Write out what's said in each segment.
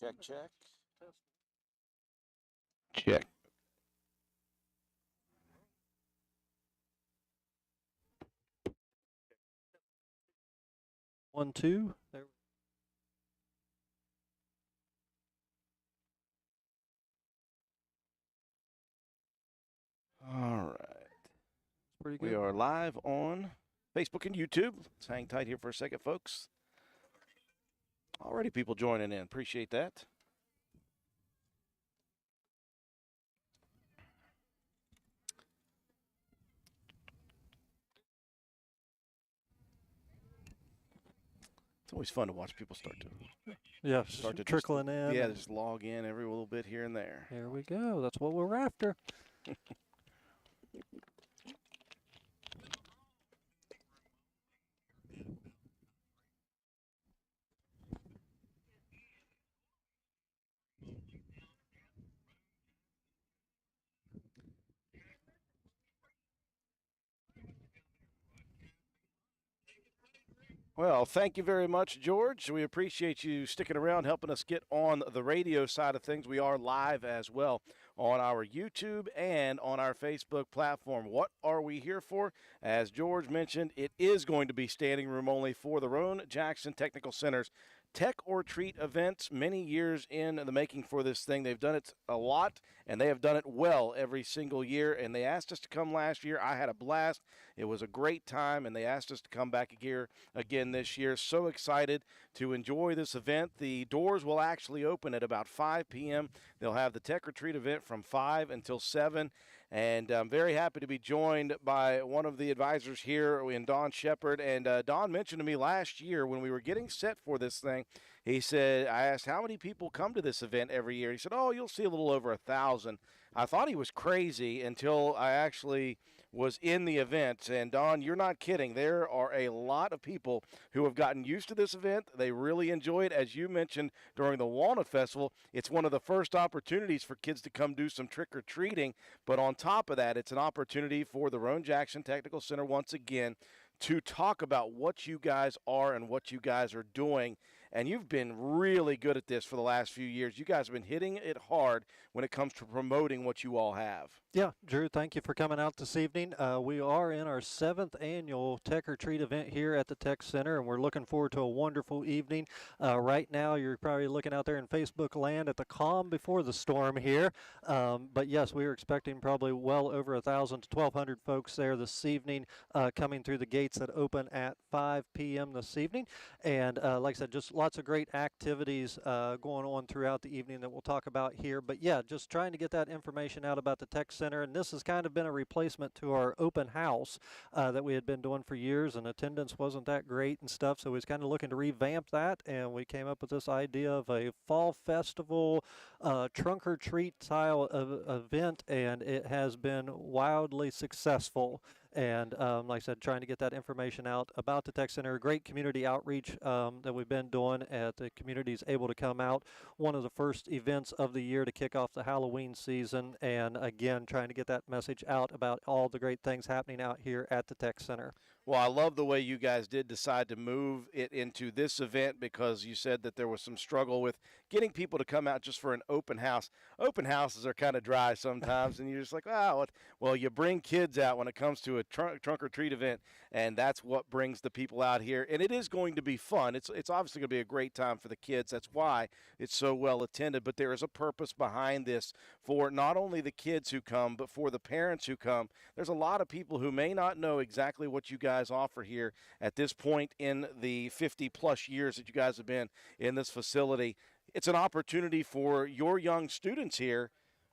Check, check. Check. One, two. There. All right. Pretty good. We are live on Facebook and YouTube. Let's hang tight here for a second, folks. Already people joining in. Appreciate that. It's always fun to watch people start to trickling in. Yeah, just log in every little bit here and there. Here we go. That's what we're after. Well, thank you very much, George. We appreciate you sticking around, helping us get on the radio side of things. We are live as well on our YouTube and on our Facebook platform. What are we here for? As George mentioned, it is going to be standing room only for the Roane-Jackson Technical Center's Tech or Treat events. Many years in the making for this thing. They've done it a lot, and they have done it well every single year, and they asked us to come last year. I had a blast. It was a great time, and they asked us to come back here again this year. So excited to enjoy this event. The doors will actually open at about 5 p.m. They'll have the Tech or Treat event from 5 until 7, and I'm very happy to be joined by one of the advisors here in Don Shepard. And Don mentioned to me last year when we were getting set for this thing, he said, I asked how many people come to this event every year. He said, oh, you'll see a little over 1,000. I thought he was crazy until I actually was in the event. And, Don, you're not kidding. There are a lot of people who have gotten used to this event. They really enjoy it. As you mentioned during the Walnut Festival, it's one of the first opportunities for kids to come do some trick-or-treating. But on top of that, it's an opportunity for the Roane-Jackson Technical Center once again to talk about what you guys are and what you guys are doing. And you've been really good at this for the last few years. You guys have been hitting it hard when it comes to promoting what you all have. Yeah, Drew, thank you for coming out this evening. We are in our 7th annual Tech or Treat event here at the Tech Center, and we're looking forward to a wonderful evening. Right now, you're probably looking out there in Facebook land at the calm before the storm here. But yes, we are expecting probably well over 1,000 to 1,200 folks there this evening, coming through the gates that open at 5 p.m. this evening. And like I said, just lots of great activities going on throughout the evening that we'll talk about here. But yeah, just trying to get that information out about the Tech Center, and this has kind of been a replacement to our open house that we had been doing for years, and attendance wasn't that great and stuff, so we was kind of looking to revamp that, and we came up with this idea of a fall festival trunk or treat style of event, and it has been wildly successful. And like I said, trying to get that information out about the Tech Center. Great community outreach that we've been doing. The community is able to come out. One of the first events of the year to kick off the Halloween season. And again, trying to get that message out about all the great things happening out here at the Tech Center. Well, I love the way you guys did decide to move it into this event, because you said that there was some struggle with getting people to come out just for an open house. Open houses are kind of dry sometimes, and you're just like, wow. Well, you bring kids out when it comes to a trunk or treat event, and that's what brings the people out here. And it is going to be fun. It's obviously going to be a great time for the kids. That's why it's so well attended. But there is a purpose behind this for not only the kids who come, but for the parents who come. There's a lot of people who may not know exactly what you guys offer here at this point in the 50-plus years that you guys have been in this facility. It's an opportunity for your young students here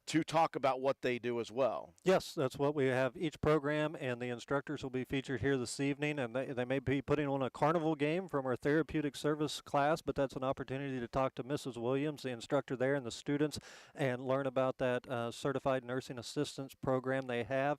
to talk about what they do as well. Yes, that's what we have each program, and the instructors will be featured here this evening, and they may be putting on a carnival game from our therapeutic service class, but that's an opportunity to talk to Mrs. Williams, the instructor there, and the students, and learn about that certified nursing assistance program they have.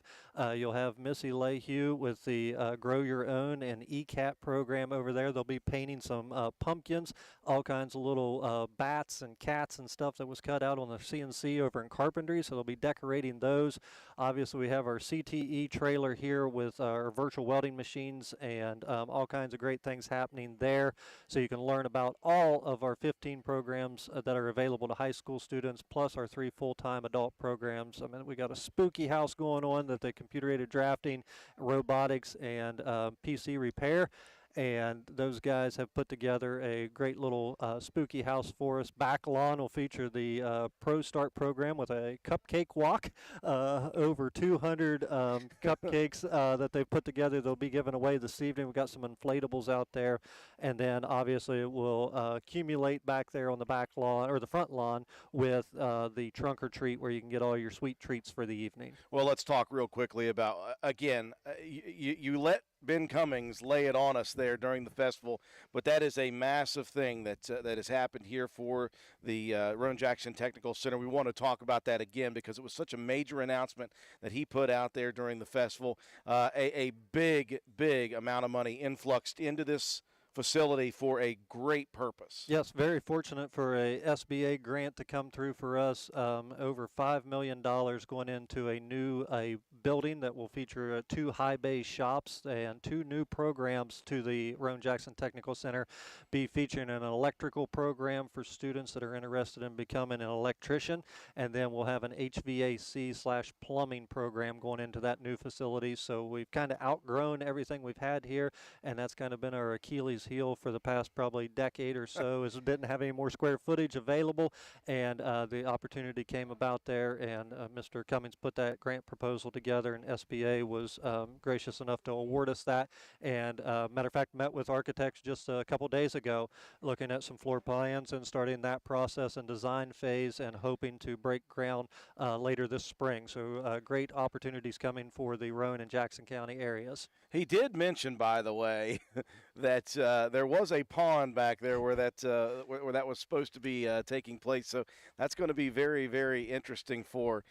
You'll have Missy Lehue with the Grow Your Own and ECAP program over there. They'll be painting some pumpkins, all kinds of little bats and cats and stuff that was cut out on the CNC over in Carpenter. carpentry, so they'll be decorating those. Obviously, we have our CTE trailer here with our virtual welding machines and all kinds of great things happening there. So you can learn about all of our 15 programs that are available to high school students, plus our 3 full-time adult programs. I mean, we got a spooky house going on that the computer-aided drafting, robotics, and PC repair. And those guys have put together a great little spooky house for us. Back lawn will feature the Pro Start program with a cupcake walk. Over 200 cupcakes that they've put together. They'll be given away this evening. We've got some inflatables out there. And then obviously it will accumulate back there on the back lawn or the front lawn with the trunk or treat where you can get all your sweet treats for the evening. Well, let's talk real quickly about, again, you let Ben Cummings lay it on us there during the festival, but that is a massive thing that has happened here for the Roane-Jackson Technical Center. We want to talk about that again because it was such a major announcement that he put out there during the festival. A big amount of money influxed into this facility for a great purpose. Yes, very fortunate for a SBA grant to come through for us. Over $5 million going into a building that will feature 2 high bay shops and 2 new programs to the Roane-Jackson Technical Center, be featuring an electrical program for students that are interested in becoming an electrician, and then we'll have an HVAC/plumbing program going into that new facility. So we've kind of outgrown everything we've had here, and that's kind of been our Achilles heel for the past probably decade or so, is didn't have any more square footage available, and the opportunity came about there, and Mr. Cummings put that grant proposal together, and SBA was gracious enough to award us that. And matter of fact, met with architects just a couple days ago looking at some floor plans and starting that process and design phase, and hoping to break ground later this spring. So great opportunities coming for the Roane and Jackson County areas. He did mention, by the way, that there was a pond back there where that was supposed to be taking place. So that's going to be very, very interesting for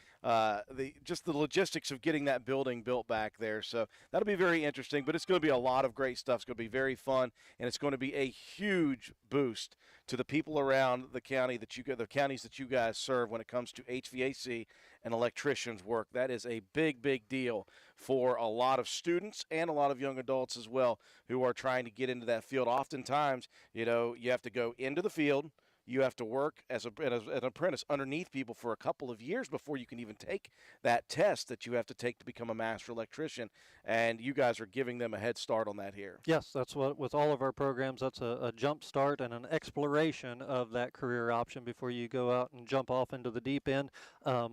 just the logistics of getting that building built back there. So that'll be very interesting. But it's going to be a lot of great stuff. It's going to be very fun, and it's going to be a huge boost to the people around the county the counties that you guys serve when it comes to HVAC and electricians work. That is a big deal for a lot of students and a lot of young adults as well who are trying to get into that field. Oftentimes, you have to go into the field. You have to work as an apprentice underneath people for a couple of years before you can even take that test that you have to take to become a master electrician. And you guys are giving them a head start on that here. Yes, that's what, with all of our programs, that's a jump start and an exploration of that career option before you go out and jump off into the deep end.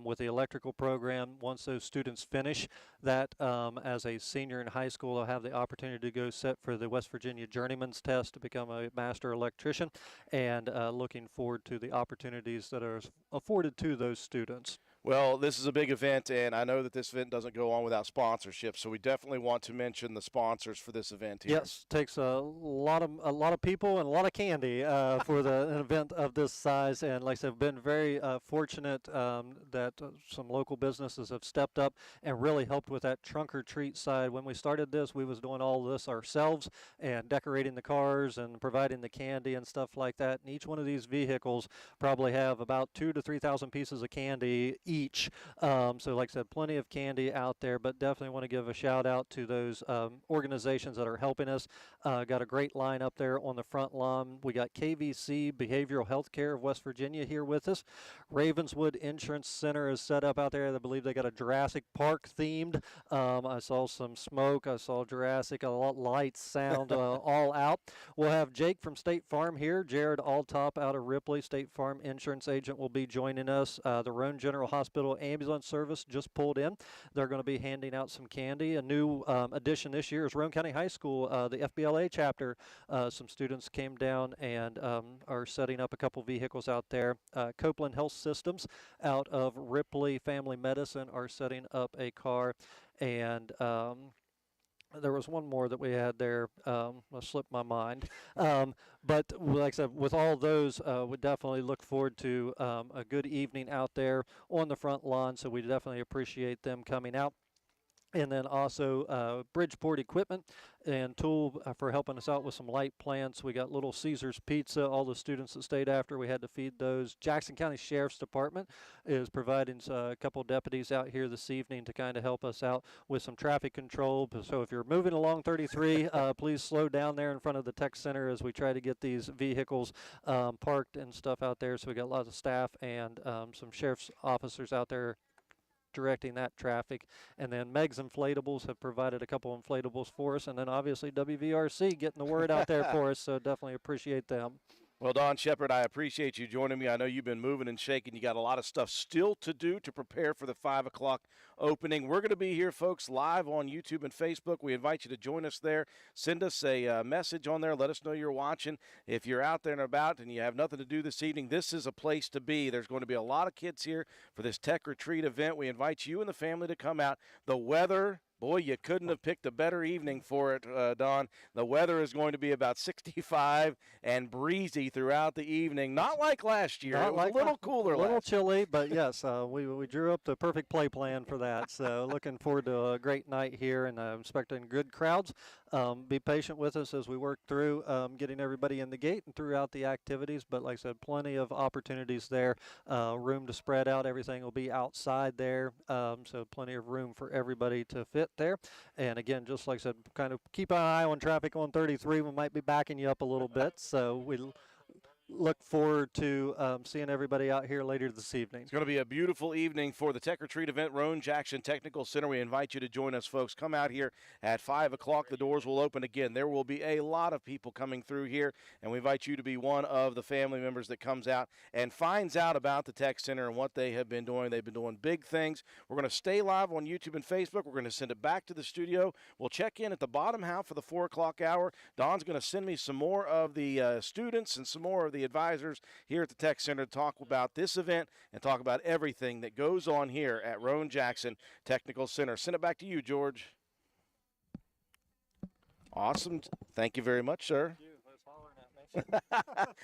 With the electrical program, once those students finish that as a senior in high school, they'll have the opportunity to go sit for the West Virginia Journeyman's Test to become a master electrician, and looking forward to the opportunities that are afforded to those students. Well, this is a big event, and I know that this event doesn't go on without sponsorship, so we definitely want to mention the sponsors for this event here. Yes, takes a lot of people and a lot of candy for an event of this size, and like I said, I've been very fortunate that some local businesses have stepped up and really helped with that trunk or treat side. When we started this, we was doing all this ourselves and decorating the cars and providing the candy and stuff like that, and each one of these vehicles probably have about 2,000 to 3,000 pieces of candy each. So like I said, plenty of candy out there, but definitely want to give a shout out to those organizations that are helping us. Got a great line up there on the front lawn. We got KVC Behavioral Health Care of West Virginia here with us. Ravenswood Insurance Center is set up out there. I believe they got a Jurassic Park themed. I saw some smoke. I saw Jurassic, a lot lights, sound, all out. We'll have Jake from State Farm here. Jared Alltop out of Ripley, State Farm Insurance Agent, will be joining us. The Roane General Hospital Ambulance Service just pulled in. They're going to be handing out some candy. A new addition this year is Roane County High School, the FBLA chapter. Some students came down and are setting up a couple vehicles out there. Copeland Health Systems out of Ripley Family Medicine are setting up a car, and there was one more that we had there. Slipped my mind. But like I said, with all those, we definitely look forward to a good evening out there on the front lawn, so we definitely appreciate them coming out. And then also Bridgeport Equipment and Tool for helping us out with some light plants. We got Little Caesars Pizza. All the students that stayed after, we had to feed those. Jackson County Sheriff's Department is providing a couple deputies out here this evening to kind of help us out with some traffic control. So if you're moving along 33, please slow down there in front of the tech center as we try to get these vehicles parked and stuff out there. So we got lots of staff and some sheriff's officers out there directing that traffic. And then Meg's Inflatables have provided a couple inflatables for us, and then obviously WVRC getting the word out there for us, so definitely appreciate them. Well, Don Shepard, I appreciate you joining me. I know you've been moving and shaking. You got a lot of stuff still to do to prepare for the 5 o'clock opening. We're going to be here, folks, live on YouTube and Facebook. We invite you to join us there. Send us a message on there. Let us know you're watching. If you're out there and about and you have nothing to do this evening, this is a place to be. There's going to be a lot of kids here for this Tech Retreat event. We invite you and the family to come out. The weather, boy, you couldn't have picked a better evening for it, Don. The weather is going to be about 65 and breezy throughout the evening. Not like last year. It was a little cooler. A little chilly, but yes, we drew up the perfect play plan for that. So looking forward to a great night here, and I'm expecting good crowds. Be patient with us as we work through getting everybody in the gate and throughout the activities. But like I said, plenty of opportunities there, room to spread out. Everything will be outside there, so plenty of room for everybody to fit there. And again, just like I said, kind of keep an eye on traffic on 33. We might be backing you up a little bit, so we look forward to seeing everybody out here later this evening. It's going to be a beautiful evening for the Tech Retreat event, Roane-Jackson Technical Center. We invite you to join us, folks. Come out here at 5 o'clock. The doors will open again. There will be a lot of people coming through here, and we invite you to be one of the family members that comes out and finds out about the Tech Center and what they have been doing. They've been doing big things. We're going to stay live on YouTube and Facebook. We're going to send it back to the studio. We'll check in at the bottom half of the 4 o'clock hour. Don's going to send me some more of the students and some more of the advisors here at the Tech Center to talk about this event and talk about everything that goes on here at Roane-Jackson Technical Center. Send it back to you, George. Awesome. Thank you very much, sir.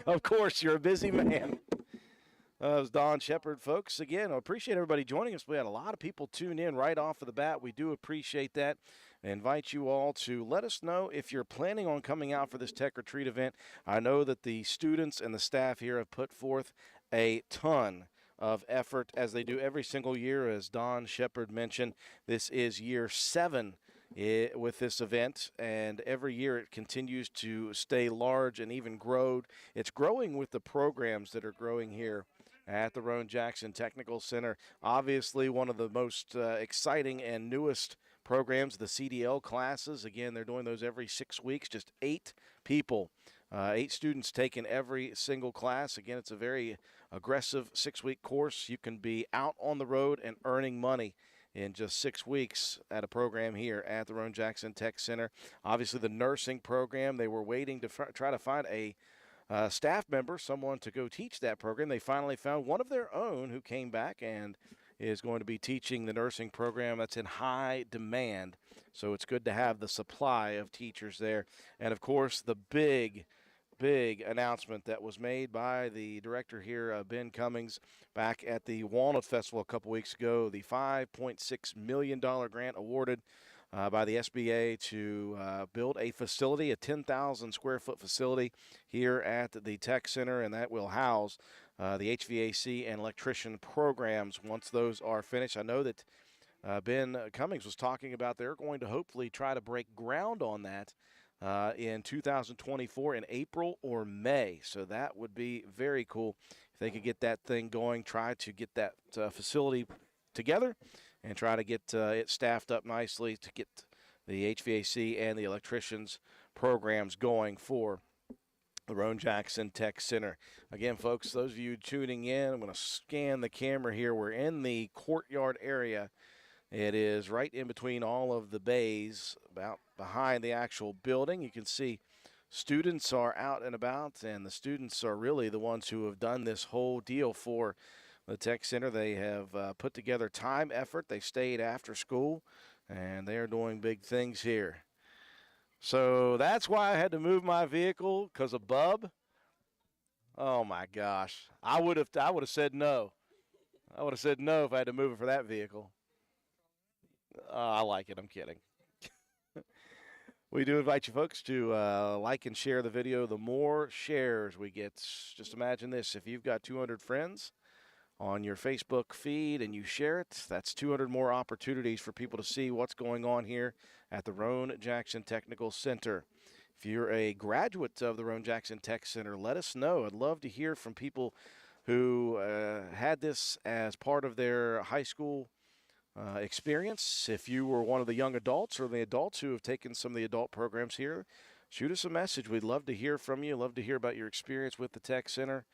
Of course, you're a busy man. It was Don Shepard, folks. Again, I appreciate everybody joining us. We had a lot of people tune in right off of the bat. We do appreciate that. I invite you all to let us know if you're planning on coming out for this Tech Retreat event. I know that the students and the staff here have put forth a ton of effort, as they do every single year. As Don Shepard mentioned, this is year 7 with this event, and every year it continues to stay large and even grow. It's growing with the programs that are growing here at the Roane-Jackson Technical Center. Obviously, one of the most exciting and newest programs, the CDL classes. Again, they're doing those every 6 weeks, just 8 people, 8 students taking every single class. Again, it's a very aggressive 6-week course. You can be out on the road and earning money in just 6 weeks at a program here at the Roane-Jackson Tech Center. Obviously, the nursing program, they were waiting to try to find a staff member, someone to go teach that program. They finally found one of their own who came back and is going to be teaching the nursing program. That's in high demand, so it's good to have the supply of teachers there. And, of course, the big announcement that was made by the director here, Ben Cummings, back at the Walnut Festival a couple weeks ago, the $5.6 million grant awarded by the SBA to build a facility, a 10,000 square foot facility here at the Tech Center, and that will house the HVAC and electrician programs once those are finished. I know that Ben Cummings was talking about they're going to hopefully try to break ground on that in 2024 in April or May. So that would be very cool if they could get that thing going, try to get that facility together and try to get it staffed up nicely to get the HVAC and the electricians programs going for the Roane-Jackson Tech Center. Again, folks, those of you tuning in, I'm going to scan the camera here. We're in the courtyard area. It is right in between all of the bays, about behind the actual building. You can see students are out and about, and the students are really the ones who have done this whole deal for the Tech Center. They have put together time, effort. They stayed after school, and they are doing big things here. So that's why I had to move my vehicle, because of Bub. Oh my gosh, I would have said no. I would have said no if I had to move it for that vehicle. I like it. I'm kidding. We do invite you folks to like and share the video. The more shares we get, just imagine this. If you've got 200 friends on your Facebook feed and you share it, that's 200 more opportunities for people to see what's going on here at the Roane-Jackson Technical Center. If you're a graduate of the Roane-Jackson Tech Center, let us know. I'd love to hear from people who had this as part of their high school experience. If you were one of the young adults or the adults who have taken some of the adult programs here, shoot us a message. We'd love to hear from you. Love to hear about your experience with the Tech Center.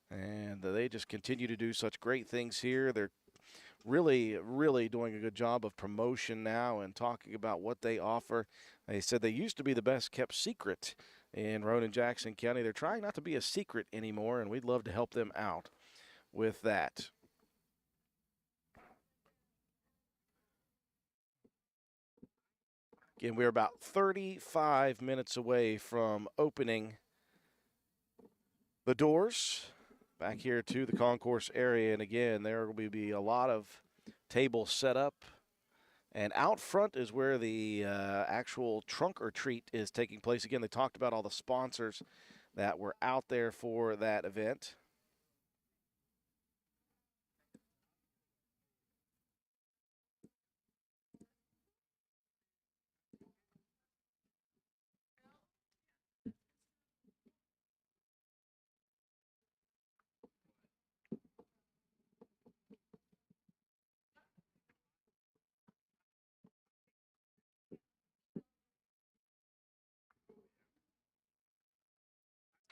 And they just continue to do such great things here. They're really, really doing a good job of promotion now and talking about what they offer. They said they used to be the best kept secret in Roane-Jackson County. They're trying not to be a secret anymore, and we'd love to help them out with that. Again, we're about 35 minutes away from opening the doors back here to the concourse area. And again, there will be a lot of tables set up. And out front is where the actual trunk or treat is taking place. Again, they talked about all the sponsors that were out there for that event.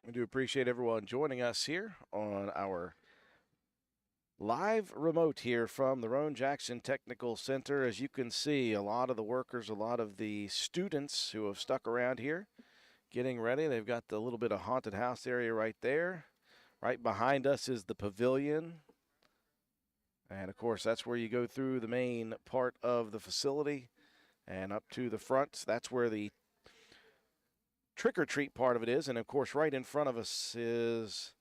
We do appreciate everyone joining us here on our live remote here from the Roane-Jackson Technical Center. As you can see, a lot of the workers, a lot of the students who have stuck around here getting ready. They've got the little bit of haunted house area right there. Right behind us is the pavilion. And, of course, that's where you go through the main part of the facility and up to the front. That's where the trick-or-treat part of it is. And, of course, right in front of us is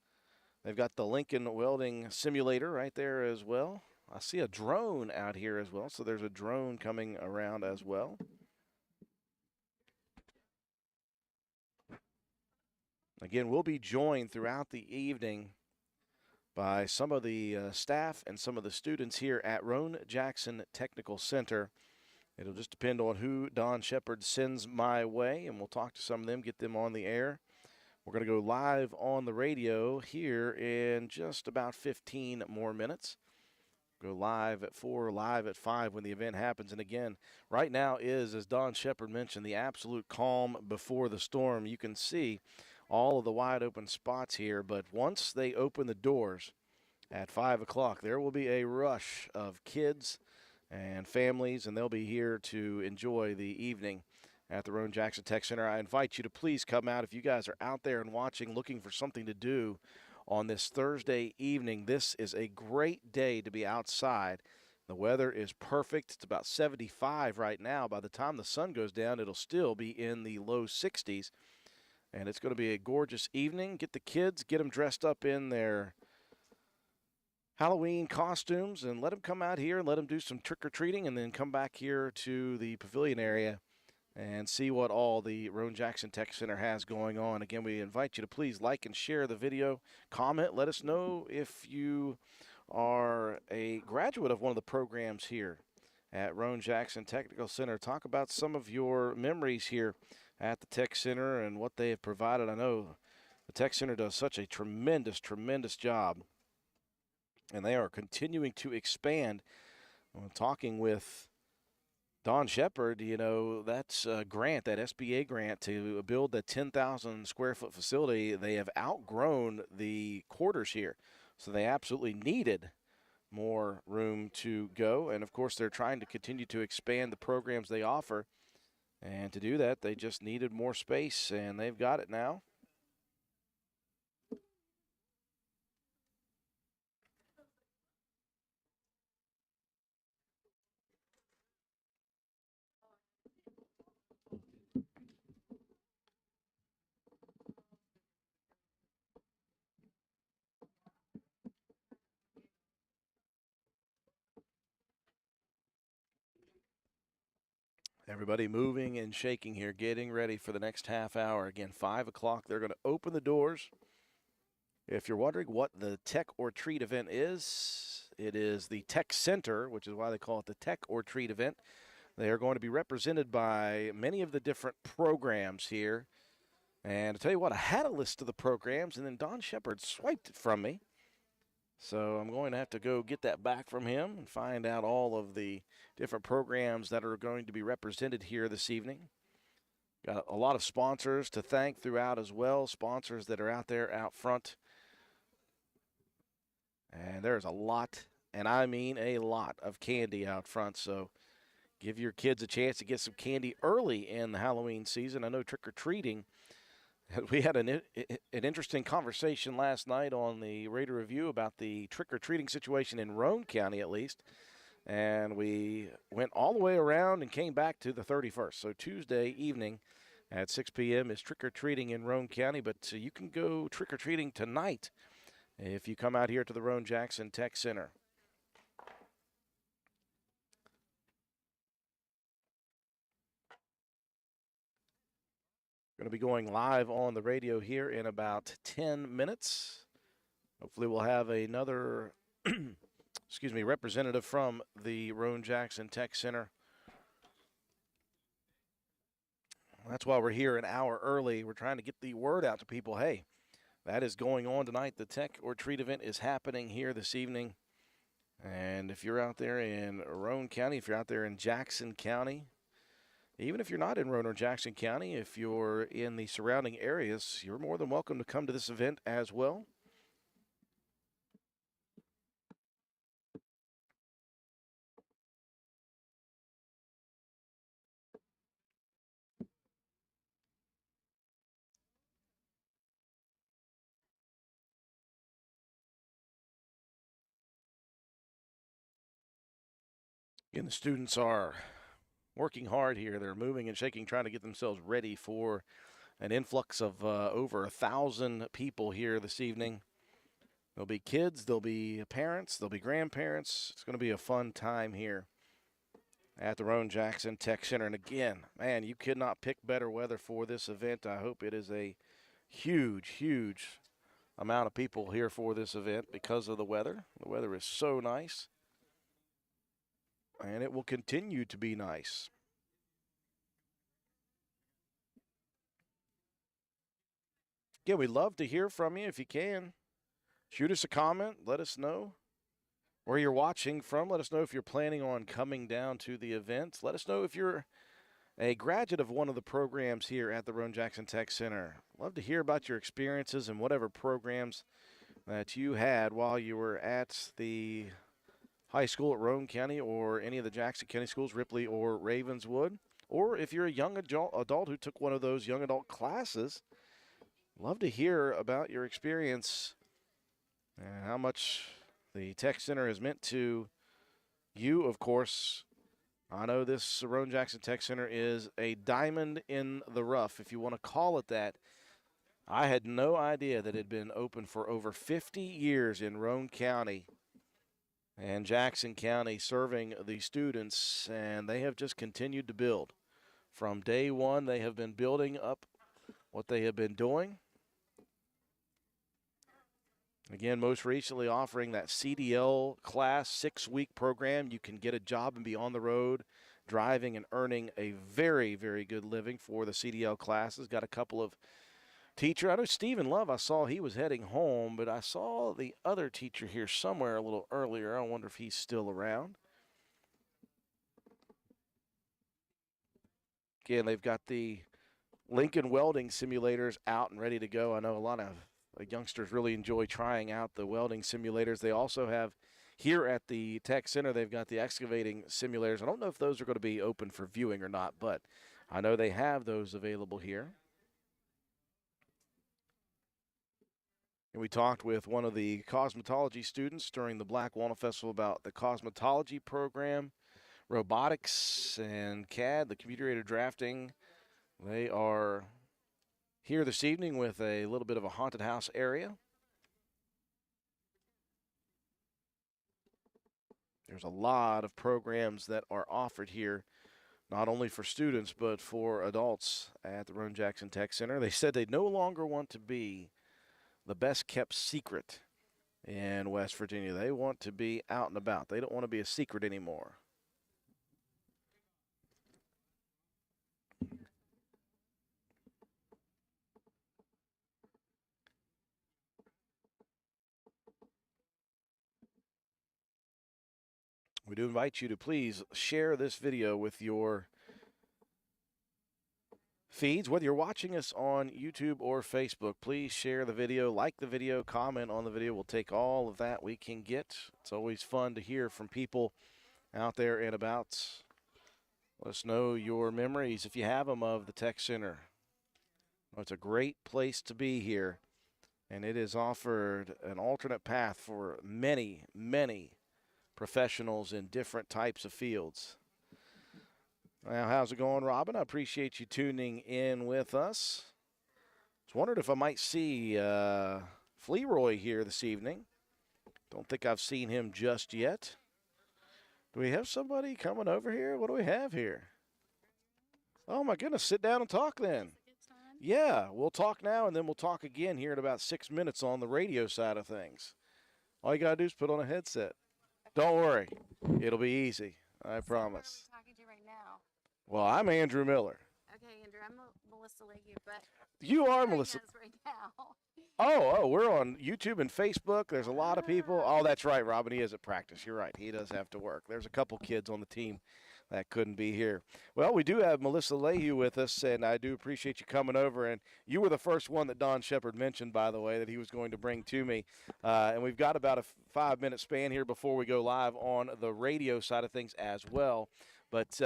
they've got the Lincoln Welding Simulator right there as well. I see a drone out here as well, so there's a drone coming around as well. Again, we'll be joined throughout the evening by some of the staff and some of the students here at Roane-Jackson Technical Center. It'll just depend on who Don Shepard sends my way, and we'll talk to some of them, get them on the air. We're going to go live on the radio here in just about 15 more minutes. Go live at 4, live at 5 when the event happens. And again, right now is, as Don Shepard mentioned, the absolute calm before the storm. You can see all of the wide open spots here, but once they open the doors at 5 o'clock, there will be a rush of kids and families, and they'll be here to enjoy the evening at the Roane-Jackson Tech Center. I invite you to please come out. If you guys are out there and watching, looking for something to do on this Thursday evening, this is a great day to be outside. The weather is perfect. It's about 75 right now. By the time the sun goes down, it'll still be in the low 60s. And it's going to be a gorgeous evening. Get the kids, get them dressed up in their Halloween costumes, and let them come out here and let them do some trick-or-treating, and then come back here to the pavilion area and see what all the Roane-Jackson Tech Center has going on. Again, we invite you to please like and share the video, comment, let us know if you are a graduate of one of the programs here at Roane-Jackson Technical Center. Talk about some of your memories here at the Tech Center and what they have provided. I know the Tech Center does such a tremendous, tremendous job, and they are continuing to expand. Talking with Don Shepard, you know, that's a grant, that SBA grant to build the 10,000 square foot facility. They have outgrown the quarters here, so they absolutely needed more room to go. And of course, they're trying to continue to expand the programs they offer. And to do that, they just needed more space, and they've got it now. Everybody moving and shaking here, getting ready for the next half hour. Again, 5 o'clock, they're going to open the doors. If you're wondering what the Tech or Treat event is, it is the Tech Center, which is why they call it the Tech or Treat event. They are going to be represented by many of the different programs here. And to tell you what, I had a list of the programs, and then Don Shepard swiped it from me. So I'm going to have to go get that back from him and find out all of the different programs that are going to be represented here this evening. Got a lot of sponsors to thank throughout as well, sponsors that are out there out front. And there's a lot, and I mean a lot, of candy out front. So give your kids a chance to get some candy early in the Halloween season. I know trick-or-treating. We had an interesting conversation last night on the Raider Review about the trick-or-treating situation in Roane County, at least. And we went all the way around and came back to the 31st. So Tuesday evening at 6 p.m. is trick-or-treating in Roane County. But you can go trick-or-treating tonight if you come out here to the Roane-Jackson Tech Center. Going to be going live on the radio here in about 10 minutes. Hopefully we'll have another representative from the Roane-Jackson Tech Center. That's why we're here an hour early. We're trying to get the word out to people. Hey, that is going on tonight. The Tech or Treat event is happening here this evening. And if you're out there in Roane County, if you're out there in Jackson County, even if you're not in Roane or Jackson County, if you're in the surrounding areas, you're more than welcome to come to this event as well. Again, the students are working hard here. They're moving and shaking, trying to get themselves ready for an influx of over 1,000 people here this evening. There'll be kids, there'll be parents, there'll be grandparents. It's going to be a fun time here at the Roane-Jackson Tech Center. And again, man, you could not pick better weather for this event. I hope it is a huge, huge amount of people here for this event because of the weather. The weather is so nice. And it will continue to be nice. Yeah, we'd love to hear from you if you can. Shoot us a comment. Let us know where you're watching from. Let us know if you're planning on coming down to the event. Let us know if you're a graduate of one of the programs here at the Roane-Jackson Tech Center. Love to hear about your experiences and whatever programs that you had while you were at the high school at Roane County or any of the Jackson County schools, Ripley or Ravenswood. Or if you're a young adult who took one of those young adult classes, love to hear about your experience and how much the Tech Center has meant to you, of course. I know this Roane-Jackson Tech Center is a diamond in the rough, if you want to call it that. I had no idea that it had been open for over 50 years in Roane County and Jackson County, serving the students, and they have just continued to build. From day one, they have been building up what they have been doing. Again, most recently offering that CDL class 6-week program. You can get a job and be on the road driving and earning a very, very good living for the CDL classes. Got a couple of teacher. I know Stephen Love, I saw he was heading home, but I saw the other teacher here somewhere a little earlier. I wonder if he's still around. Again, they've got the Lincoln welding simulators out and ready to go. I know a lot of youngsters really enjoy trying out the welding simulators. They also have here at the Tech Center, they've got the excavating simulators. I don't know if those are going to be open for viewing or not, but I know they have those available here. And we talked with one of the cosmetology students during the Black Walnut Festival about the cosmetology program, robotics, and CAD, the computer-aided drafting. They are here this evening with a little bit of a haunted house area. There's a lot of programs that are offered here not only for students but for adults at the Roane-Jackson Tech Center. They said they no longer want to be the best kept secret in West Virginia. They want to be out and about. They don't want to be a secret anymore. We do invite you to please share this video with your feeds. Whether you're watching us on YouTube or Facebook, please share the video, like the video, comment on the video. We'll take all of that we can get. It's always fun to hear from people out there and about. Let us know your memories, if you have them, of the Tech Center. Well, it's a great place to be here, and it has offered an alternate path for many, many professionals in different types of fields. Well, how's it going, Robin? I appreciate you tuning in with us. Just wondered if I might see Fleroy here this evening. Don't think I've seen him just yet. Do we have somebody coming over here? What do we have here? Oh, my goodness. Sit down and talk then. Yeah, we'll talk now, and then we'll talk again here in about 6 minutes on the radio side of things. All you got to do is put on a headset. Don't worry. It'll be easy. I promise. Who are we talking to right now? Well, I'm Andrew Miller. Okay, Andrew, I'm Melissa Leahy, but You are hearing Melissa. us right now. Oh, we're on YouTube and Facebook. There's a lot of people. Oh, that's right, Robin. He is at practice. You're right. He does have to work. There's a couple kids on the team that couldn't be here. Well, we do have Melissa Leahy with us, and I do appreciate you coming over. And you were the first one that Don Shepard mentioned, by the way, that he was going to bring to me. And we've got about a 5-minute span here before we go live on the radio side of things as well. But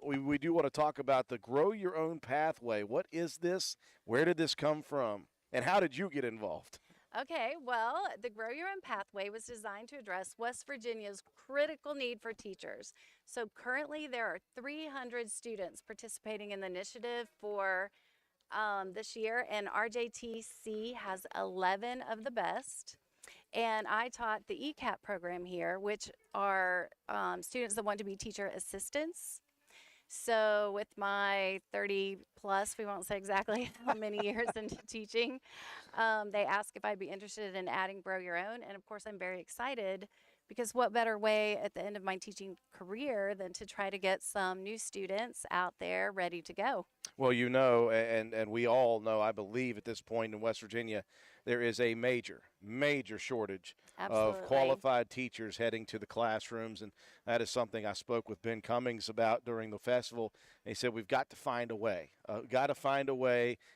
we do want to talk about the Grow Your Own Pathway. What is this? Where did this come from? And how did you get involved? Okay, well, the Grow Your Own Pathway was designed to address West Virginia's critical need for teachers. So currently there are 300 students participating in the initiative for this year, and RJTC has 11 of the best. And I taught the ECAP program here, which are students that want to be teacher assistants. So with my 30 plus, we won't say exactly how many years into teaching, they asked if I'd be interested in adding Grow Your Own. And of course, I'm very excited because what better way at the end of my teaching career than to try to get some new students out there ready to go. Well, you know, and we all know, I believe at this point in West Virginia, there is a major shortage Absolutely. of qualified teachers heading to the classrooms. And that is something I spoke with Ben Cummings about during the festival. He said, we've got to find a way,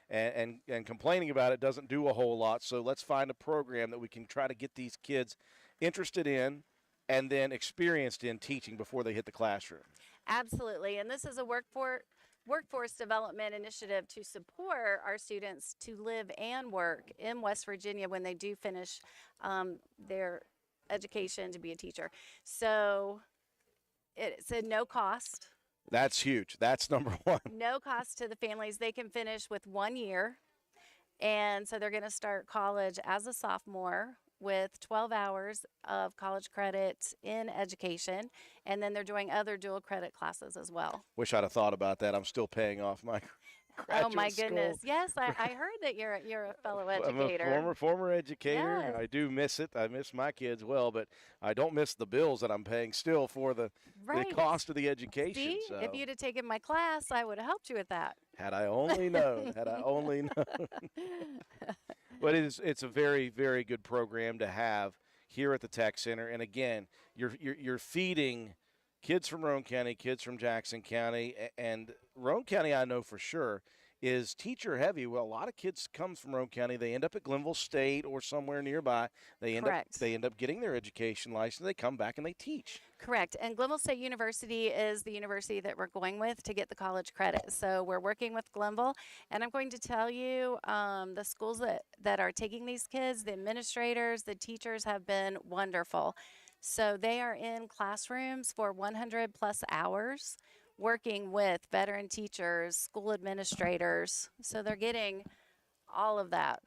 and complaining about it doesn't do a whole lot. So let's find a program that we can try to get these kids interested in and then experienced in teaching before they hit the classroom. Absolutely. And this is a workforce development initiative to support our students to live and work in West Virginia when they do finish their education to be a teacher. So it's at no cost. That's huge. That's number one. No cost to the families. They can finish with 1 year. And so they're going to start college as a sophomore with 12 hours of college credit in education, and then they're doing other dual credit classes as well. Wish I'd have thought about that. I'm still paying off my graduate Oh my goodness! school. Yes, I heard that you're a fellow educator. I'm a former educator. Yes. I do miss it. I miss my kids well, but I don't miss the bills that I'm paying still for the cost of the education. See, so. if you'd have taken my class, I would have helped you with that. Had I only known. Had I only known. But it's a very, very good program to have here at the Tech Center. And again, you're feeding kids from Roane County, kids from Jackson County, and Roane County, I know for sure, is teacher heavy. Well, a lot of kids come from Roane County. They end up at Glenville State or somewhere nearby. They end up getting their education license. They come back and they teach. Correct. And Glenville State University is the university that we're going with to get the college credit. So we're working with Glenville, and I'm going to tell you the schools that are taking these kids, the administrators, the teachers have been wonderful. So they are in classrooms for 100 plus hours working with veteran teachers, school administrators. So they're getting all of that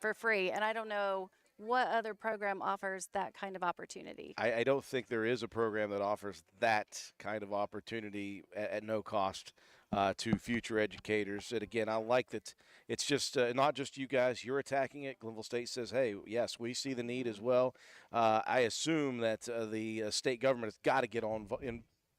for free. And I don't know what other program offers that kind of opportunity? I don't think there is a program that offers that kind of opportunity at no cost to future educators. And again, I like that it's just not just you guys. You're attacking it. Glenville State says, hey, yes, we see the need as well. I assume that the state government has got to get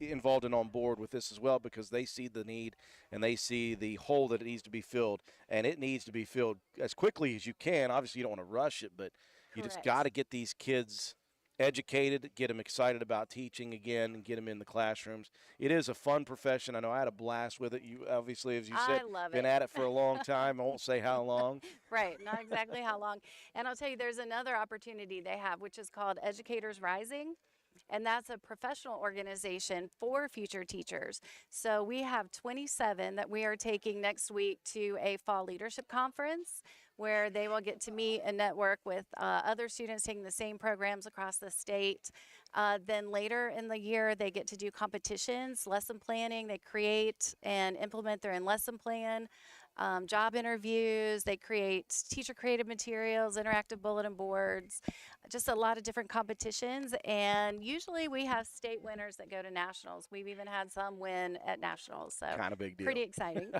involved and on board with this as well, because they see the need and they see the hole that it needs to be filled, and it needs to be filled as quickly as you can. Obviously, you don't want to rush it, but you just got to get these kids educated, get them excited about teaching again, and get them in the classrooms. It is a fun profession. I know I had a blast with it. You obviously, as you said, been at it for a long time. I won't say how long. Right, not exactly how long. And I'll tell you, there's another opportunity they have, which is called Educators Rising. And that's a professional organization for future teachers. So we have 27 that we are taking next week to a fall leadership conference, where they will get to meet and network with other students taking the same programs across the state. Then later in the year, they get to do competitions, lesson planning. They create and implement their lesson plan, job interviews. They create teacher creative materials, interactive bulletin boards, just a lot of different competitions. And usually we have state winners that go to nationals. We've even had some win at nationals. So kind of big deal. Pretty exciting.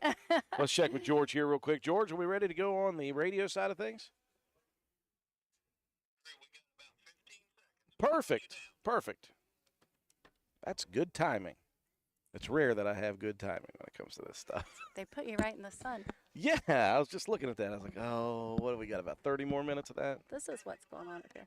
Let's check with George here real quick. George, are we ready to go on the radio side of things? Perfect. Perfect. That's good timing. It's rare that I have good timing when it comes to this stuff. They put you right in the sun. Yeah, I was just looking at that. I was like, oh, what do we got, about 30 more minutes of that? This is what's going on up here.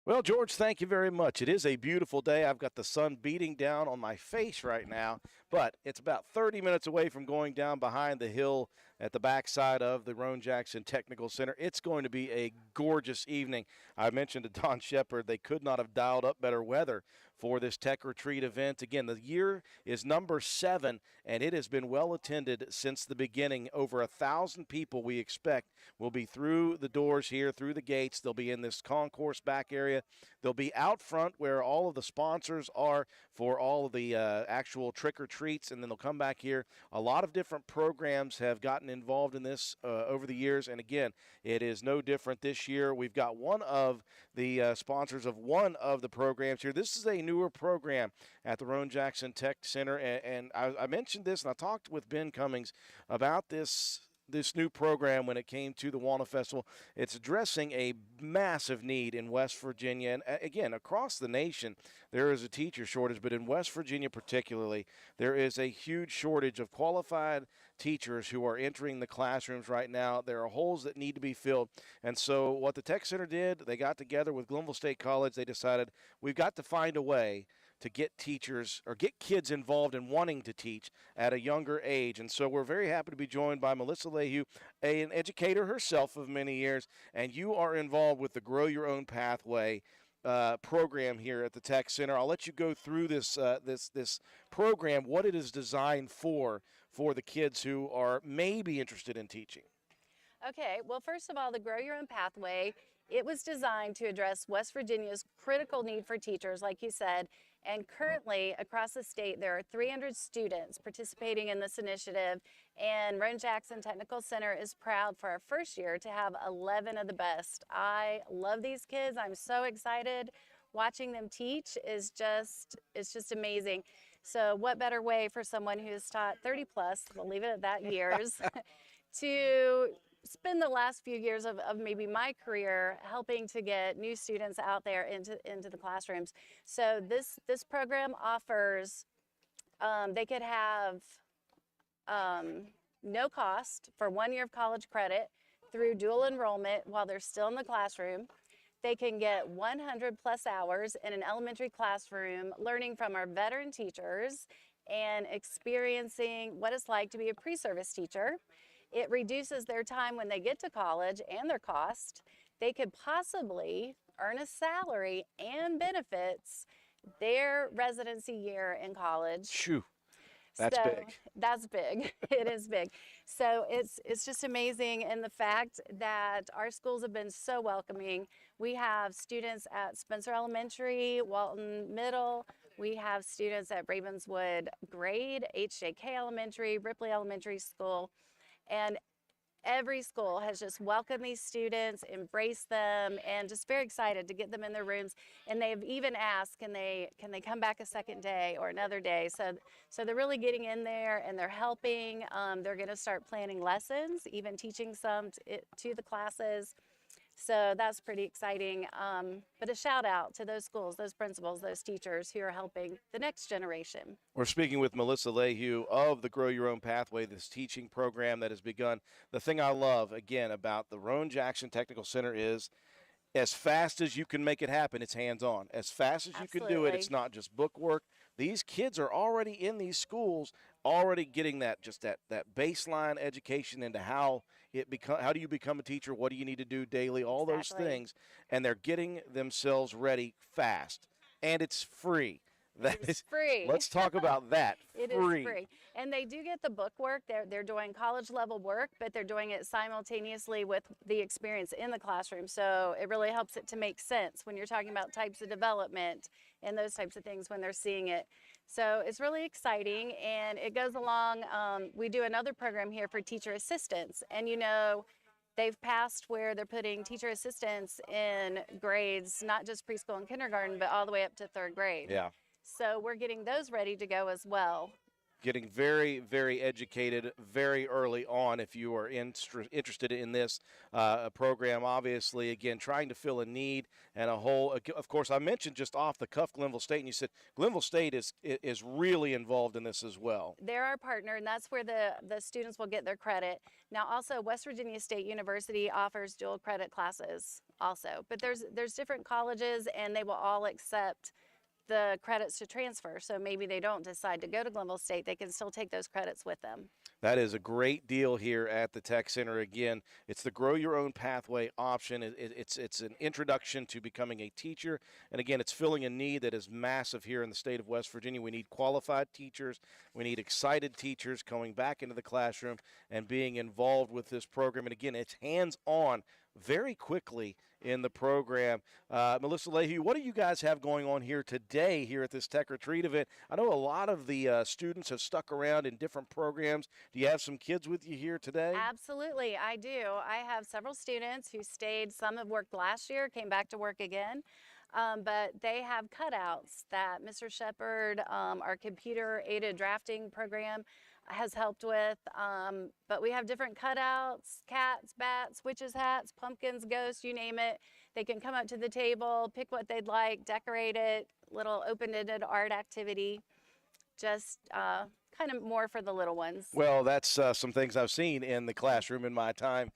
Well, George, thank you very much. It is a beautiful day. I've got the sun beating down on my face right now, but it's about 30 minutes away from going down behind the hill at the backside of the Roane-Jackson Technical Center. It's going to be a gorgeous evening. I mentioned to Don Shepard they could not have dialed up better weather for this Tech Retreat event. Again, the year is number 7, and it has been well attended since the beginning. Over 1,000 people we expect will be through the doors here, through the gates. They'll be in this concourse back area. They'll be out front where all of the sponsors are for all of the actual trick-or-treats, and then they'll come back here. A lot of different programs have gotten involved in this over the years, and again, it is no different this year. We've got one of the sponsors of one of the programs here. This is a newer program at the Roane-Jackson Tech Center, and I mentioned this, and I talked with Ben Cummings about this new program when it came to the Walnut Festival. It's addressing a massive need in West Virginia. And again, across the nation, there is a teacher shortage, but in West Virginia particularly, there is a huge shortage of qualified teachers who are entering the classrooms right now. There are holes that need to be filled. And so what the Tech Center did, they got together with Glenville State College. They decided we've got to find a way to get teachers or get kids involved in wanting to teach at a younger age. And so we're very happy to be joined by Melissa Lehue, an educator herself of many years, and you are involved with the Grow Your Own Pathway program here at the Tech Center. I'll let you go through this this program, what it is designed for the kids who are maybe interested in teaching. Okay, well, first of all, the Grow Your Own Pathway, it was designed to address West Virginia's critical need for teachers, like you said. And currently, across the state, there are 300 students participating in this initiative. And Roane-Jackson Technical Center is proud for our first year to have 11 of the best. I love these kids. I'm so excited. Watching them teach is it's just amazing. So what better way for someone who's taught 30 plus, we'll leave it at that, years, to spend the last few years of maybe my career helping to get new students out there into the classrooms. So this program offers, they could have no cost for 1 year of college credit through dual enrollment while they're still in the classroom. They can get 100 plus hours in an elementary classroom learning from our veteran teachers and experiencing what it's like to be a pre-service teacher. It reduces their time when they get to college and their cost. They could possibly earn a salary and benefits their residency year in college. Shoo. That's So big. that's big. It is big. So it's just amazing, and the fact that our schools have been so welcoming. We have students at Spencer Elementary, Walton Middle. We have students at Ravenswood Grade, HJK Elementary, Ripley Elementary School, and every school has just welcomed these students, embraced them, and just very excited to get them in their rooms. And they've even asked, can they come back a second day or another day? So they're really getting in there and they're helping. They're going to start planning lessons, even teaching some to the classes. So that's pretty exciting. But a shout out to those schools, those principals, those teachers who are helping the next generation. We're speaking with Melissa Lehue of the Grow Your Own Pathway, this teaching program that has begun. The thing I love, again, about the Roane-Jackson Technical Center is as fast as you can make it happen, it's hands-on. As fast as you can do it, it's not just book work. These kids are already in these schools, already getting that baseline education into how do you become a teacher, what do you need to do daily, all those things, and they're getting themselves ready fast. And it's free. It's free. Let's talk about that. It is free. And they do get the book work. They're doing college level work, but they're doing it simultaneously with the experience in the classroom. So it really helps it to make sense when you're talking about types of development and those types of things when they're seeing it. So it's really exciting, and it goes along. We do another program here for teacher assistants, and they've passed where they're putting teacher assistants in grades, not just preschool and kindergarten, but all the way up to 3rd grade. Yeah. So we're getting those ready to go as well. Getting very, very educated very early on if you are interested in this program. Obviously, again, trying to fill a need and a hole. Of course, I mentioned just off the cuff Glenville State, and you said Glenville State is really involved in this as well. They're our partner, and that's where the students will get their credit. Now, also, West Virginia State University offers dual credit classes also. But there's different colleges, and they will all accept the credits to transfer. So maybe they don't decide to go to Glenville State, they can still take those credits with them. That is a great deal here at the Tech Center. Again, it's the Grow Your Own Pathway option. It's an introduction to becoming a teacher. And again, it's filling a need that is massive here in the state of West Virginia. We need qualified teachers. We need excited teachers coming back into the classroom and being involved with this program. And again, it's hands-on very quickly in the program. Melissa Lehue, what do you guys have going on here today here at this Tech Retreat event? I know a lot of the students have stuck around in different programs. Do you have some kids with you here today? Absolutely, I do. I have several students who stayed. Some have worked last year, came back to work again. But they have cutouts that Mr. Shepard, our computer-aided drafting program, has helped with. But we have different cutouts, cats, bats, witches' hats, pumpkins, ghosts, you name it. They can come up to the table, pick what they'd like, decorate it, little open-ended art activity, just kind of more for the little ones. Well, that's some things I've seen in the classroom in my time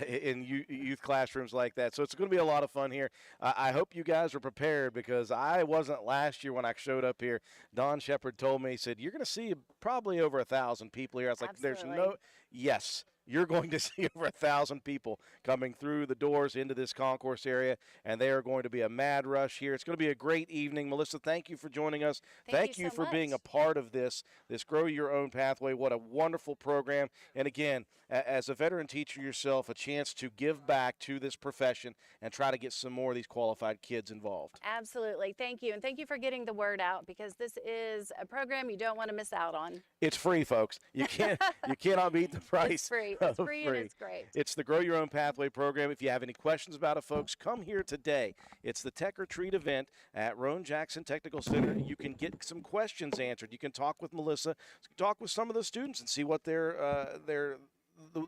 in youth classrooms like that. So it's going to be a lot of fun here. I hope you guys are prepared because I wasn't last year when I showed up here. Don Shepard told me, he said, you're going to see probably over 1,000 people here. I was like, Absolutely. Yes. You're going to see over 1,000 people coming through the doors into this concourse area, and they are going to be a mad rush here. It's going to be a great evening. Melissa, thank you for joining us. Thank you so for being a much. part of this Grow Your Own Pathway. What a wonderful program. And again, as a veteran teacher yourself, a chance to give back to this profession and try to get some more of these qualified kids involved. Absolutely. Thank you. And thank you for getting the word out because this is a program you don't want to miss out on. It's free, folks. You cannot beat the price. It's free. It's free and it's great. It's the Grow Your Own Pathway program. If you have any questions about it, folks, come here today. It's the Tech Retreat event at Roane-Jackson Technical Center. You can get some questions answered. You can talk with Melissa, talk with some of the students and see what the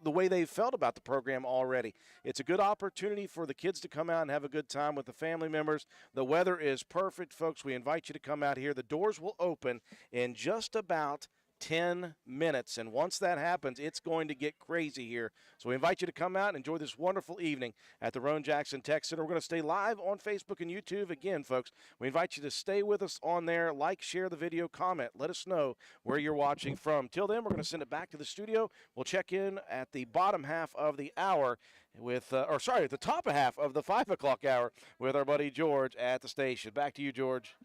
way they felt about the program already. It's a good opportunity for the kids to come out and have a good time with the family members. The weather is perfect, folks. We invite you to come out here. The doors will open in just about 10 minutes, and once that happens, it's going to get crazy here. So we invite you to come out and enjoy this wonderful evening at the Roane-Jackson Tech Center. We're going to stay live on Facebook and YouTube. Again, folks, we invite you to stay with us on there. Like, share the video, comment. Let us know where you're watching from. Till then, we're going to send it back to the studio. We'll check in at the bottom half of the hour with, at the top half of the 5 o'clock hour with our buddy George at the station. Back to you, George.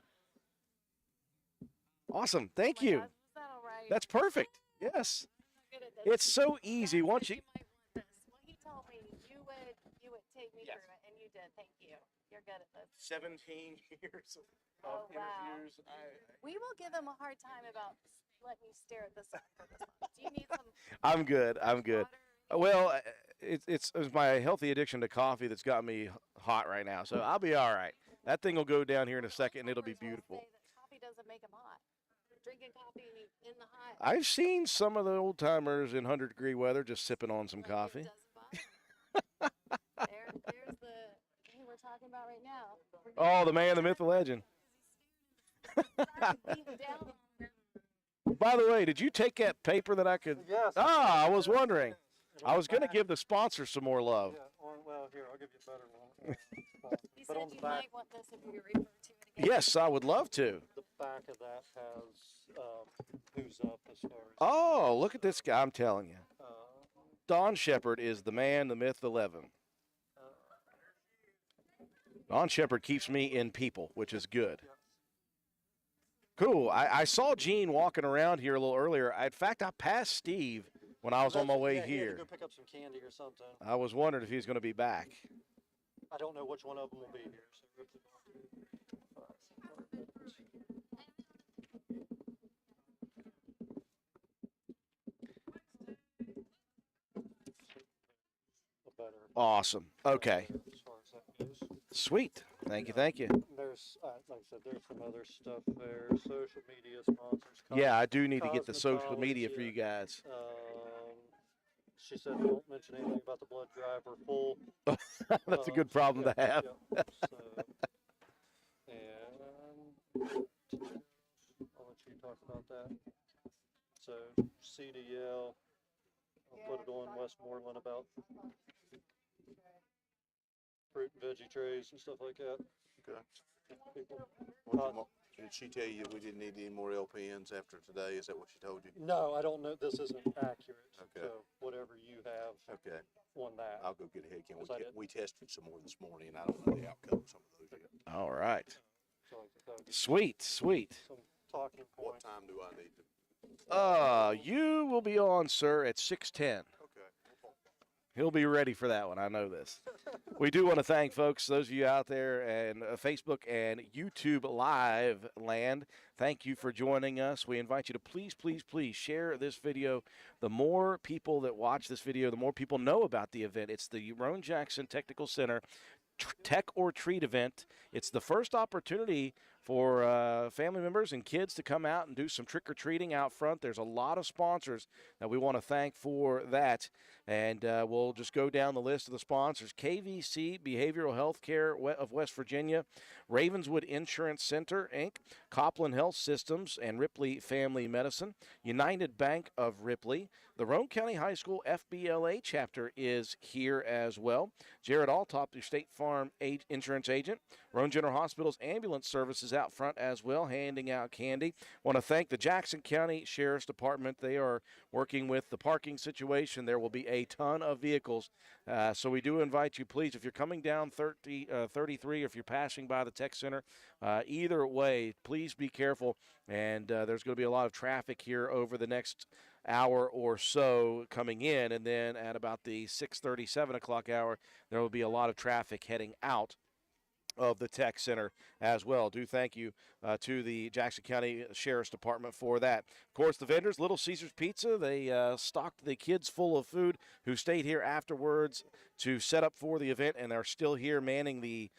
Awesome. Thank you. Gosh, was that all right? That's perfect. Yes. Good at this. It's so easy. Once you. might want this. Well, he told me you would take me Yes. through it, and you did. Thank you. You're good at this. 17 years of Oh, wow. interviews. We will give him a hard time about letting you stare at the sun for this one. Do you need some I'm good. I'm good. water? Well, it's my healthy addiction to coffee that's got me hot right now, so I'll be all right. That thing will go down here in a second, and it'll be Farmers will beautiful. say that coffee doesn't make him hot. Drinking coffee in the hot. I've seen some of the old timers in 100-degree weather just sipping on some like, it coffee. does fine. There's the who we're talking about right now. Oh, the man, the myth, the legend. By the way, did you take that paper that I could? Yes. I was wondering. I was going to give the sponsor some more love. Yeah, well, here, I'll give you a better one. He But said on the you back, might want this if you refer to it again. Yes, I would love to. the back of that has who's up as far as. Oh, look at this guy. I'm telling you. Uh, Don Shepard is the man, the myth, the legend. Don Shepard keeps me in people, which is good. Cool. I saw Gene walking around here a little earlier. In fact, I passed Steve when I was on my way yeah, he had to here. go pick up some candy or something. I was wondering if he was going to be back. I don't know which one of them will be here. So, Awesome. Okay. as far as that goes. Sweet. Thank you. Thank you. There's, like I said, there's some other stuff there. Social media sponsors. Yeah, I do need to get the social media for you guys. She said don't mention anything about the blood drive or full. That's a good problem to have. Yeah. So, and I'll let you talk about that. So CDL, I'll put it on Westmoreland about fruit and veggie trays and stuff like that. Okay. People, Did she tell you we didn't need any more LPNs after today? Is that what she told you? no, I don't know. This isn't accurate. Okay. So whatever you have Okay. on that. I'll go get ahead. Was that it? We tested some more this morning, and I don't know the outcome of some of those yet. All right. So I'll get Sweet. Sweet. some talking What points. time do I need to? You will be on, sir, at 6:10. Okay. He'll be ready for that one. I know this. We do want to thank folks, those of you out there and Facebook and YouTube live land. Thank you for joining us. We invite you to please, please, please share this video. The more people that watch this video, the more people know about the event. It's the Roane-Jackson Technical Center Tech or Treat event. It's the first opportunity for family members and kids to come out and do some trick-or-treating out front. There's a lot of sponsors that we want to thank for that. And we'll just go down the list of the sponsors. KVC Behavioral Health Care of West Virginia, Ravenswood Insurance Center, Inc., Copland Health Systems, and Ripley Family Medicine, United Bank of Ripley. The Roane County High School FBLA chapter is here as well. Jared Altop, your State Farm insurance agent. Roane General Hospital's ambulance services out front as well, handing out candy. Want to thank the Jackson County Sheriff's Department. They are working with the parking situation. There will be a ton of vehicles. So we do invite you, please, if you're coming down 33, or if you're passing by the Tech Center, either way, please be careful. And there's going to be a lot of traffic here over the next hour or so coming in, and then at about the 6:30, 7 o'clock hour, there will be a lot of traffic heading out of the Tech Center as well. Do thank you to the Jackson County Sheriff's Department for that. Of course, the vendors, Little Caesars Pizza, they stocked the kids full of food who stayed here afterwards to set up for the event, and are still here manning the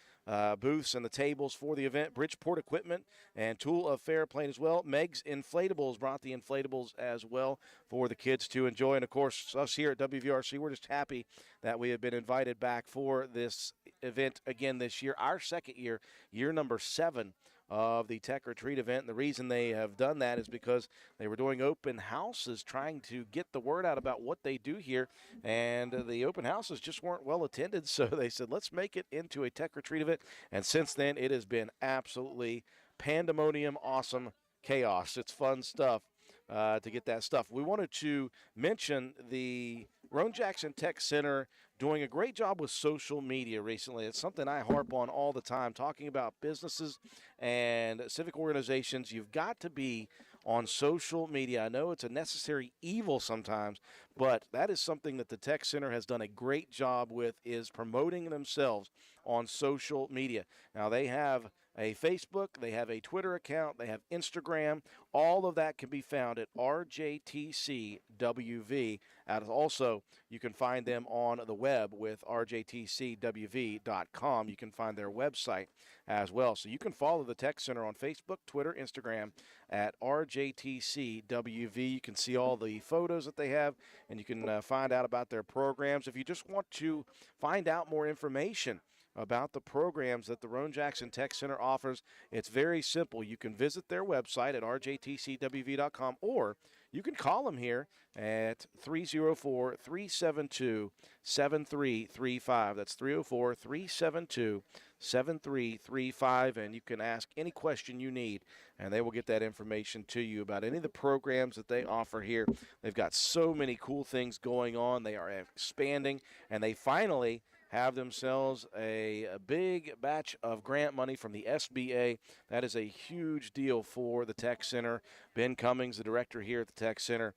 booths and the tables for the event. Bridgeport Equipment and Tool of Fairplain as well. Meg's Inflatables brought the inflatables as well for the kids to enjoy. And, of course, us here at WVRC, we're just happy that we have been invited back for this event again this year, our second year, year number 7 of the Tech or Treat event. And the reason they have done that is because they were doing open houses, trying to get the word out about what they do here, and the open houses just weren't well attended, so they said, let's make it into a Tech or Treat event. And since then, it has been absolutely pandemonium, awesome chaos. It's fun stuff to get that stuff. We wanted to mention the Roane-Jackson Tech Center doing a great job with social media recently. It's something I harp on all the time, talking about businesses and civic organizations. You've got to be on social media. I know it's a necessary evil sometimes, but that is something that the Tech Center has done a great job with, is promoting themselves on social media. Now, they have a Facebook, they have a Twitter account, they have Instagram. All of that can be found at RJTCWV. And also, you can find them on the web with RJTCWV.com. You can find their website as well. So you can follow the Tech Center on Facebook, Twitter, Instagram at RJTCWV. You can see all the photos that they have, and you can find out about their programs. If you just want to find out more information about the programs that the Roane-Jackson Tech Center offers, it's very simple. You can visit their website at rjtcwv.com, or you can call them here at 304-372-7335. That's 304-372-7335, and you can ask any question you need, and they will get that information to you about any of the programs that they offer here. They've got so many cool things going on. They are expanding, and they finally have themselves a big batch of grant money from the SBA. That is a huge deal for the Tech Center. Ben Cummings, the director here at the Tech Center,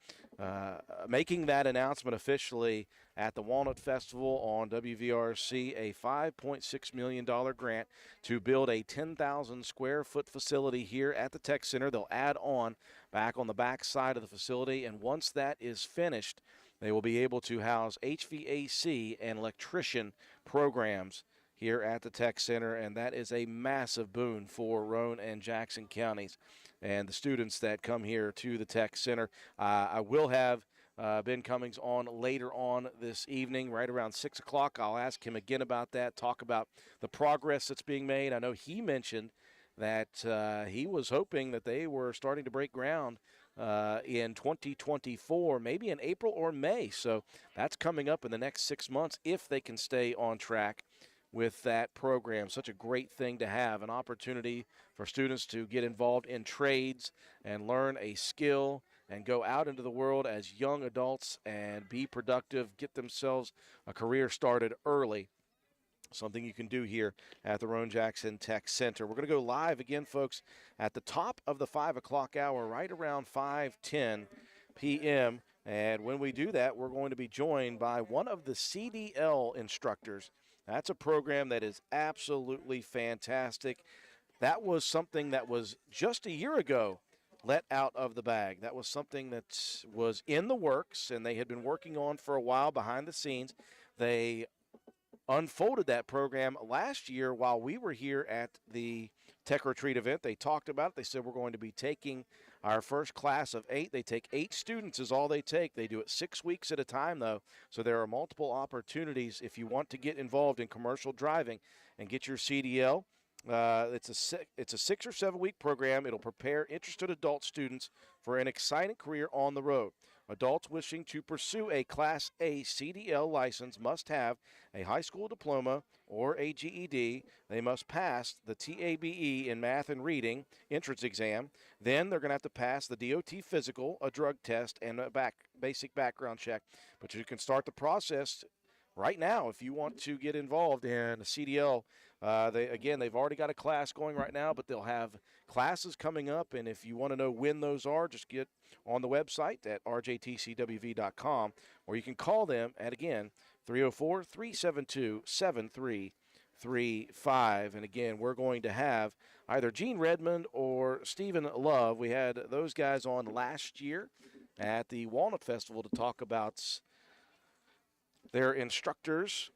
making that announcement officially at the Walnut Festival on WVRC, a $5.6 million grant to build a 10,000 square foot facility here at the Tech Center. They'll add on back on the back side of the facility, and once that is finished, they will be able to house HVAC and electrician programs here at the Tech Center, and that is a massive boon for Roane and Jackson counties and the students that come here to the Tech Center. I will have Ben Cummings on later on this evening, right around 6 o'clock. I'll ask him again about that, talk about the progress that's being made. I know he mentioned that he was hoping that they were starting to break ground in 2024, maybe in April or May. So that's coming up in the next 6 months if they can stay on track with that program. Such a great thing to have, an opportunity for students to get involved in trades and learn a skill and go out into the world as young adults and be productive, get themselves a career started early. Something you can do here at the Roane-Jackson Tech Center. We're going to go live again, folks, at the top of the 5 o'clock hour, right around 5:10 p.m. And when we do that, we're going to be joined by one of the CDL instructors. That's a program that is absolutely fantastic. That was something that was just a year ago let out of the bag. That was something that was in the works, and they had been working on for a while behind the scenes. They unfolded that program last year while we were here at the Tech Retreat event. They talked about it. They said we're going to be taking our first class of 8. They take 8 students is all they take. They do it 6 weeks at a time, though, so there are multiple opportunities if you want to get involved in commercial driving and get your CDL. It's a 6 or 7 week program. It'll prepare interested adult students for an exciting career on the road. Adults wishing to pursue a Class A CDL license must have a high school diploma or a GED. They must pass the TABE in math and reading entrance exam. Then they're going to have to pass the DOT physical, a drug test, and a basic background check. But you can start the process right now if you want to get involved in a CDL. They've already got a class going right now, but they'll have classes coming up, and if you want to know when those are, just get on the website at rjtcwv.com, or you can call them at, again, 304-372-7335. And again, we're going to have either Gene Redmond or Stephen Love. We had those guys on last year at the Walnut Festival to talk about their instructors.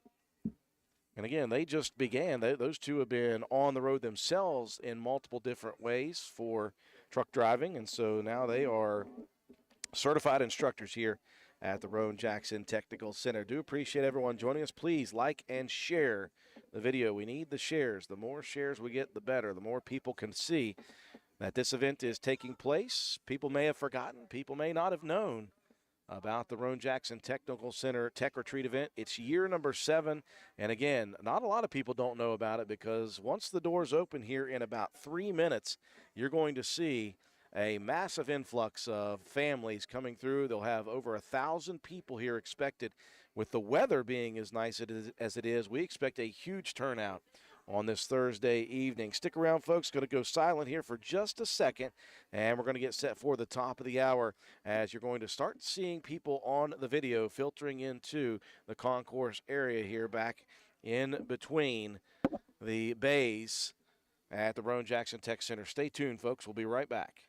And again, they just began. Those two have been on the road themselves in multiple different ways for truck driving, and so now they are certified instructors here at the Roane-Jackson Technical Center. Do appreciate everyone joining us. Please like and share the video. We need the shares. The more shares we get, the better. The more people can see that this event is taking place. People may have forgotten. People may not have known about the Roane-Jackson Technical Center Tech Retreat event. It's year number 7, and again, not a lot of people don't know about it because once the doors open here in about 3 minutes, you're going to see a massive influx of families coming through. They'll have over 1,000 people here expected. With the weather being as nice as it is, we expect a huge turnout on this Thursday evening. Stick around, folks. Going to go silent here for just a second, and we're going to get set for the top of the hour as you're going to start seeing people on the video filtering into the concourse area here back in between the bays at the Roane-Jackson Tech Center. Stay tuned, folks. We'll be right back.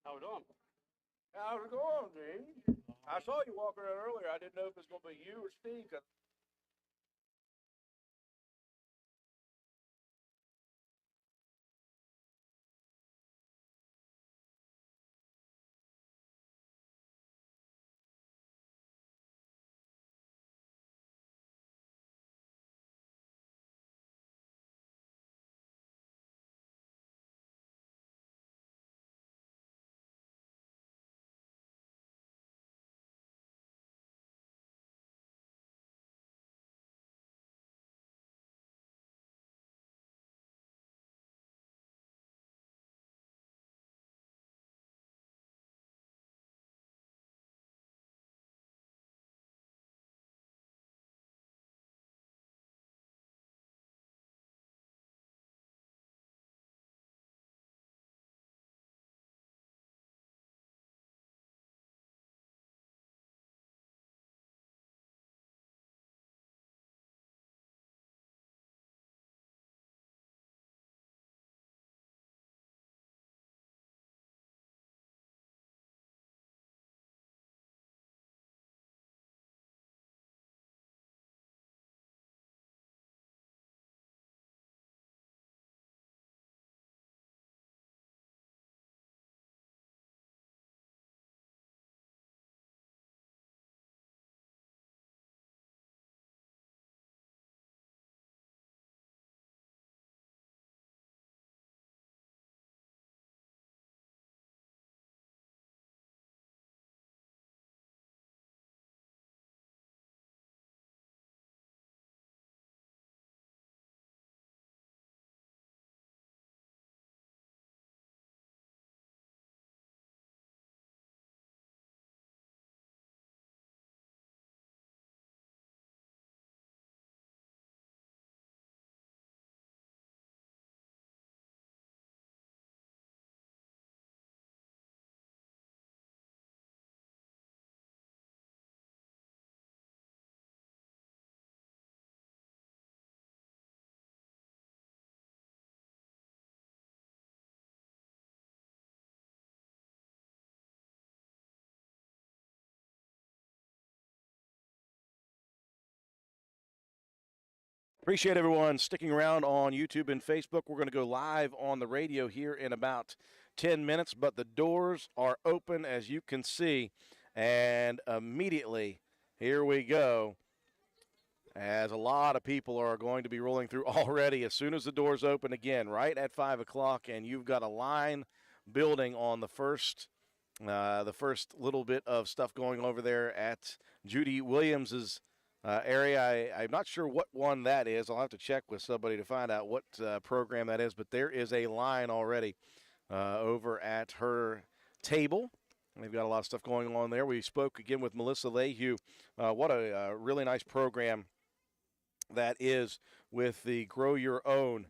How we doing? How's it going, James? I saw you walking around earlier. I didn't know if it was going to be you or Steve. Appreciate everyone sticking around on YouTube and Facebook. We're going to go live on the radio here in about 10 minutes, but the doors are open, as you can see, and immediately here we go, as a lot of people are going to be rolling through already as soon as the doors open again, right at 5 o'clock, and you've got a line building on the first little bit of stuff going over there at Judy Williams's area. I'm not sure what one that is. I'll have to check with somebody to find out what program that is, but there is a line already over at her table. They've got a lot of stuff going on there. We spoke again with Melissa Lehue. What a really nice program that is with the Grow Your Own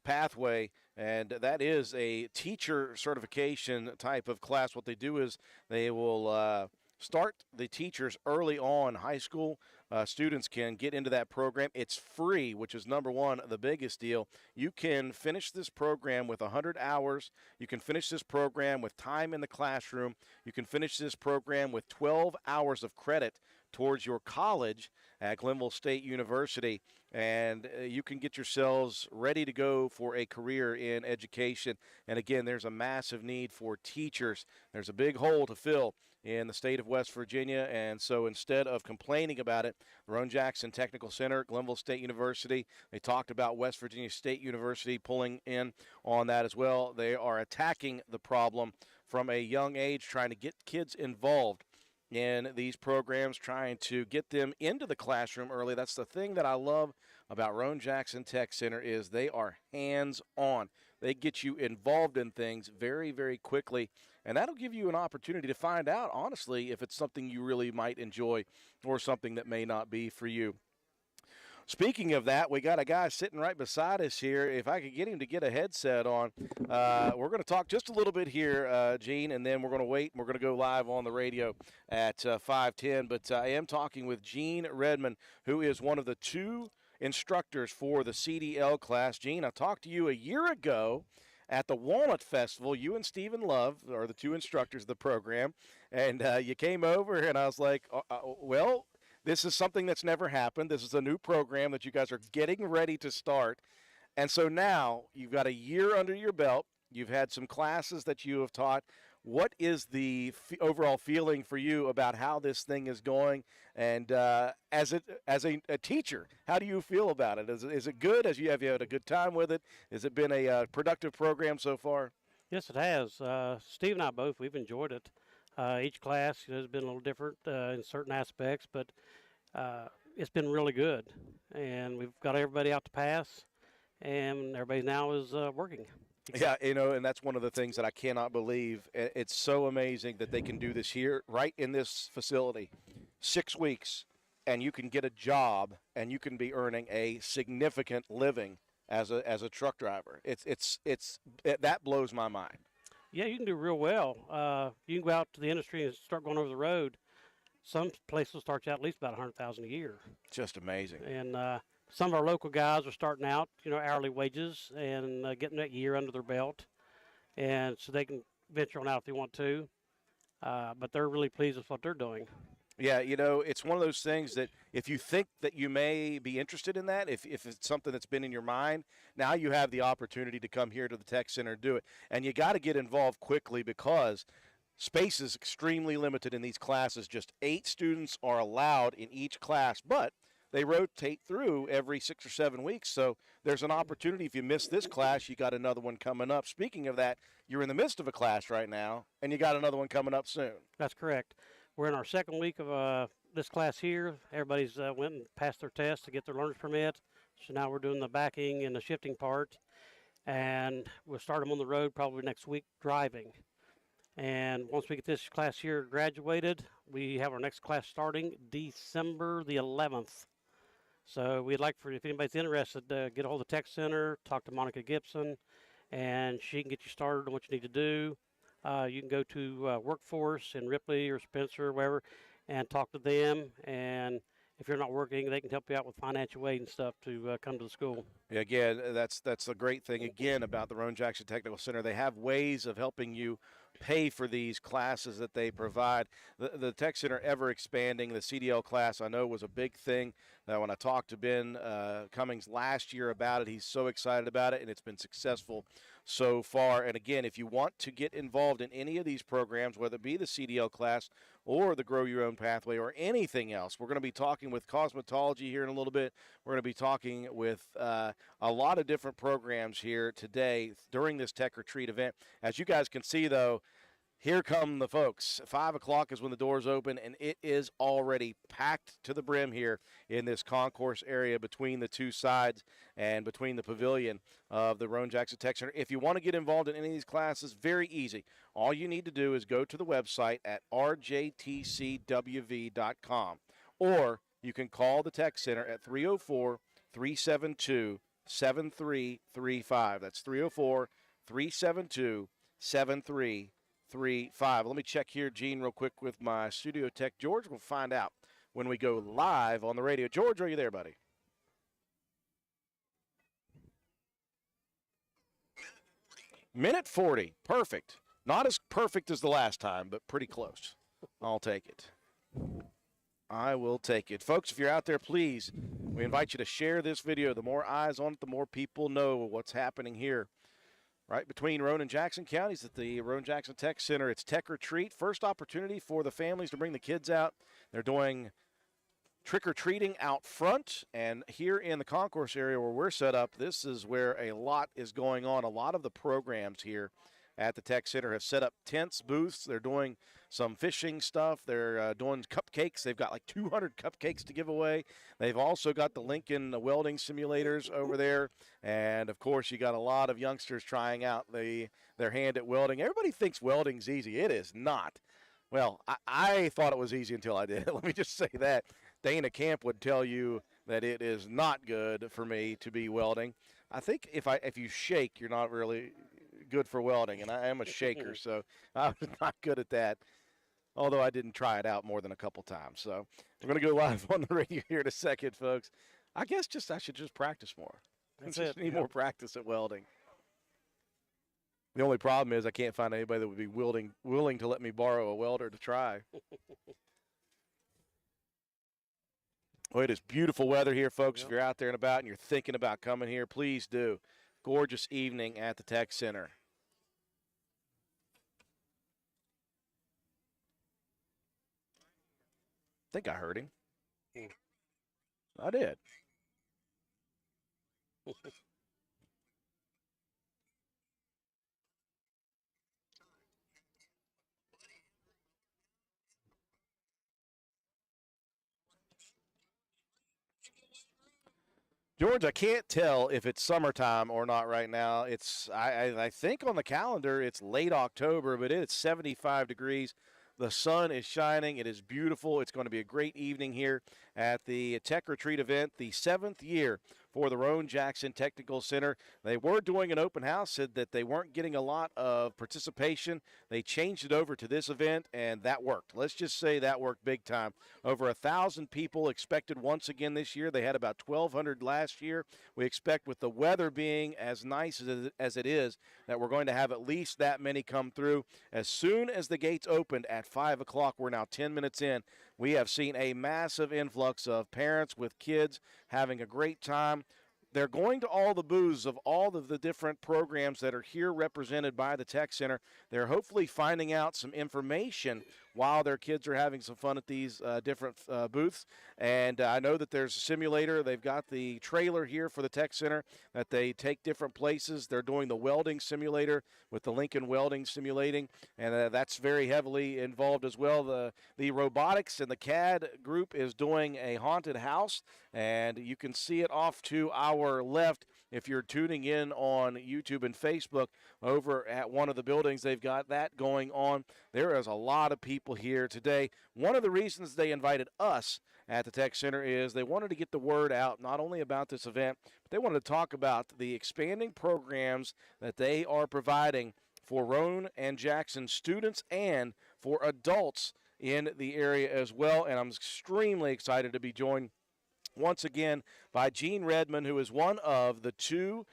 pathway, and that is a teacher certification type of class. What they do is they will start the teachers early on, high school, students can get into that program. It's free, which is number one, the biggest deal. You can finish this program with 100 hours. You can finish this program with time in the classroom. You can finish this program with 12 hours of credit towards your college at Glenville State University, and you can get yourselves ready to go for a career in education. And again, there's a massive need for teachers. There's a big hole to fill in the state of West Virginia, and so instead of complaining about it, Roane-Jackson Technical Center, Glenville State University, they talked about West Virginia State University pulling in on that as well. They are attacking the problem from a young age, trying to get kids involved in these programs, trying to get them into the classroom early. That's the thing that I love about Roane-Jackson Tech Center is they are hands-on. They get you involved in things very, very quickly, and that'll give you an opportunity to find out, honestly, if it's something you really might enjoy or something that may not be for you. Speaking of that, we got a guy sitting right beside us here. If I could get him to get a headset on, we're going to talk just a little bit here, Gene, and then we're going to wait, and we're going to go live on the radio at 5:10. But I am talking with Gene Redmond, who is one of the two instructors for the CDL class. Gene, I talked to you a year ago at the Walnut Festival. You and Stephen Love are the two instructors of the program, and you came over, and I was like, well, this is something that's never happened. This is a new program that you guys are getting ready to start. And so now you've got a year under your belt. You've had some classes that you have taught. What is the overall feeling for you about how this thing is going? And as a teacher, how do you feel about it? Is it good? Have you had a good time with it? Has it been a productive program so far? Yes, it has. Steve and I both, we've enjoyed it. Each class has been a little different in certain aspects, but it's been really good. And we've got everybody out to pass, and everybody now is working. Yeah, and that's one of the things that I cannot believe. It's so amazing that they can do this here, right in this facility, 6 weeks, and you can get a job, and you can be earning a significant living as a truck driver. That blows my mind. Yeah, you can do real well. You can go out to the industry and start going over the road. Some places start you out at least about $100,000 a year. Just amazing. And some of our local guys are starting out, hourly wages and getting that year under their belt, and so they can venture on out if they want to. But they're really pleased with what they're doing. Yeah, it's one of those things that if you think that you may be interested in that, if it's something that's been in your mind, now you have the opportunity to come here to the Tech Center and do it. And you got to get involved quickly because space is extremely limited in these classes. Just 8 students are allowed in each class, but they rotate through every 6 or 7 weeks. So there's an opportunity. If you miss this class, you got another one coming up. Speaking of that, you're in the midst of a class right now, and you got another one coming up soon. That's correct. We're in our second week of this class here. Everybody's went and passed their test to get their learner's permit. So now we're doing the backing and the shifting part. And we'll start them on the road probably next week driving. And once we get this class here graduated, we have our next class starting December the 11th. So we'd like if anybody's interested, get a hold of the Tech Center, talk to Monica Gibson, and she can get you started on what you need to do. You can go to Workforce in Ripley or Spencer or wherever and talk to them. And if you're not working, they can help you out with financial aid and stuff to come to the school. Yeah, again, that's a great thing, again, about the Roane-Jackson Technical Center. They have ways of helping you pay for these classes that they provide. The Tech Center ever expanding. The CDL class, I know, was a big thing. When I talked to Ben Cummings last year about it, he's so excited about it, and it's been successful so far. And again, if you want to get involved in any of these programs, whether it be the CDL class or the Grow Your Own Pathway or anything else, we're going to be talking with cosmetology here in a little bit. We're going to be talking with a lot of different programs here today during this Tech Retreat event. As you guys can see, though, here come the folks. 5 o'clock is when the doors open, and it is already packed to the brim here in this concourse area between the two sides and between the pavilion of the Roane-Jackson Tech Center. If you want to get involved in any of these classes, very easy. All you need to do is go to the website at rjtcwv.com, or you can call the Tech Center at 304-372-7335. That's 304-372-7335. Let me check here, Gene, real quick with my studio tech, George. We'll find out when we go live on the radio. George, are you there, buddy? Minute 40. Perfect. Not as perfect as the last time, but pretty close. I'll take it. I will take it. Folks, if you're out there, please, we invite you to share this video. The more eyes on it, the more people know what's happening here. Right between Roane and Jackson counties at the Roane-Jackson Tech Center. It's Tech or Treat. First opportunity for the families to bring the kids out. They're doing trick-or-treating out front, and here in the concourse area where we're set up, this is where a lot is going on. A lot of the programs here at the Tech Center have set up tents, booths. They're doing some fishing stuff. They're doing cupcakes. They've got like 200 cupcakes to give away. They've also got the Lincoln welding simulators over there. And, of course, you got a lot of youngsters trying out their hand at welding. Everybody thinks welding's easy. It is not. Well, I thought it was easy until I did it. Let me just say that. Dana Camp would tell you that it is not good for me to be welding. I think if you shake, you're not really good for welding, and I am a shaker, so I was not good at that, although I didn't try it out more than a couple times. So we're going to go live on the radio here in a second, folks. I guess I should just practice more. That's I just it. need more practice at welding. The only problem is I can't find anybody that would be willing to let me borrow a welder to try. Well, it is beautiful weather here, folks. Yep. If you're out there and about and you're thinking about coming here, please do. Gorgeous evening at the Tech Center. I think I heard him. I did. George, I can't tell if it's summertime or not right now. I think on the calendar it's late October, but it's 75 degrees. The sun is shining. It is beautiful. It's going to be a great evening here at the Tech Retreat event, the 7th year for the Roane-Jackson Technical Center. They were doing an open house, said that they weren't getting a lot of participation. They changed it over to this event, and that worked. Let's just say that worked big time. Over 1,000 people expected once again this year. They had about 1,200 last year. We expect with the weather being as nice as it is that we're going to have at least that many come through. As soon as the gates opened at 5 o'clock, we're now 10 minutes in, we have seen a massive influx of parents with kids having a great time. They're going to all the booths of all of the different programs that are here represented by the Tech Center. They're hopefully finding out some information while their kids are having some fun at these different booths. And I know that there's a simulator. They've got the trailer here for the Tech Center that they take different places. They're doing the welding simulator with the Lincoln Welding Simulating, and that's very heavily involved as well. The robotics and the CAD group is doing a haunted house, and you can see it off to our left. If you're tuning in on YouTube and Facebook over at one of the buildings, they've got that going on. There is a lot of people here today. One of the reasons they invited us at the Tech Center is they wanted to get the word out not only about this event, but they wanted to talk about the expanding programs that they are providing for Roane and Jackson students and for adults in the area as well. And I'm extremely excited to be joined once again by Gene Redmond, who is one of the two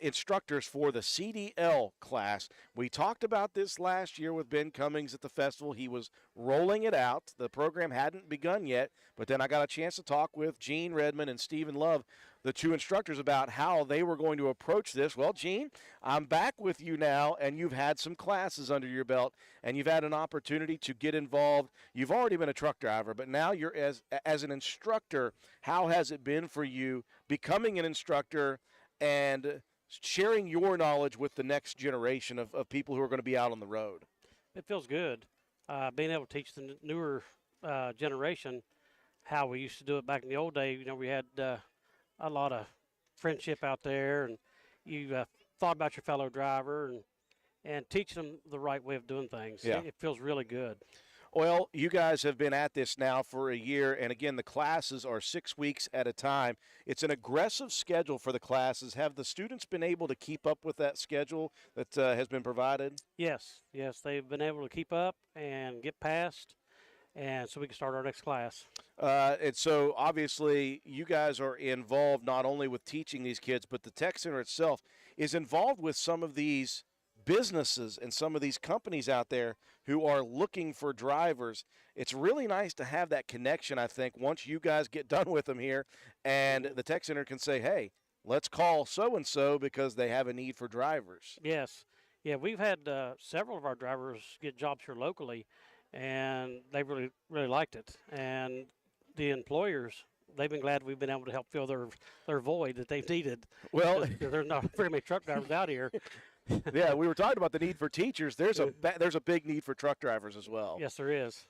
instructors for the CDL class. We talked about this last year with Ben Cummings at the festival. He was rolling it out. The program hadn't begun yet, but then I got a chance to talk with Gene Redmond and Stephen Love, the two instructors, about how they were going to approach this. Well, Gene, I'm back with you now, and you've had some classes under your belt, and you've had an opportunity to get involved. You've already been a truck driver, but now you're as an instructor. How has it been for you becoming an instructor and sharing your knowledge with the next generation of people who are going to be out on the road? It feels good being able to teach the newer generation how we used to do it back in the old day. You know, we had a lot of friendship out there, and you thought about your fellow driver and teach them the right way of doing things. Yeah. It feels really good. Well, you guys have been at this now for a year, and again, the classes are 6 weeks at a time. It's an aggressive schedule for the classes. Have the students been able to keep up with that schedule that has been provided? Yes, they've been able to keep up and get past, and so we can start our next class. And so obviously you guys are involved not only with teaching these kids, but the Tech Center itself is involved with some of these businesses and some of these companies out there who are looking for drivers. It's really nice to have that connection, I think, once you guys get done with them here and the Tech Center can say, hey, let's call so-and-so because they have a need for drivers. Yes. Yeah, we've had several of our drivers get jobs here locally, and they really, really liked it. And the employers, they've been glad we've been able to help fill their void that they've needed. Well, there's not very many truck drivers out here. Yeah, we were talking about the need for teachers. There's a big need for truck drivers as well. Yes, there is.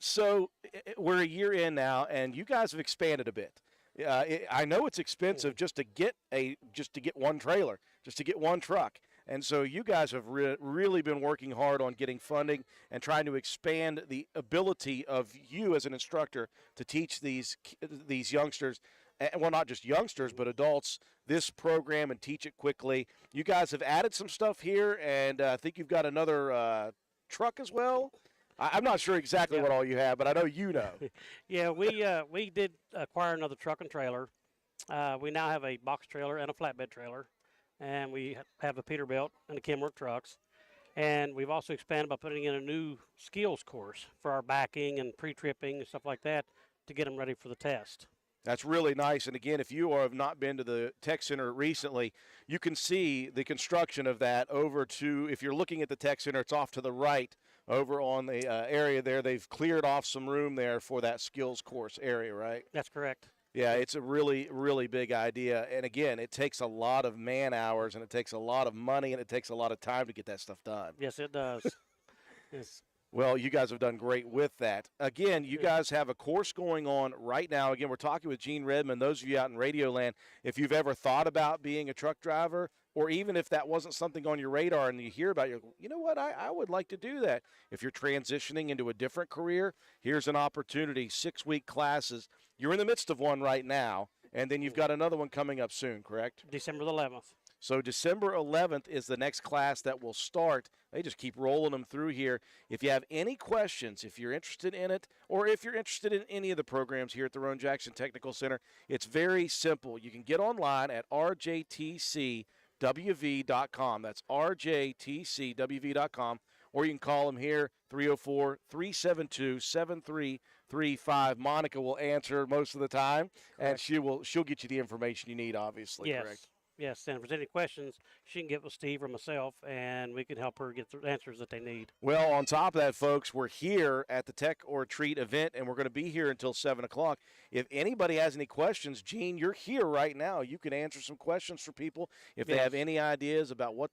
So we're a year in now, and you guys have expanded a bit. I know it's expensive just to get one trailer, just to get one truck. And so you guys have really been working hard on getting funding and trying to expand the ability of you as an instructor to teach these youngsters, well, not just youngsters, but adults, this program and teach it quickly. You guys have added some stuff here, and I think you've got another truck as well. I'm not sure exactly what all you have, but I know you know. Yeah, we did acquire another truck and trailer. We now have a box trailer and a flatbed trailer, and we have a Peterbilt and the Kenworth trucks. And we've also expanded by putting in a new skills course for our backing and pre-tripping and stuff like that to get them ready for the test. That's really nice. And again, if you have not been to the Tech Center recently, you can see the construction of that over to, if you're looking at the Tech Center, it's off to the right over on the area there. They've cleared off some room there for that skills course area, right? That's correct. Yeah, it's a really, really big idea. And again, it takes a lot of man hours, and it takes a lot of money, and it takes a lot of time to get that stuff done. Yes, it does. Yes. Well, you guys have done great with that. Again, you guys have a course going on right now. Again, we're talking with Gene Redmond. Those of you out in Radio Land, if you've ever thought about being a truck driver, or even if that wasn't something on your radar and you hear about it, you know what, I would like to do that. If you're transitioning into a different career, here's an opportunity, 6-week classes. You're in the midst of one right now, and then you've got another one coming up soon, correct? December the 11th. So December 11th is the next class that will start. They just keep rolling them through here. If you have any questions, if you're interested in it, or if you're interested in any of the programs here at the Roane-Jackson Technical Center, it's very simple. You can get online at RJTCWV.com. That's RJTCWV.com. Or you can call them here, 304-372-7335. Monica will answer most of the time, and she'll get you the information you need, obviously, Yes. correct? Yes, and if there's any questions, she can get with Steve or myself, and we can help her get the answers that they need. Well, on top of that, folks, we're here at the Tech or Treat event, and we're going to be here until 7 o'clock. If anybody has any questions, Gene, you're here right now. You can answer some questions for people if they have any ideas about what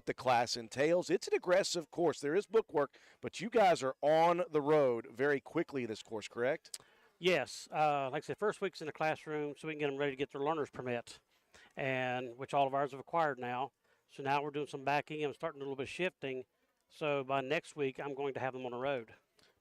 the class entails. It's an aggressive course. There is book work, but you guys are on the road very quickly this course, correct? Yes. Like I said, first week's in the classroom so we can get them ready to get their learner's permit, and which all of ours have acquired now. So now we're doing some backing and starting a little bit of shifting. So by next week, I'm going to have them on the road.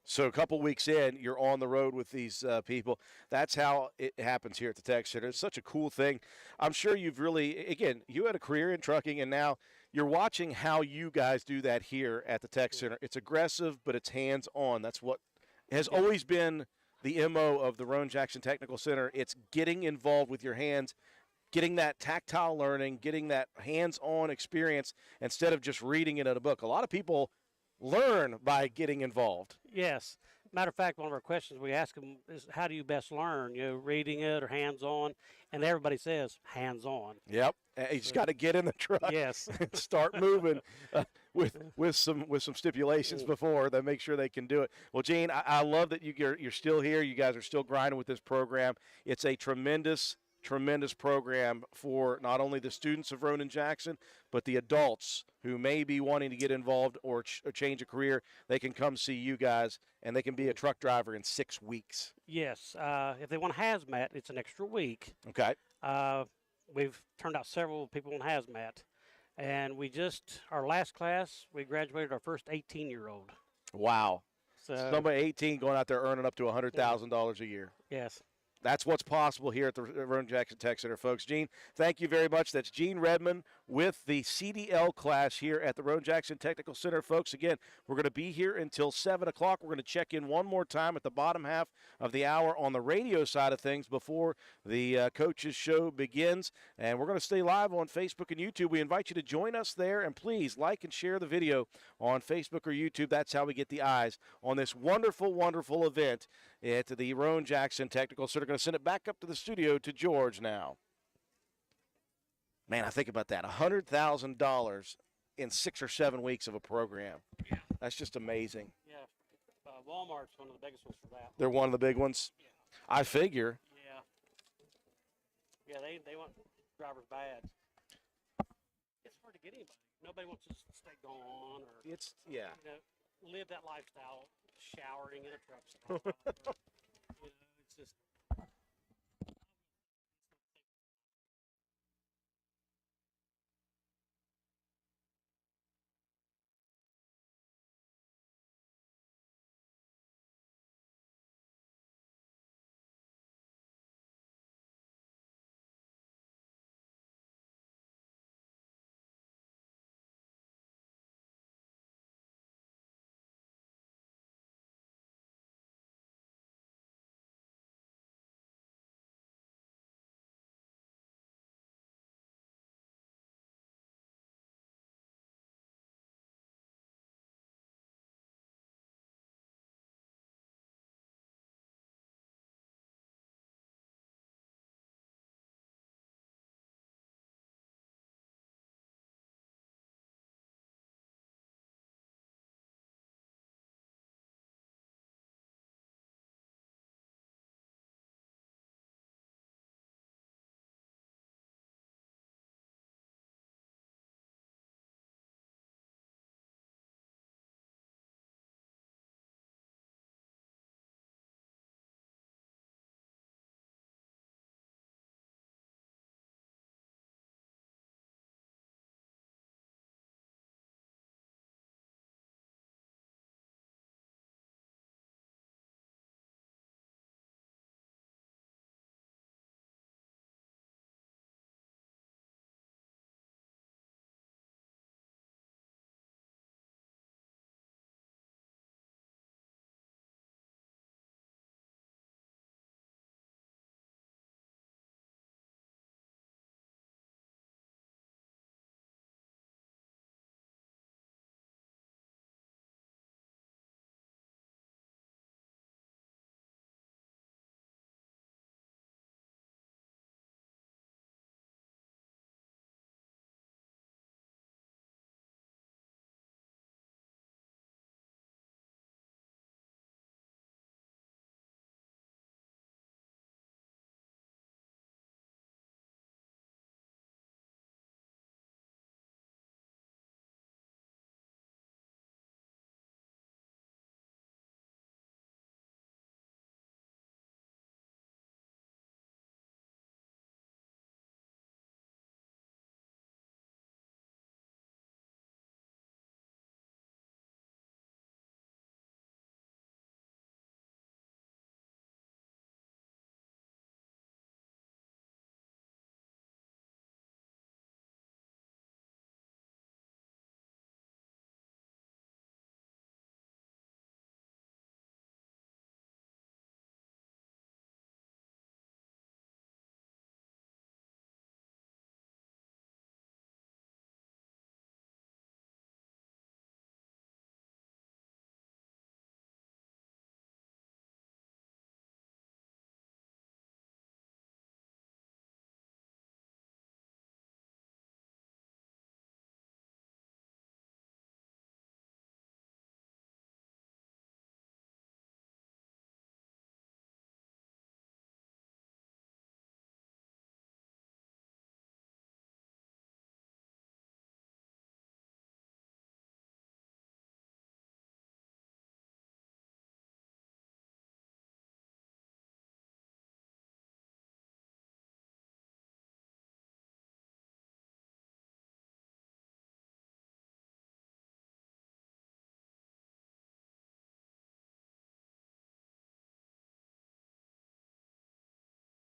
So a couple weeks in, you're on the road with these people. That's how it happens here at the Tech Center. It's such a cool thing. I'm sure you've really, again, you had a career in trucking, and now you're watching how you guys do that here at the Tech Center. It's aggressive, but it's hands-on. That's what has always been the MO of the Roane-Jackson Technical Center. It's getting involved with your hands, getting that tactile learning, getting that hands-on experience instead of just reading it in a book. A lot of people learn by getting involved. Yes. Matter of fact, one of our questions we ask them is, how do you best learn? You know, reading it or hands-on? And everybody says hands-on. Yep. You just got to get in the truck. Yes. And start moving with some stipulations before they make sure they can do it. Well, Gene, I love that you're still here. You guys are still grinding with this program. It's a tremendous program for not only the students of Roane-Jackson, but the adults who may be wanting to get involved or change a career. They can come see you guys, and they can be a truck driver in 6 weeks. Yes. If they want hazmat, it's an extra week. Okay. We've turned out several people in hazmat. And our last class, we graduated our first 18-year-old. Wow. So somebody 18 going out there earning up to $100,000 a year. Yes. That's what's possible here at the Roane-Jackson Tech Center, folks. Gene, thank you very much. That's Gene Redmond with the CDL class here at the Roane-Jackson Technical Center. Folks, again, we're going to be here until 7 o'clock. We're going to check in one more time at the bottom half of the hour on the radio side of things before the coaches show begins. And we're going to stay live on Facebook and YouTube. We invite you to join us there, and please like and share the video on Facebook or YouTube. That's how we get the eyes on this wonderful, wonderful event at the Roane-Jackson Technical Center. Going to send it back up to the studio to George now. Man, I think about that. $100,000 in 6 or 7 weeks of a program. Yeah. That's just amazing. Yeah. Walmart's one of the biggest ones for that. They're one of the big ones? Yeah. I figure. Yeah. Yeah, they want drivers bad. It's hard to get anybody. Nobody wants to stay gone or live that lifestyle, showering in a truck stop. It's just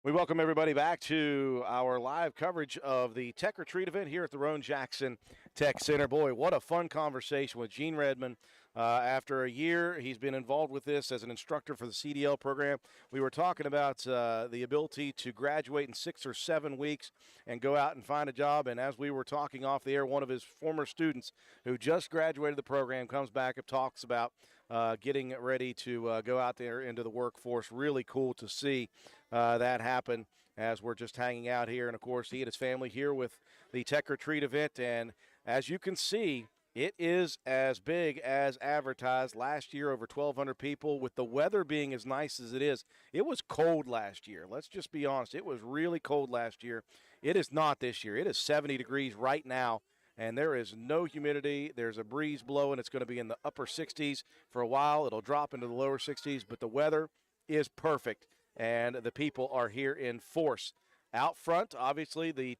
We welcome everybody back to our live coverage of the Tech Retreat event here at the Roane-Jackson Tech Center. Boy, what a fun conversation with Gene Redmond. After a year, he's been involved with this as an instructor for the CDL program. We were talking about the ability to graduate in 6 or 7 weeks and go out and find a job. And as we were talking off the air, one of his former students who just graduated the program comes back and talks about getting ready to go out there into the workforce. Really cool to see that happen as we're just hanging out here. And, of course, he and his family here with the Tech Retreat event. And as you can see, it is as big as advertised. Last year, over 1,200 people. With the weather being as nice as it is, it was cold last year. Let's just be honest. It was really cold last year. It is not this year. It is 70 degrees right now, and there is no humidity. There's a breeze blowing. It's going to be in the upper 60s for a while. It'll drop into the lower 60s, but the weather is perfect, and the people are here in force. Out front, obviously, the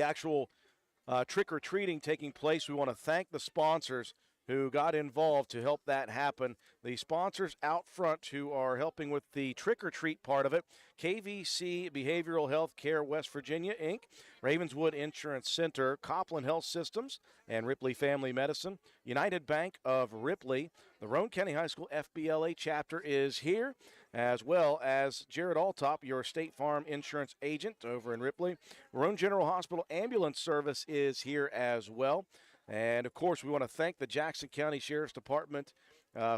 actual trick-or-treating taking place. We want to thank the sponsors who got involved to help that happen. The sponsors out front who are helping with the trick-or-treat part of it: KVC Behavioral Health Care West Virginia, Inc., Ravenswood Insurance Center, Copland Health Systems, and Ripley Family Medicine, United Bank of Ripley. The Roane County High School FBLA chapter is here, as well as Jared Altop, your State Farm insurance agent over in Ripley. Roane General Hospital Ambulance Service is here as well. And, of course, we want to thank the Jackson County Sheriff's Department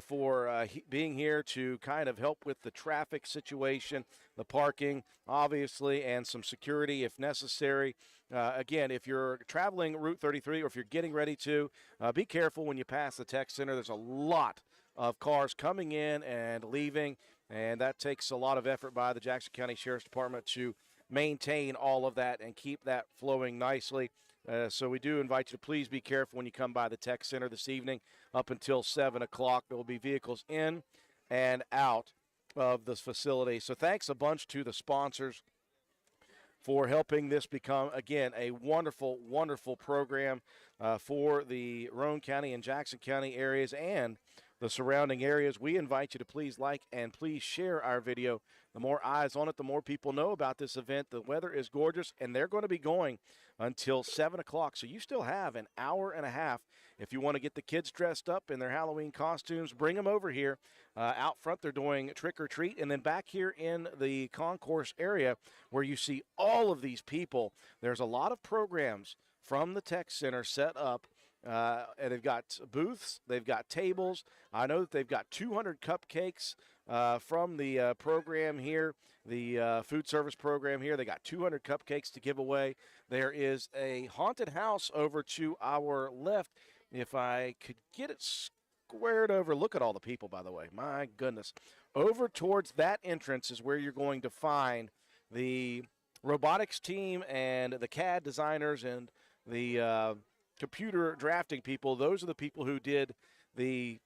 for being here to kind of help with the traffic situation, the parking, obviously, and some security if necessary. Again, if you're traveling Route 33 or if you're getting ready to, be careful when you pass the Tech Center. There's a lot of cars coming in and leaving, and that takes a lot of effort by the Jackson County Sheriff's Department to maintain all of that and keep that flowing nicely. So we do invite you to please be careful when you come by the Tech Center this evening up until 7 o'clock. There will be vehicles in and out of this facility. So thanks a bunch to the sponsors for helping this become, again, a wonderful, wonderful program for the Roane County and Jackson County areas and the surrounding areas. We invite you to please like and please share our video. The more eyes on it, the more people know about this event. The weather is gorgeous, and they're going to be going until 7 o'clock. So you still have an hour and a half. If you want to get the kids dressed up in their Halloween costumes, bring them over here. Out front, they're doing trick or treat. And then back here in the concourse area where you see all of these people, there's a lot of programs from the Tech Center set up. And they've got booths, they've got tables. I know that they've got 200 cupcakes from the program here, the food service program here. They got 200 cupcakes to give away. There is a haunted house over to our left. If I could get it squared over, look at all the people, by the way. My goodness. Over towards that entrance is where you're going to find the robotics team and the CAD designers and the computer drafting people. Those are the people who did the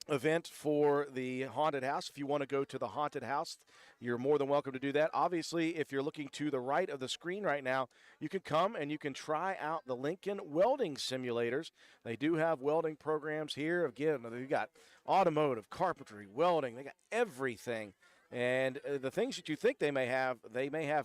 event for the haunted house. If you want to go to the haunted house, you're more than welcome to do that. Obviously, if you're looking to the right of the screen right now, you can come and you can try out the Lincoln welding simulators. They do have welding programs here. Again, they've got automotive, carpentry, welding. They got everything. And the things that you think they may have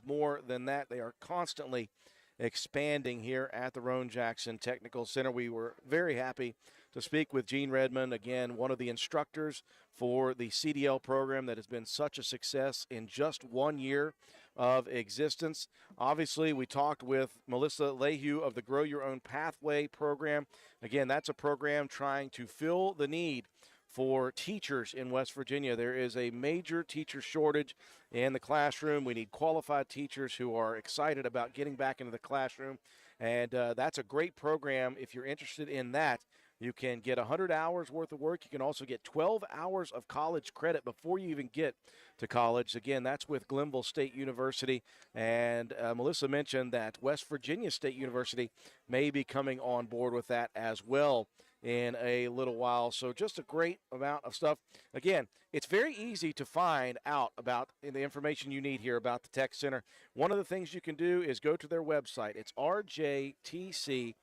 more than that. They are constantly expanding here at the Roane-Jackson Technical Center. We were very happy to speak with Gene Redmond, again, one of the instructors for the CDL program that has been such a success in just 1 year of existence. Obviously, we talked with Melissa Lehue of the Grow Your Own Pathway program. Again, that's a program trying to fill the need for teachers in West Virginia. There is a major teacher shortage in the classroom. We need qualified teachers who are excited about getting back into the classroom, and that's a great program. If you're interested in that, you can get 100 hours worth of work. You can also get 12 hours of college credit before you even get to college. Again, that's with Glenville State University, and Melissa mentioned that West Virginia State University may be coming on board with that as well in a little while. So just a great amount of stuff. Again, it's very easy to find out about the information you need here about the Tech Center. One of the things you can do is go to their website. It's rjtcwv.com.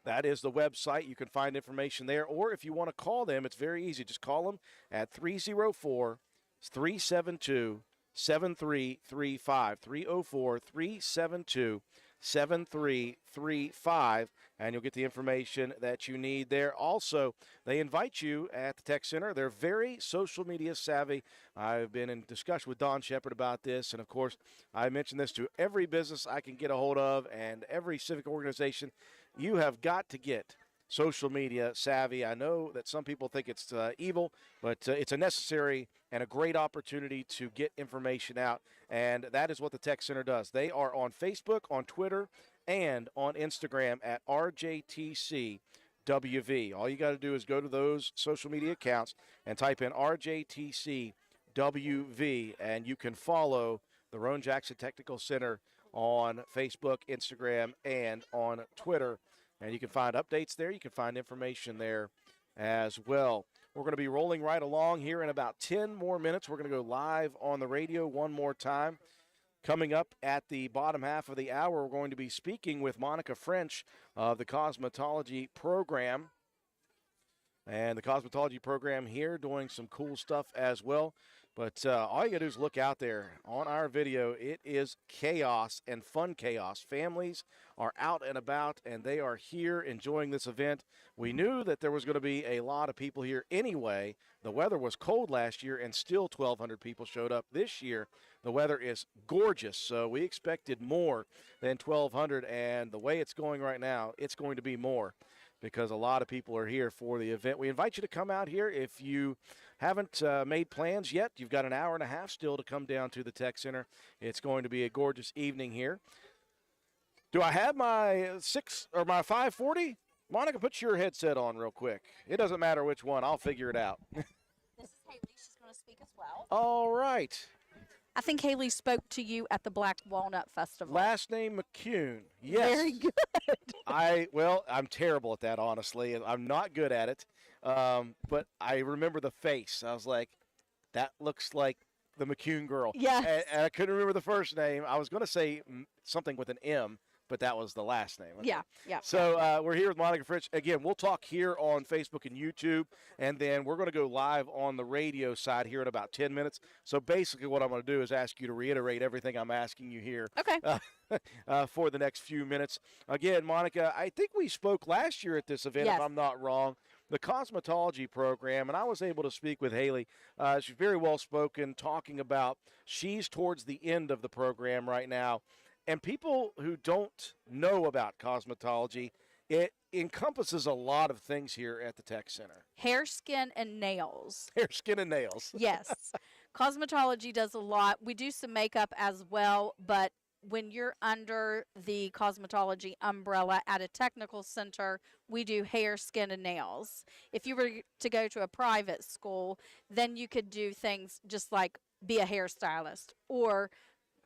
That is the website. You can find information there. Or if you want to call them, it's very easy. Just call them at 304 It's 372-7335. 304-372-7335. And you'll get the information that you need there. Also, they invite you at the Tech Center. They're very social media savvy. I've been in discussion with Don Shepard about this. And, of course, I mentioned this to every business I can get a hold of and every civic organization. You have got to get social media savvy. I know that some people think it's evil, but it's a necessary and a great opportunity to get information out, and that is what the Tech Center does. They are on Facebook, on Twitter, and on Instagram at RJTC WV. All you got to do is go to those social media accounts and type in RJTC WV, and you can follow the Roane-Jackson Technical Center on Facebook, Instagram, and on Twitter. And you can find updates there. You can find information there as well. We're going to be rolling right along here in about 10 more minutes. We're going to go live on the radio one more time. Coming up at the bottom half of the hour, we're going to be speaking with Monica French of the cosmetology program. And the cosmetology program here doing some cool stuff as well. But all you got to do is look out there on our video. It is chaos and fun chaos. Families are out and about, and they are here enjoying this event. We knew that there was going to be a lot of people here anyway. The weather was cold last year, and still 1,200 people showed up. This year, the weather is gorgeous, so we expected more than 1,200, and the way it's going right now, it's going to be more because a lot of people are here for the event. We invite you to come out here. If you haven't made plans yet, you've got an hour and a half still to come down to the Tech Center. It's going to be a gorgeous evening here. Do I have my 540? Monica, put your headset on real quick. It doesn't matter which one. I'll figure it out. This is Haley. She's going to speak as well. All right. I think Haley spoke to you at the Black Walnut Festival. Last name McCune. Yes. Very good. I'm terrible at that, honestly. I'm not good at it. But I remember the face. I was like, that looks like the McCune girl. Yes. And I couldn't remember the first name. I was going to say something with an M, but that was the last name. Okay. Yeah. So we're here with Monica French. Again, we'll talk here on Facebook and YouTube, and then we're going to go live on the radio side here in about 10 minutes. So basically what I'm going to do is ask you to reiterate everything I'm asking you here. Okay. For the next few minutes. Again, Monica, I think we spoke last year at this event, Yes. if I'm not wrong, the cosmetology program, and I was able to speak with Haley. She's very well spoken, talking about she's towards the end of the program right now. And people who don't know about cosmetology, it encompasses a lot of things here at the Tech Center. Hair, skin, and nails. Hair, skin, and nails. Yes. Cosmetology does a lot. We do some makeup as well, but when you're under the cosmetology umbrella at a technical center, we do hair, skin, and nails. If you were to go to a private school, then you could do things just like be a hairstylist or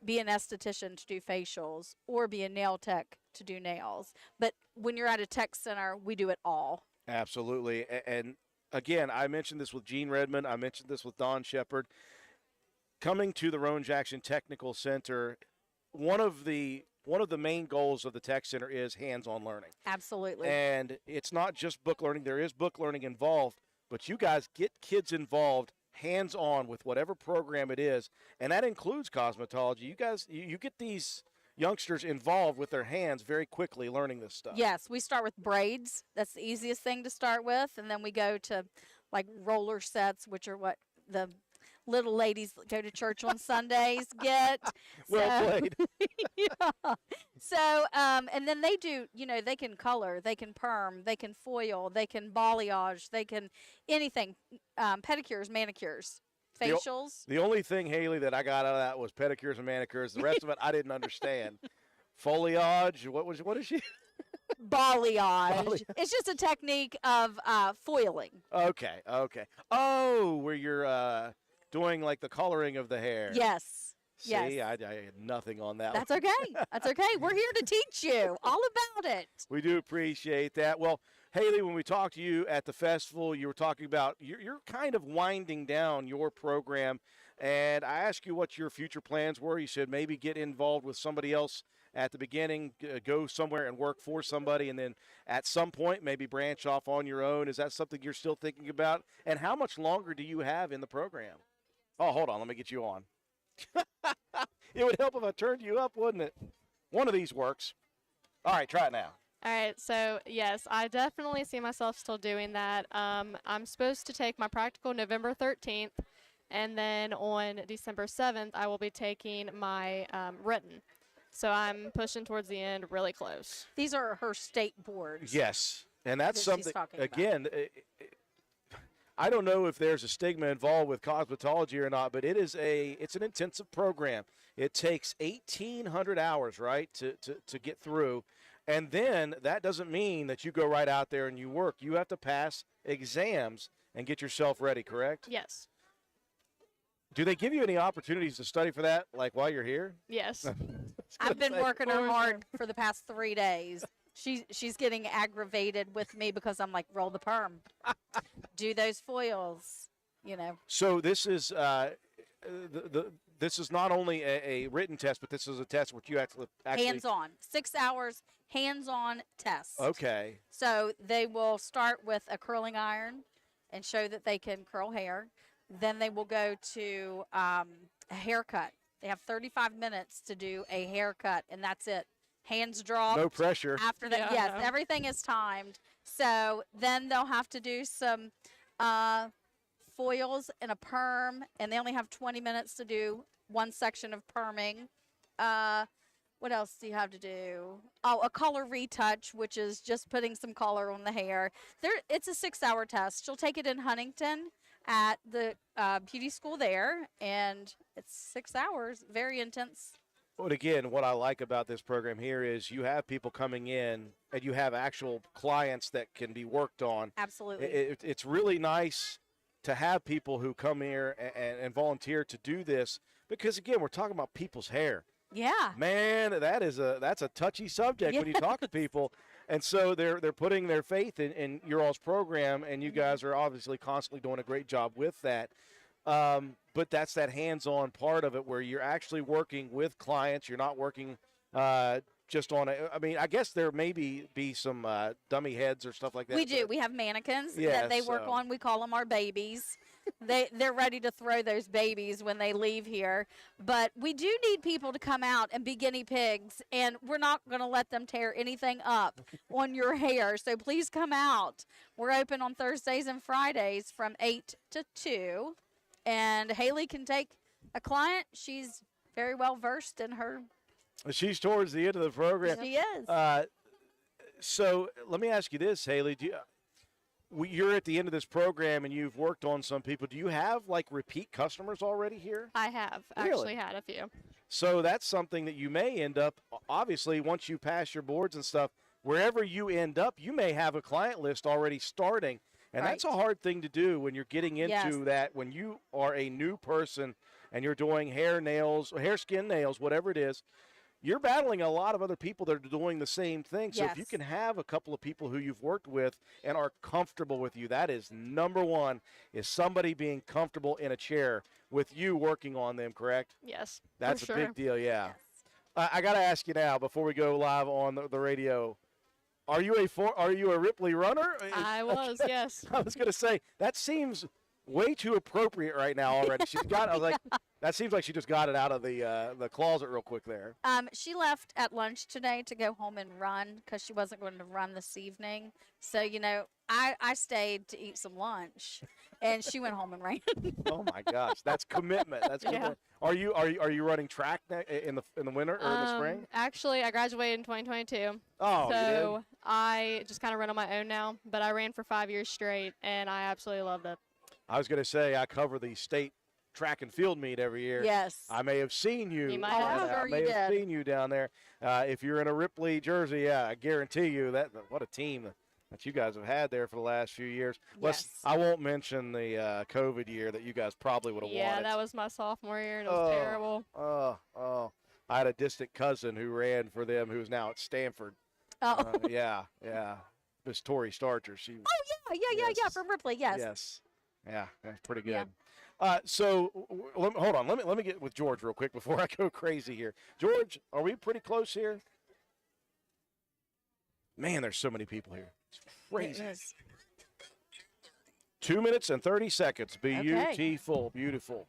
be an esthetician to do facials or be a nail tech to do nails. But when you're at a tech center, we do it all. Absolutely. And again, I mentioned this with Gene Redmond. I mentioned this with Don Shepard. Coming to the Roane-Jackson Technical Center, one of the main goals of the Tech Center is hands-on learning. Absolutely. And it's not just book learning. There is book learning involved, but you guys get kids involved hands-on with whatever program it is, and that includes cosmetology. You guys, you get these youngsters involved with their hands very quickly learning this stuff. Yes, we start with braids. That's the easiest thing to start with, and then we go to like roller sets, which are what the little ladies that go to church on Sundays get. Well played. Yeah. So, and then they do, they can color, they can perm, they can foil, they can balayage, they can anything, pedicures, manicures, facials. The only thing, Haley, that I got out of that was pedicures and manicures. The rest of it I didn't understand. Foliage, what is she? Balayage. It's just a technique of foiling. Okay. Oh, where you're doing like the coloring of the hair. Yes. See, Yes. I had nothing on that. That's okay. That's okay. We're here to teach you all about it. We do appreciate that. Well, Haley, when we talked to you at the festival, you were talking about you're kind of winding down your program, and I asked you what your future plans were. You said maybe get involved with somebody else at the beginning, go somewhere and work for somebody, and then at some point maybe branch off on your own. Is that something you're still thinking about? And how much longer do you have in the program? Oh, hold on. Let me get you on. It would help if I turned you up, wouldn't it? One of these works. All right, try it now. All right, so yes, I definitely see myself still doing that. I'm supposed to take my practical November 13th, and then on December 7th, I will be taking my written. So I'm pushing towards the end, really close. These are her state boards. Yes, and that's that she's something, talking about. again, I don't know if there's a stigma involved with cosmetology or not, but it's an intensive program. It takes 1,800 hours, right, to get through. And then that doesn't mean that you go right out there and you work. You have to pass exams and get yourself ready, correct? Yes. Do they give you any opportunities to study for that, like while you're here? Yes. I've been working her Or- hard for the past 3 days. She's getting aggravated with me because I'm like, roll the perm, do those foils, you know. So this is this is not only a written test, but this is a test where you actually Hands-on, 6 hours, hands-on test. Okay. So they will start with a curling iron and show that they can curl hair. Then they will go to a haircut. They have 35 minutes to do a haircut, and that's it. Hands dropped. No pressure. After that, Yeah, yes, I know. everything is timed. So then they'll have to do some foils and a perm, and they only have 20 minutes to do one section of perming. What else do you have to do? Oh, a color retouch, which is just putting some color on the hair. It's a 6-hour test. She'll take it in Huntington at the beauty school there, and it's 6 hours. Very intense. But again, what I like about this program here is you have people coming in and you have actual clients that can be worked on. Absolutely. It's really nice to have people who come here and volunteer to do this because, again, we're talking about people's hair. Yeah. Man, that's a touchy subject when you talk to people. And so they're putting their faith in your all's program, and you guys are obviously constantly doing a great job with that. But that's that hands-on part of it where you're actually working with clients. You're not working just on I mean, I guess there may be some dummy heads or stuff like that. We do. We have mannequins Yeah, that they work so- on. We call them our babies. They're ready to throw those babies when they leave here. But we do need people to come out and be guinea pigs, and we're not going to let them tear anything up on your hair. So please come out. We're open on Thursdays and Fridays from 8 to 2. And Haley can take a client. She's very well versed in her. She's towards the end of the program. She is. So let me ask you this, Haley. You're at the end of this program and you've worked on some people. Do you have like repeat customers already here? I have Really? actually had a few. So that's something that you may end up, obviously, once you pass your boards and stuff, wherever you end up, you may have a client list already starting. And that's a Right. hard thing to do when you're getting into Yes. that, when you are a new person and you're doing hair, nails, hair, skin, nails, whatever it is. You're battling a lot of other people that are doing the same thing. So if you Yes. can have a couple of people who you've worked with and are comfortable with you, that is number one, is somebody being comfortable in a chair with you working on them, correct? Yes. for That's a sure. big deal, yeah. Yes. I got to ask you now before we go live on the radio. Are you a Ripley runner? I was, yes. I was going to say that seems way too appropriate right now already. She's got. I was like, that seems like she just got it out of the closet real quick there. She left at lunch today to go home and run because she wasn't going to run this evening. So, you know, I stayed to eat some lunch, and she went home and ran. Oh my gosh, that's commitment. That's Yeah. commitment. Are you running track in the winter or in the spring? Actually, I graduated in 2022. Oh, you So I just kind of run on my own now, but I ran for 5 years straight, and I absolutely loved it. did. I was going to say I cover the state track and field meet every year. Yes. I may have seen you. You might Oh, have. I'm sure I may you have did. seen you down there. If you're in a Ripley jersey, yeah, I guarantee you that what a team that you guys have had there for the last few years. Yes. I won't mention the COVID year that you guys probably would have Yeah, wanted. that was my sophomore year, and it was terrible. Oh. I had a distant cousin who ran for them who's now at Stanford. Oh, Yeah. Miss Tori Starcher. She. yeah, yes. from Ripley, yes. Yes. Yeah, that's pretty good. Yeah. So hold on. Let me get with George real quick before I go crazy here. George, are we pretty close here? Man, there's so many people here. It's crazy. It is. 2 minutes and 30 seconds. Okay. Beautiful, beautiful.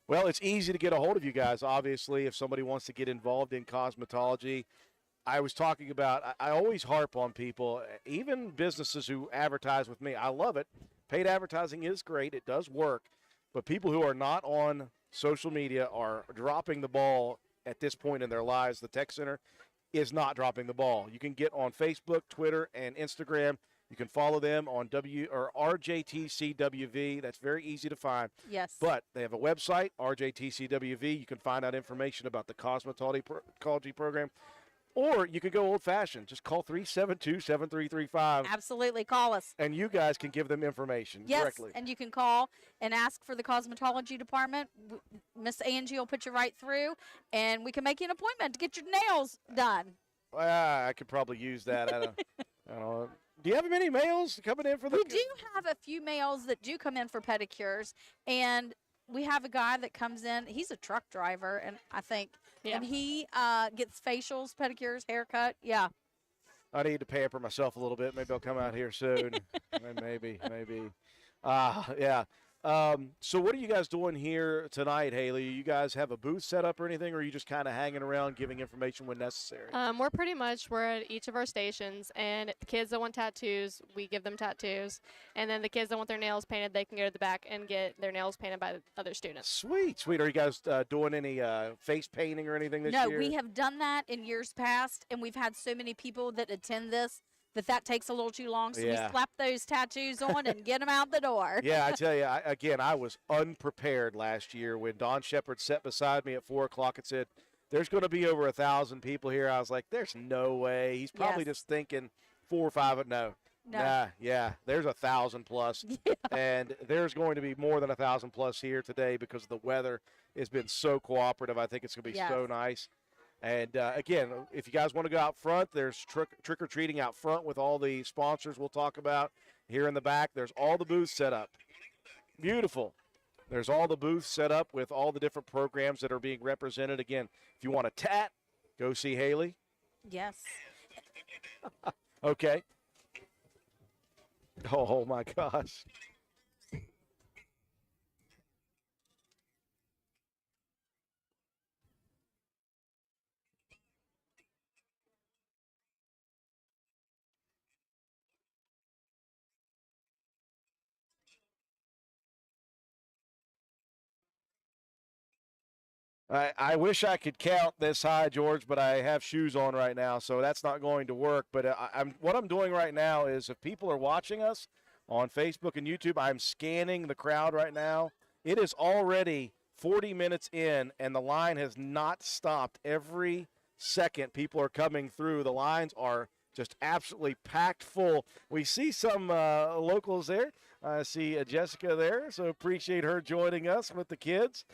Well, it's easy to get a hold of you guys, obviously, if somebody wants to get involved in cosmetology. I was talking about, I always harp on people, even businesses who advertise with me. I love it. Paid advertising is great. It does work. But people who are not on social media are dropping the ball at this point in their lives. The Tech Center is not dropping the ball. You can get on Facebook, Twitter, and Instagram. You can follow them on RJTCWV. That's very easy to find. Yes. But they have a website, RJTCWV. You can find out information about the cosmetology program. Or you could go old-fashioned. Just call 372-7335. Absolutely. Call us. And you guys can give them information directly. Yes, and you can call and ask for the cosmetology department. Miss Angie will put you right through, and we can make you an appointment to get your nails done. I could probably use that. I don't know. Do you have many males coming in for the? We do have a few males that do come in for pedicures, and we have a guy that comes in. He's a truck driver, and I think, and he gets facials, pedicures, haircut. Yeah. I need to pamper myself a little bit. Maybe I'll come out here soon. maybe. Yeah. So what are you guys doing here tonight, Haley? You guys have a booth set up or anything, or are you just kind of hanging around giving information when necessary? We're at each of our stations, and the kids that want tattoos, we give them tattoos. And then the kids that want their nails painted, they can go to the back and get their nails painted by other students. Sweet. Are you guys doing any face painting or anything this year? No, we have done that in years past, and we've had so many people that attend this that takes a little too long, so we slap those tattoos on and get them out the door. Yeah, I tell you, I was unprepared last year when Don Shepard sat beside me at 4 o'clock and said, there's going to be over 1,000 people here. I was like, there's no way. He's probably just thinking 4 or 5. No. Yeah, there's 1,000 plus. Yeah. And there's going to be more than 1,000 plus here today because the weather has been so cooperative. I think it's going to be so nice. And, again, if you guys want to go out front, there's trick-or-treating out front with all the sponsors we'll talk about. Here in the back, there's all the booths set up. Beautiful. There's all the booths set up with all the different programs that are being represented. Again, if you want a tat, go see Haley. Yes. Okay. Oh, my gosh. I wish I could count this high, George, but I have shoes on right now, so that's not going to work. But what I'm doing right now is if people are watching us on Facebook and YouTube, I'm scanning the crowd right now. It is already 40 minutes in, and the line has not stopped. Every second people are coming through. The lines are just absolutely packed full. We see some locals there. I see Jessica there, so appreciate her joining us with the kids.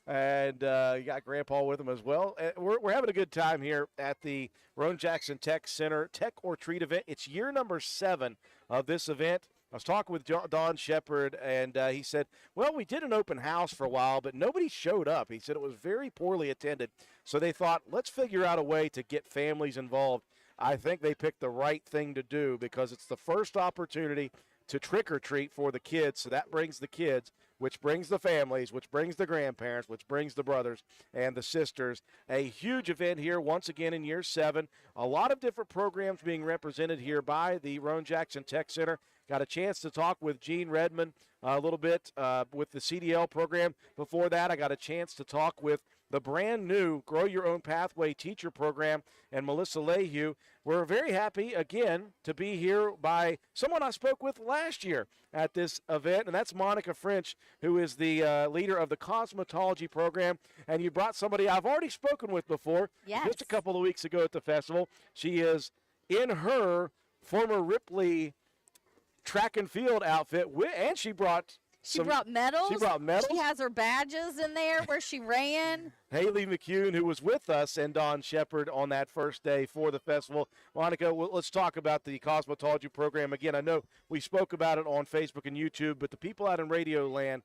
And you got Grandpa with them as well. We're having a good time here at the Roane-Jackson Tech Center Tech or Treat event. It's year number 7 of this event. I was talking with Don Shepard, and he said, well, we did an open house for a while, but nobody showed up. He said it was very poorly attended. So they thought, let's figure out a way to get families involved. I think they picked the right thing to do because it's the first opportunity to trick or treat for the kids. So that brings the kids, which brings the families, which brings the grandparents, which brings the brothers and the sisters. A huge event here once again in year 7. A lot of different programs being represented here by the Roane-Jackson Tech Center. Got a chance to talk with Gene Redmond a little bit with the CDL program. Before that, I got a chance to talk with the brand new Grow Your Own Pathway teacher program and Melissa Lehue. We're very happy, again, to be here by someone I spoke with last year at this event, and that's Monica French, who is the leader of the cosmetology program. And you brought somebody I've already spoken with before, just a couple of weeks ago at the festival. She is in her former Ripley track and field outfit, and she brought medals. She brought medals. She has her badges in there where she ran. Haley McCune, who was with us, and Don Shepard on that first day for the festival. Monica, let's talk about the cosmetology program. Again, I know we spoke about it on Facebook and YouTube, but the people out in Radio Land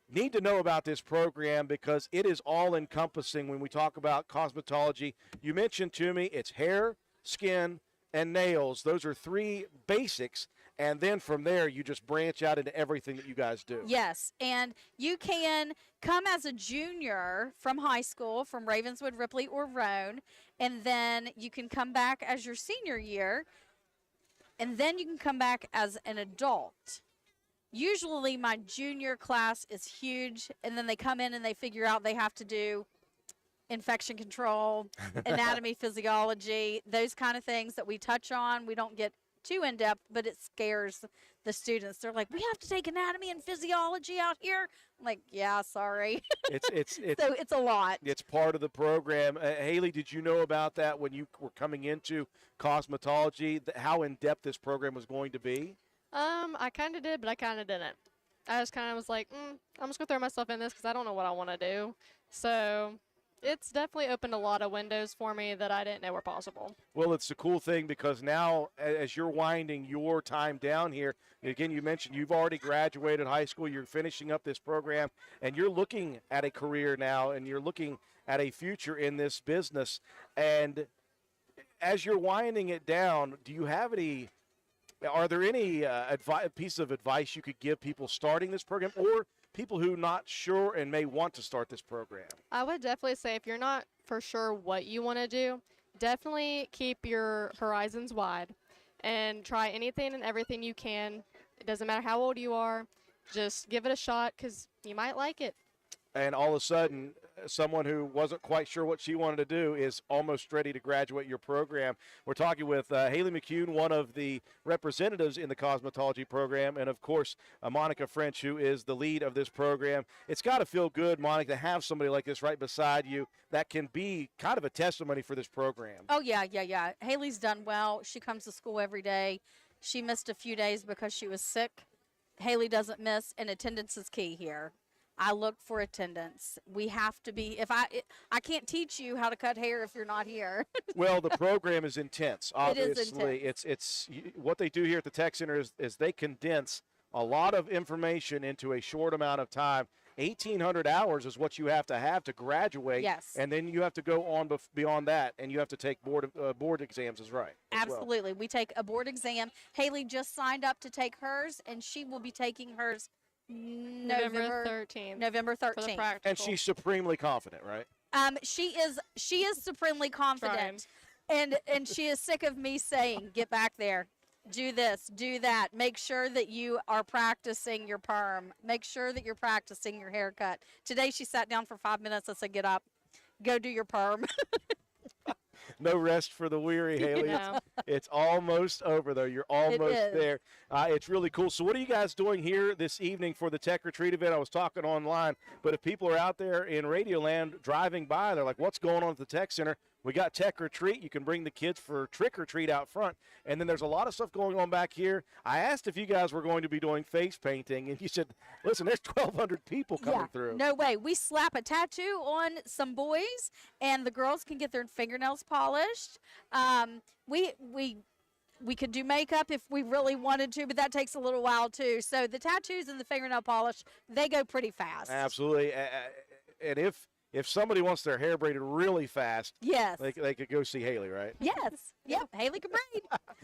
need to know about this program because it is all-encompassing when we talk about cosmetology. You mentioned to me it's hair, skin, and nails. Those are 3 basics. and then from there you just branch out into everything that you guys do. Yes, and you can come as a junior from high school, from Ravenswood, Ripley, or Roane, and then you can come back as your senior year, and then you can come back as an adult. Usually my junior class is huge, and then they come in and they figure out they have to do infection control, anatomy, physiology, those kind of things that we touch on. We don't get too in-depth, but it scares the students. They're like, we have to take anatomy and physiology out here? I'm like, yeah, sorry. It's So it's a lot. It's part of the program. Haley, did you know about that when you were coming into cosmetology, how in-depth this program was going to be? I kind of did, but I kind of didn't. I just kind of was like, I'm just going to throw myself in this because I don't know what I want to do. So it's definitely opened a lot of windows for me that I didn't know were possible. Well, it's a cool thing because now as you're winding your time down here, again, you mentioned you've already graduated high school, you're finishing up this program, and you're looking at a career now, and you're looking at a future in this business. And as you're winding it down, are there any pieces of advice you could give people starting this program or people who not sure and may want to start this program? I would definitely say if you're not for sure what you want to do, definitely keep your horizons wide and try anything and everything you can. It doesn't matter how old you are. Just give it a shot because you might like it. And all of a sudden, someone who wasn't quite sure what she wanted to do is almost ready to graduate your program. We're talking with Haley McCune, one of the representatives in the cosmetology program, and, of course, Monica French, who is the lead of this program. It's got to feel good, Monica, to have somebody like this right beside you that can be kind of a testimony for this program. Oh, yeah. Haley's done well. She comes to school every day. She missed a few days because she was sick. Haley doesn't miss, and attendance is key here. I look for attendance. We have to be. I can't teach you how to cut hair if you're not here. Well, the program is intense. Obviously, it is intense. It's what they do here at the Tech Center is they condense a lot of information into a short amount of time. 1,800 hours is what you have to graduate. Yes. And then you have to go on beyond that, and you have to take board exams as right. Absolutely. We take a board exam. Haley just signed up to take hers, and she will be taking hers November 13th. November 13th. For the practical. And she's supremely confident, right? She is supremely confident. And she is sick of me saying, get back there. Do this, do that. Make sure that you are practicing your perm. Make sure that you're practicing your haircut. Today she sat down for 5 minutes. I said, get up. Go do your perm. No rest for the weary, Haley. No. It's almost over, though. You're almost there. It's really cool. So what are you guys doing here this evening for the Tech Retreat event? I was talking online, but if people are out there in Radioland driving by, they're like, what's going on at the Tech Center? We got Tech Retreat. You can bring the kids for trick or treat out front. And then there's a lot of stuff going on back here. I asked if you guys were going to be doing face painting, and you said, listen, there's 1,200 people coming through. No way. We slap a tattoo on some boys, and the girls can get their fingernails polished. We could do makeup if we really wanted to, but that takes a little while, too. So the tattoos and the fingernail polish, they go pretty fast. Absolutely. And if somebody wants their hair braided really fast, yes, they could go see Haley, right? Yes. Yep. Haley can braid.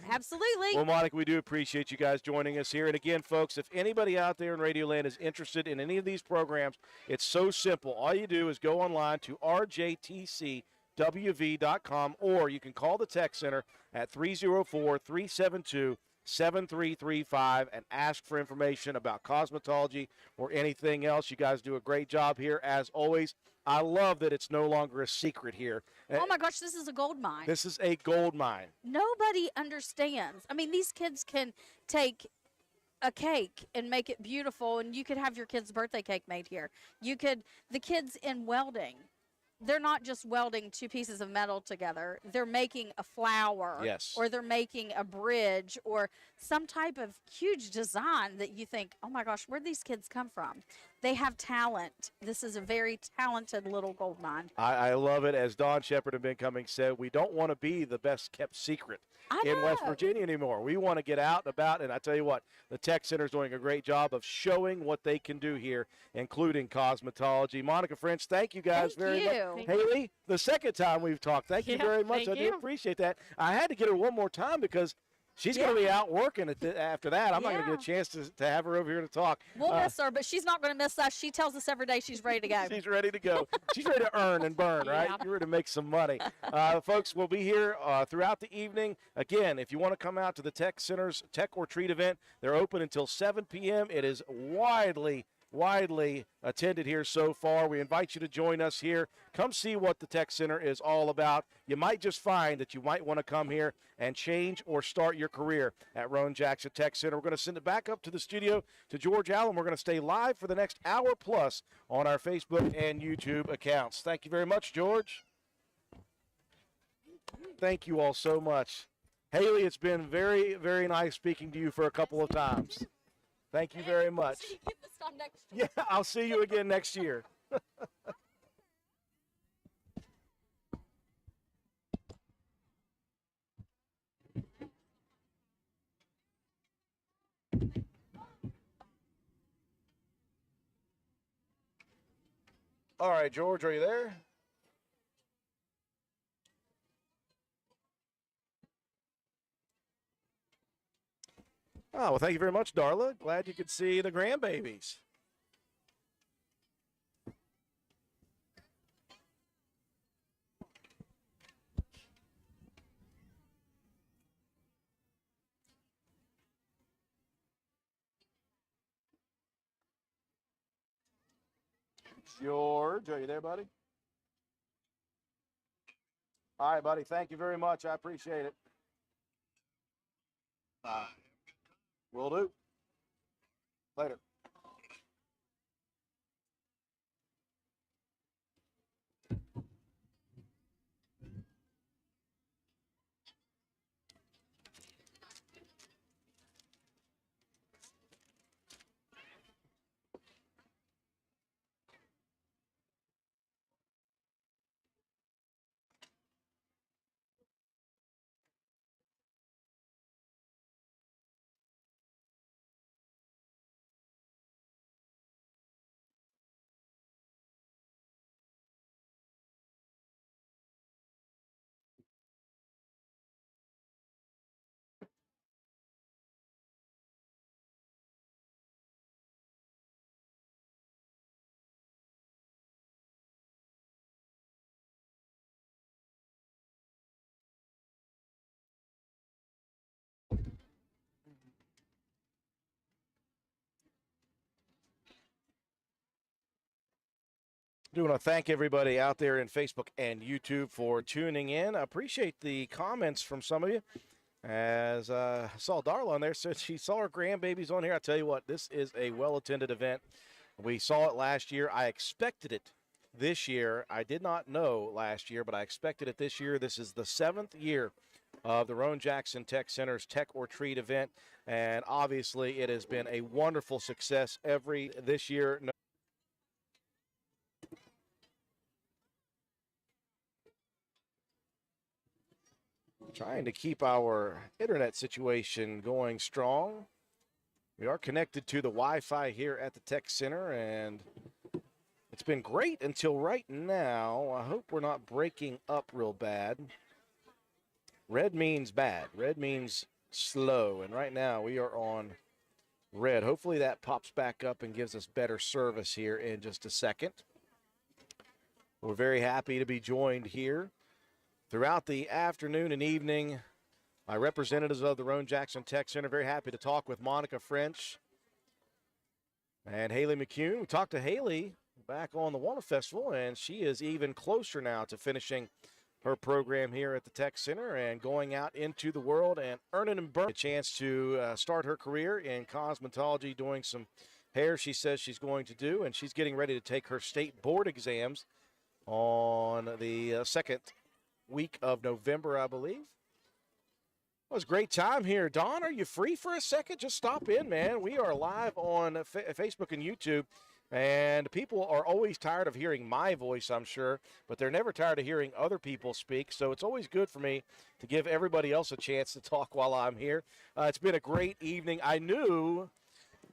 Absolutely. Well, Monica, we do appreciate you guys joining us here. And again, folks, if anybody out there in Radioland is interested in any of these programs, it's so simple. All you do is go online to RJTCWV.com, or you can call the Tech Center at 304-372-7335 and ask for information about cosmetology or anything else. You guys do a great job here, as always. I love that it's no longer a secret here. Oh, my gosh, this is a gold mine. This is a gold mine. Nobody understands. I mean, these kids can take a cake and make it beautiful, and you could have your kid's birthday cake made here. The kids in welding, they're not just welding two pieces of metal together. They're making a flower. Yes. Or they're making a bridge or some type of huge design that you think, oh, my gosh, where'd these kids come from? They have talent. This is a very talented little gold mine. I love it. As Don Shepard and Ben Cummings said, we don't want to be the best kept secret in West Virginia anymore. We want to get out and about, and I tell you what, the Tech Center is doing a great job of showing what they can do here, including cosmetology. Monica French, thank you guys very much. Haley, the second time we've talked, thank you very much. I do appreciate that. I had to get her one more time because She's going to be out working after that. I'm not going to get a chance to have her over here to talk. We'll miss her, but she's not going to miss us. She tells us every day she's ready to go. She's ready to go. She's ready to earn and burn, right? You're ready to make some money. Folks, we'll be here throughout the evening. Again, if you want to come out to the Tech Center's Tech or Treat event, they're open until 7 p.m. It is widely attended here so far. We invite you to join us here. Come see what the Tech Center is all about. You might just find that you might want to come here and change or start your career at Roane-Jackson Tech Center. We're going to send it back up to the studio to George Allen. We're going to stay live for the next hour plus on our Facebook and YouTube accounts. Thank you very much, George. Thank you all so much. Haley, it's been very, very nice speaking to you for a couple of times. Thank you very much. Yeah, I'll see you again next year. All right, George, are you there? Oh, well, thank you very much, Darla. Glad you could see the grandbabies. George, are you there, buddy? All right, buddy. Thank you very much. I appreciate it. Will do. Later. I do want to thank everybody out there in Facebook and YouTube for tuning in. I appreciate the comments from some of you. As I saw Darla on there, said she saw her grandbabies on here. I tell you what, this is a well-attended event. We saw it last year. I expected it this year. I did not know last year, but I expected it this year. This is the 7th year of the Roane-Jackson Tech Center's Tech or Treat event, and obviously it has been a wonderful success this year. Trying to keep our internet situation going strong. We are connected to the Wi-Fi here at the Tech Center, and it's been great until right now. I hope we're not breaking up real bad. Red means bad. Red means slow, and right now we are on red. Hopefully that pops back up and gives us better service here in just a second. We're very happy to be joined here throughout the afternoon and evening by representatives of the Roane-Jackson Tech Center. Very happy to talk with Monica French and Haley McCune. We talked to Haley back on the Walnut Festival, and she is even closer now to finishing her program here at the Tech Center and going out into the world and earning and burning a chance to start her career in cosmetology, doing some hair she says she's going to do, and she's getting ready to take her state board exams on the second week of November, I believe. It was a great time here. Don, are you free for a second? Just stop in, man. We are live on Facebook and YouTube, and people are always tired of hearing my voice, I'm sure, but they're never tired of hearing other people speak, so it's always good for me to give everybody else a chance to talk while I'm here. It's been a great evening. I knew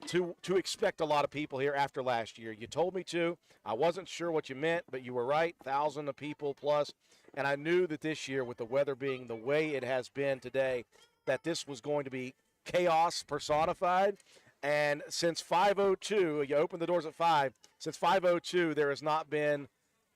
to expect a lot of people here after last year. You told me to. I wasn't sure what you meant, but you were right, 1,000 of people plus. And I knew that this year, with the weather being the way it has been today, that this was going to be chaos personified. And since 5:02, you opened the doors at 5. Since 5:02, there has not been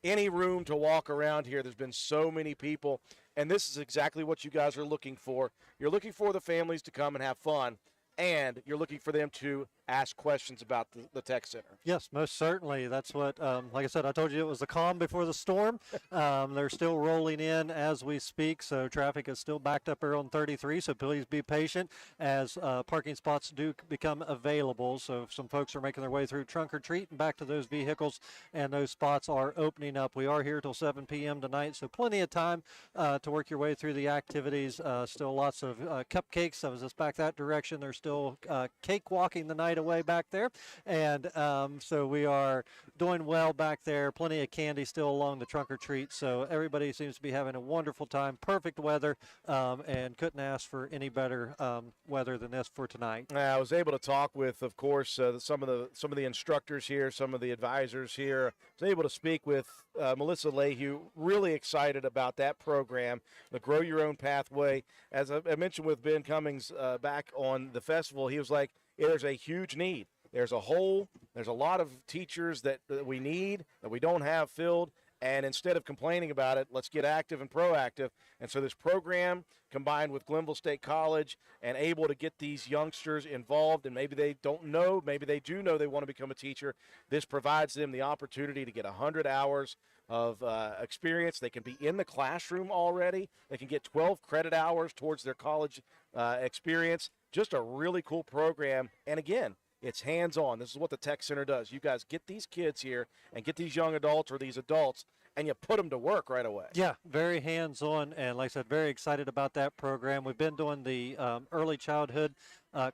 any room to walk around here. There's been so many people, and this is exactly what you guys are looking for. You're looking for the families to come and have fun, and you're looking for them to ask questions about the tech center. Yes, most certainly. That's what, like I said, I told you it was the calm before the storm. They're still rolling in as we speak, so traffic is still backed up here on 33, so please be patient as parking spots do become available. So if some folks are making their way through trunk or treat and back to those vehicles, and those spots are opening up. We are here till 7 p.m. tonight, so plenty of time to work your way through the activities. Still lots of cupcakes. I was just back that direction. There's still cake walking the night away back there, and so we are doing well back there. Plenty of candy still along the trunk or treat, so everybody seems to be having a wonderful time. Perfect weather, and couldn't ask for any better weather than this for tonight. I was able to talk with, of course, some of the instructors here, some of the advisors here. I was able to speak with Melissa Lehue, really excited about that program, the Grow Your Own Pathway. As I mentioned with Ben Cummings back on the festival, he was like, there's a huge need. There's a hole. There's a lot of teachers that we need, that we don't have filled. And instead of complaining about it, let's get active and proactive. And so this program, combined with Glenville State College and able to get these youngsters involved, and maybe they don't know, maybe they do know they want to become a teacher, this provides them the opportunity to get 100 hours of experience. They can be in the classroom already. They can get 12 credit hours towards their college experience. Just a really cool program. And again, it's hands-on. This is what the Tech Center does. You guys get these kids here and get these young adults or these adults, and you put them to work right away. Yeah, very hands-on, and like I said, very excited about that program. We've been doing the early childhood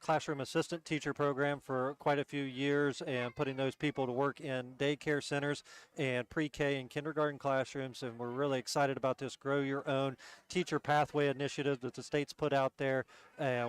classroom assistant teacher program for quite a few years, and putting those people to work in daycare centers and pre-K and kindergarten classrooms, and we're really excited about this Grow Your Own Teacher Pathway initiative that the state's put out there,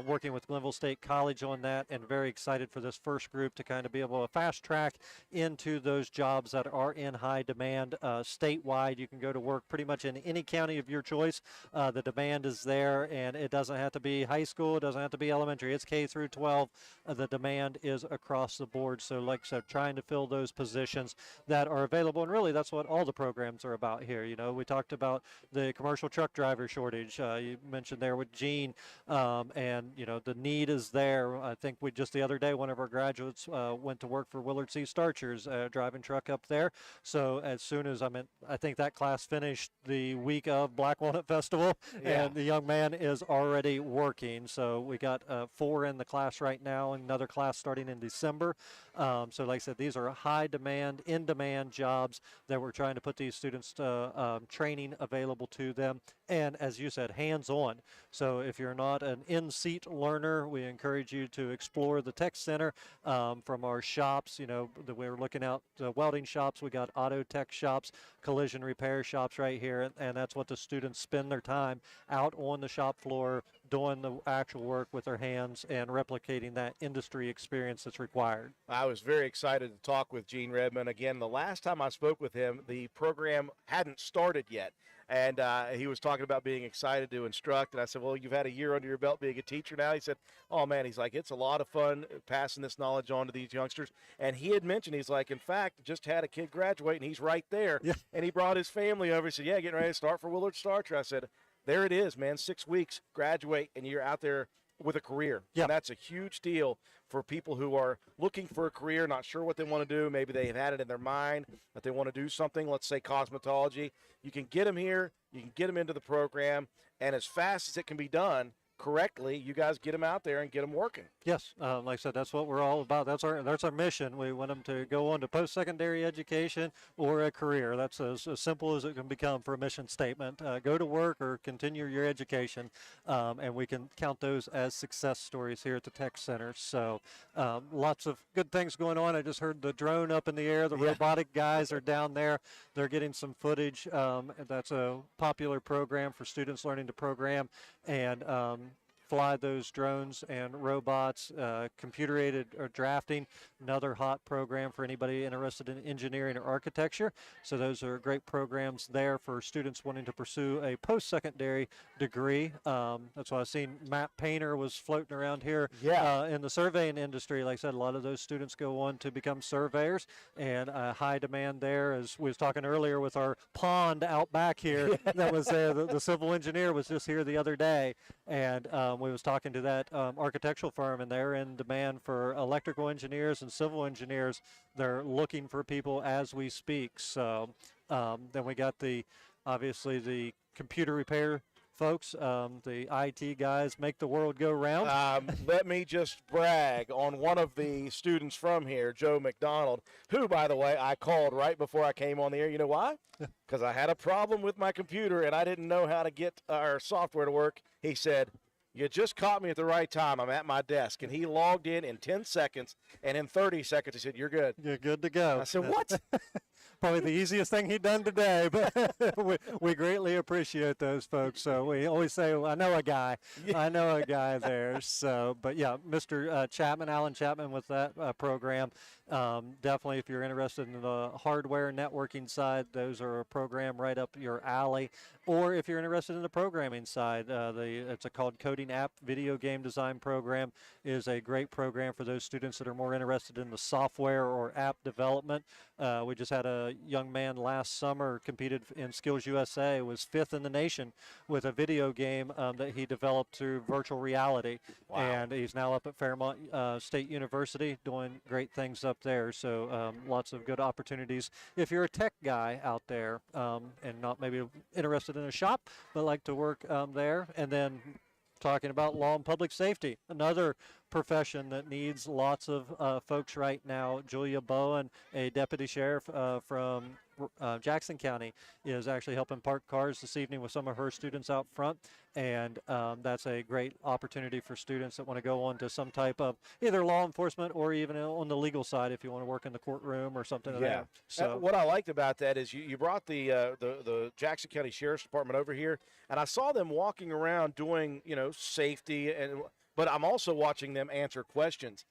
working with Glenville State College on that, and very excited for this first group to kind of be able to fast track into those jobs that are in high demand statewide. You can go to work pretty much in any county of your choice. The demand is there, and it doesn't have to be high school, it doesn't have to be elementary, it's K through 12. The demand is across the board. So like I said, trying to fill those positions that are available, and really that's what all the programs are about here. You know, we talked about the commercial truck driver shortage. You mentioned there with Gene, and you know, the need is there. I think we just the other day, one of our graduates went to work for Willard C. Starchers, driving truck up there. So as soon as I think that class finished the week of Black Walnut Festival, and the young man is already working. So we got 4 in the class right now, another class starting in December. So like I said, these are high demand, in demand jobs that we're trying to put these students to training available to them. And as you said, hands-on. So if you're not an in-seat learner, we encourage you to explore the Tech Center from our shops. You know, we're looking out welding shops. We got auto tech shops, collision repair shops right here. And that's what the students spend their time out on the shop floor doing the actual work with their hands and replicating that industry experience that's required. I was very excited to talk with Gene Redmond. Again, the last time I spoke with him, the program hadn't started yet. And he was talking about being excited to instruct. And I said, well, you've had a year under your belt being a teacher now. He said, oh, man, he's like, it's a lot of fun passing this knowledge on to these youngsters. And he had mentioned, he's like, in fact, just had a kid graduate, and he's right there. Yeah. And he brought his family over. He said, yeah, getting ready to start for Willard Starcher. I said, there it is, man, 6 weeks, graduate, and you're out there with a career. Yeah. And that's a huge deal for people who are looking for a career, not sure what they want to do. Maybe they've had it in their mind that they want to do something, let's say cosmetology. You can get them here, you can get them into the program, and as fast as it can be done correctly, you guys get them out there and get them working. Yes, like I said, that's what we're all about. That's our mission. We want them to go on to post-secondary education or a career. That's as simple as it can become for a mission statement. Go to work or continue your education, and we can count those as success stories here at the Tech Center. So lots of good things going on. I just heard the drone up in the air. The robotic guys are down there. They're getting some footage. That's a popular program for students learning to program, and fly those drones and robots, computer-aided drafting, another hot program for anybody interested in engineering or architecture. So those are great programs there for students wanting to pursue a post-secondary degree. That's why I've seen Matt Painter was floating around here in the surveying industry. Like I said, a lot of those students go on to become surveyors, and high demand there. As we was talking earlier with our pond out back here, that was there. The civil engineer was just here the other day, and we was talking to that architectural firm, and they're in demand for electrical engineers and civil engineers. They're looking for people as we speak. So then we got obviously the computer repair folks, the IT guys make the world go round. Let me just brag on one of the students from here, Joe McDonald, who, by the way, I called right before I came on the air. You know why? Because I had a problem with my computer and I didn't know how to get our software to work. He said, "You just caught me at the right time. I'm at my desk." And he logged in 10 seconds, and in 30 seconds he said, "You're good." You're good to go. I said, "What?" Probably the easiest thing he'd done today, but we greatly appreciate those folks. So we always say, I know a guy. I know a guy there. So, but yeah, Mr. Chapman, Alan Chapman with that program. Definitely, if you're interested in the hardware networking side, those are a program right up your alley. Or if you're interested in the programming side, it's called Coding App Video Game Design Program is a great program for those students that are more interested in the software or app development. We just had a young man last summer competed in Skills USA, was 5th in the nation with a video game that he developed through virtual reality. Wow. And he's now up at Fairmont State University doing great things up there. So lots of good opportunities if you're a tech guy out there and not maybe interested in a shop but like to work there. And then talking about law and public safety, another profession that needs lots of folks right now. Julia Bowen, a deputy sheriff from Jackson County, is actually helping park cars this evening with some of her students out front, and that's a great opportunity for students that want to go on to some type of either law enforcement or even on the legal side if you want to work in the courtroom or something. Yeah. So what I liked about that is you brought the Jackson County Sheriff's Department over here, and I saw them walking around doing safety, but I'm also watching them answer questions.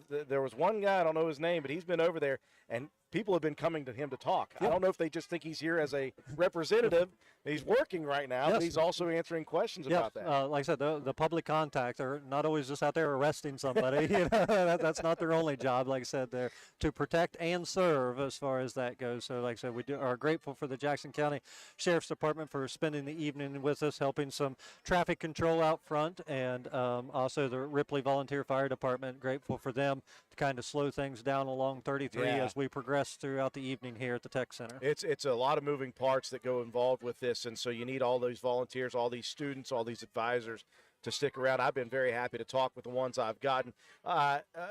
There was one guy, I don't know his name, but he's been over there, and people have been coming to him to talk. Yep. I don't know if they just think he's here as a representative. He's working right now, but he's also answering questions about that. Like I said, the public contact, they're not always just out there arresting somebody. That's not their only job. Like I said, they're to protect and serve as far as that goes. So like I said, we are grateful for the Jackson County Sheriff's Department for spending the evening with us, helping some traffic control out front, and also the Ripley Volunteer Fire Department, grateful for them to kind of slow things down along 33 as we progress throughout the evening here at the Tech Center. It's a lot of moving parts that go involved with this, and so you need all those volunteers, all these students, all these advisors to stick around. I've been very happy to talk with the ones I've gotten.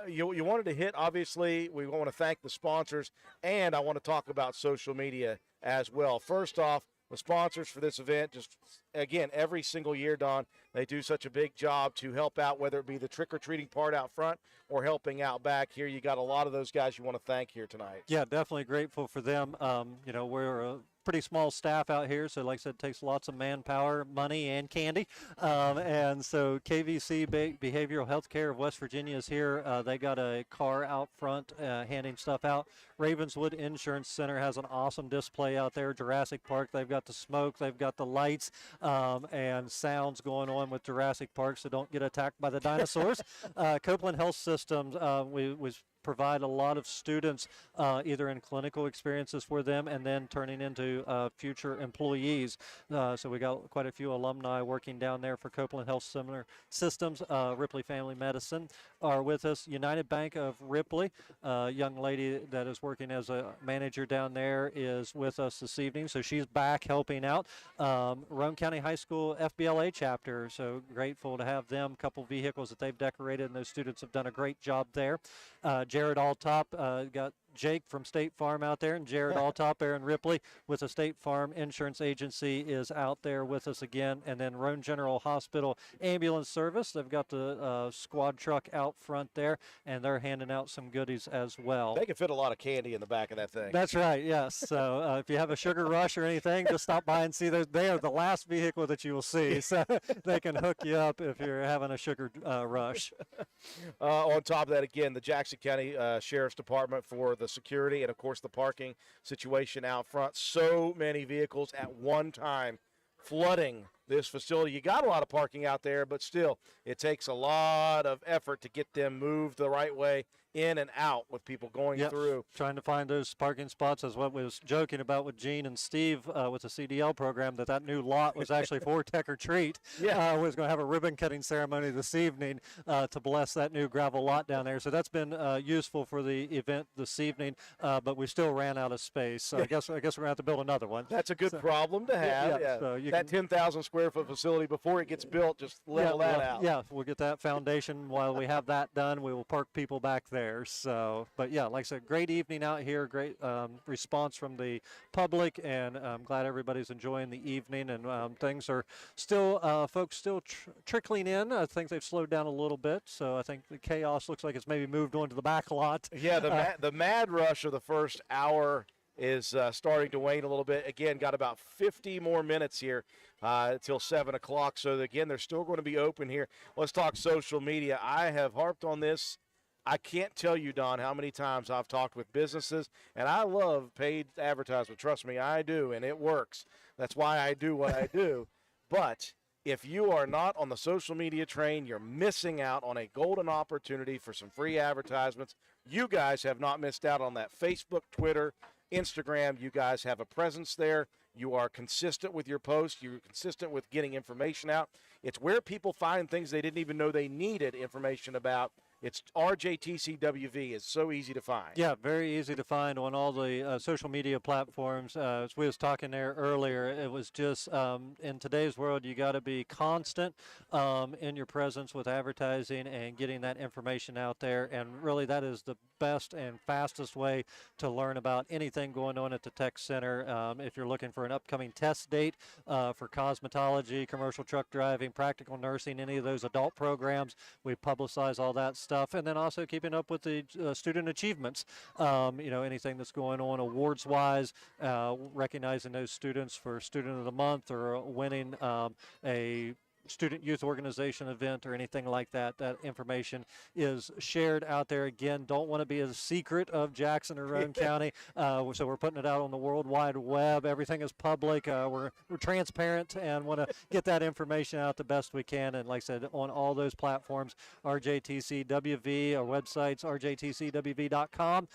You wanted to hit, obviously, we want to thank the sponsors, and I want to talk about social media as well. First off, the sponsors for this event, just again, every single year, Don, they do such a big job to help out, whether it be the trick-or-treating part out front or helping out back here. You got a lot of those guys you want to thank here tonight. Yeah, definitely grateful for them. We're a pretty small staff out here, so like I said, it takes lots of manpower, money, and candy. And so KVC Behavioral Health Care of West Virginia is here. They got a car out front handing stuff out. Ravenswood Insurance Center has an awesome display out there. Jurassic Park, they've got the smoke, they've got the lights, and sounds going on with Jurassic Park, so don't get attacked by the dinosaurs. Copeland Health Systems, we provide a lot of students either in clinical experiences for them and then turning into future employees. So we got quite a few alumni working down there for Copeland Health Systems. Ripley Family Medicine are with us. United Bank of Ripley, a young lady that is working as a manager down there, is with us this evening. So she's back helping out. Roane County High School FBLA chapter, so grateful to have them. A couple vehicles that they've decorated, and those students have done a great job there. Jared Alltop got Jake from State Farm out there, and Jared Altop, Aaron Ripley with the State Farm Insurance Agency is out there with us again. And then Roane General Hospital Ambulance Service, they've got the squad truck out front there, and they're handing out some goodies as well. They can fit a lot of candy in the back of that thing. That's right, yes. So if you have a sugar rush or anything, just stop by and see those. They are the last vehicle that you will see, so they can hook you up if you're having a sugar rush. On top of that, again, the Jackson County Sheriff's Department for the security and, of course, the parking situation out front. So many vehicles at one time flooding this facility. You got a lot of parking out there, but still, it takes a lot of effort to get them moved the right way in and out with people going through. Trying to find those parking spots is what we was joking about with Gene and Steve with the CDL program, that new lot was actually for Tech or Treat. Yeah. We was going to have a ribbon cutting ceremony this evening to bless that new gravel lot down there. So that's been useful for the event this evening, but we still ran out of space. So I guess we're going to have to build another one. That's a good problem to have. Yeah. So that 10,000 square foot facility, before it gets built, just level that out. Yeah, we'll get that foundation. While we have that done, we will park people back there. So, but yeah, like I said, great evening out here. Great response from the public, and I'm glad everybody's enjoying the evening. And things are still, folks still trickling in. I think they've slowed down a little bit. So I think the chaos looks like it's maybe moved on to the back lot. Yeah, the mad rush of the first hour is starting to wane a little bit. Again, got about 50 more minutes here until 7 o'clock. So, again, they're still going to be open here. Let's talk social media. I have harped on this. I can't tell you, Don, how many times I've talked with businesses, and I love paid advertisement. Trust me, I do, and it works. That's why I do what I do. But if you are not on the social media train, you're missing out on a golden opportunity for some free advertisements. You guys have not missed out on that. Facebook, Twitter, Instagram, you guys have a presence there. You are consistent with your posts. You're consistent with getting information out. It's where people find things they didn't even know they needed information about. It's RJTCWV. It's so easy to find. Yeah, very easy to find on all the social media platforms. As we was talking there earlier, it was just in today's world, you got to be constant in your presence with advertising and getting that information out there. And really, that is the best and fastest way to learn about anything going on at the Tech Center. If you're looking for an upcoming test date for cosmetology, commercial truck driving, practical nursing, any of those adult programs, we publicize all that stuff. And then also keeping up with the student achievements, anything that's going on awards-wise, recognizing those students for Student of the Month or winning a student youth organization event or anything like that. That information is shared out there. Again, don't want to be a secret of Jackson or Roane County, so we're putting it out on the World Wide Web. Everything is public. We're transparent and want to get that information out the best we can. And like I said, on all those platforms, RJTCWV, our website's rjtcwv.com.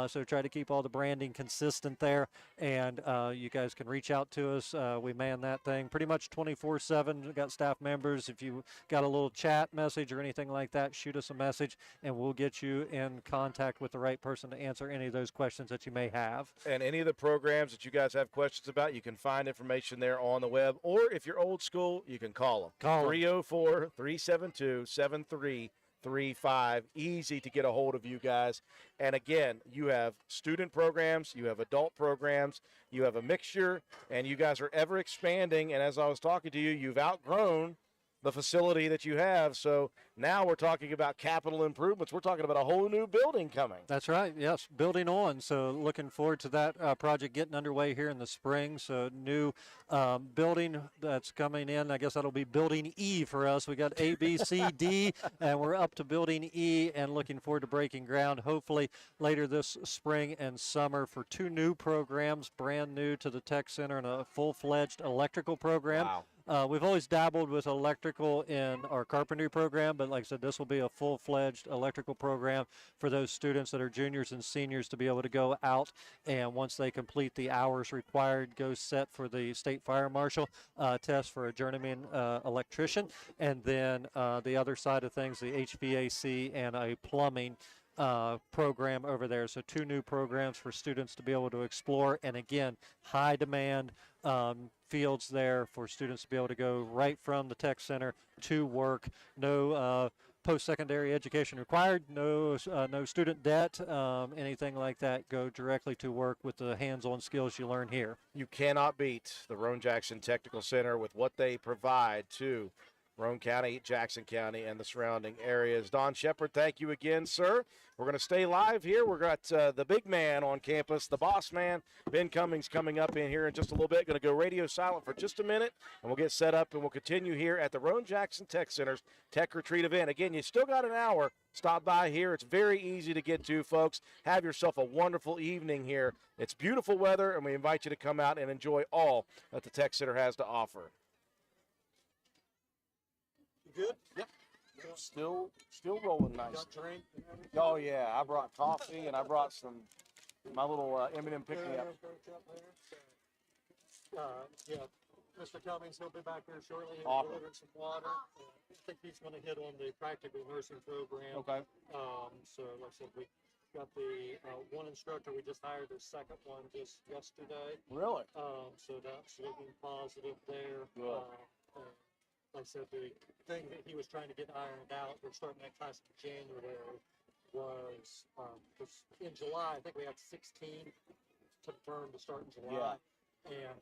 So try to keep all the branding consistent there, and you guys can reach out to us. We man that thing pretty much 24/7. We've got staff members. If you got a little chat message or anything like that, shoot us a message and we'll get you in contact with the right person to answer any of those questions that you may have. And any of the programs that you guys have questions about, you can find information there on the web, or if you're old school, you can call them. 304-372-7335. Easy to get a hold of you guys. And again, you have student programs, you have adult programs, you have a mixture, and you guys are ever expanding. And as I was talking to you, you've outgrown the facility that you have. So now we're talking about capital improvements. We're talking about a whole new building coming. That's right. Yes, building on. So looking forward to that project getting underway here in the spring. So new building that's coming in. I guess that'll be building E for us. We got A, B, C, D, and we're up to building E and looking forward to breaking ground hopefully later this spring and summer for two new programs, brand new to the Tech Center, and a full-fledged electrical program. Wow. We've always dabbled with electrical in our carpentry program, but like I said, this will be a full-fledged electrical program for those students that are juniors and seniors to be able to go out, and once they complete the hours required, go set for the state fire marshal test for a journeyman electrician, and then the other side of things, the HVAC and a plumbing program over there. So two new programs for students to be able to explore, and again, high demand fields there for students to be able to go right from the Tech Center to work. No post-secondary education required, no student debt, anything like that. Go directly to work with the hands-on skills you learn here. You cannot beat the Roane-Jackson Technical Center with what they provide to Roane County, Jackson County, and the surrounding areas. Don Shepard, thank you again, sir. We're going to stay live here. We've got the big man on campus, the boss man, Ben Cummings, coming up in here in just a little bit. Going to go radio silent for just a minute, and we'll get set up, and we'll continue here at the Roane-Jackson Tech Center's Tech Retreat event. Again, you still got an hour. Stop by here. It's very easy to get to, folks. Have yourself a wonderful evening here. It's beautiful weather, and we invite you to come out and enjoy all that the Tech Center has to offer. Good? Yep. Still rolling nice. Drink? Oh, yeah. I brought coffee, and I brought my little M&M pick-me-up. Yeah, Mr. Cummings, he'll be back here shortly. He'll Awesome. deliver some water. I think he's going to hit on the practical nursing program. Okay. So, like I said, we got the one instructor. We just hired the second one just yesterday. Really? So that's looking positive there. Good. Like I said, the thing that he was trying to get ironed out, we're starting that class in January, was because in July, I think we had 16 confirmed to start in July. Yeah. And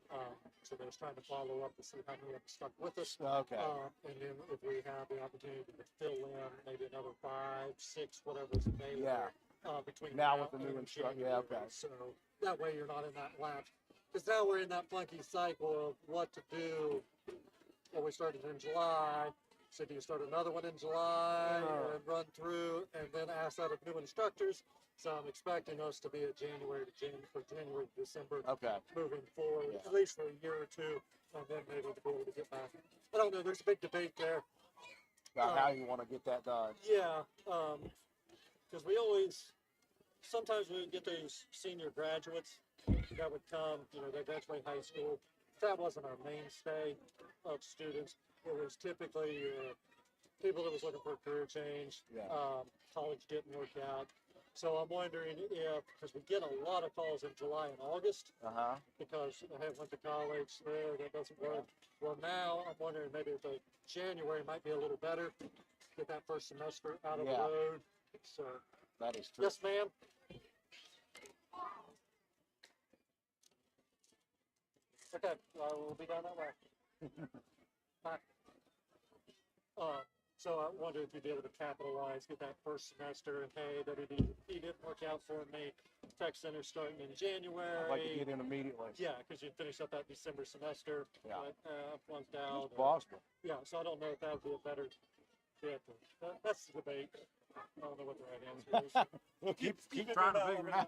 so they was trying to follow up to see how many have stuck with us. Okay. And then if we have the opportunity to fill in maybe another 5, 6, whatever is available. Yeah. Between Now with the new and instructor. January. Yeah, okay. So that way you're not in that lapse. Because now we're in that funky cycle of what to do. Well, we started in July. So do you start another one in July and run through and then ask that of new instructors? So I'm expecting us to be at January to December. Okay. Moving forward, Yeah. at least for a year or two, and then maybe to be able to get back. I don't know. There's a big debate there. About how you want to get that done. Yeah, because sometimes we would get those senior graduates that would come, they graduate high school. That wasn't our mainstay of students. It was typically people that was looking for a career change. Yeah. College didn't work out. So I'm wondering if, because we get a lot of calls in July and August, because I haven't went to college there, that doesn't work. Well, now I'm wondering maybe if the January might be a little better, get that first semester out of the road. So that is true. yes, ma'am. Okay, we'll be down that way. Bye. So I wonder if you'd be able to capitalize, get that first semester, and hey, that he didn't work out for me. Tech Center starting in January. I'd like to get in immediately. Yeah, because you finish up that December semester. Yeah. Flunked out. It's possible. Yeah, so I don't know if that would be a better fit. That's the debate. I don't know what the right answer is. We'll keep trying to figure it out.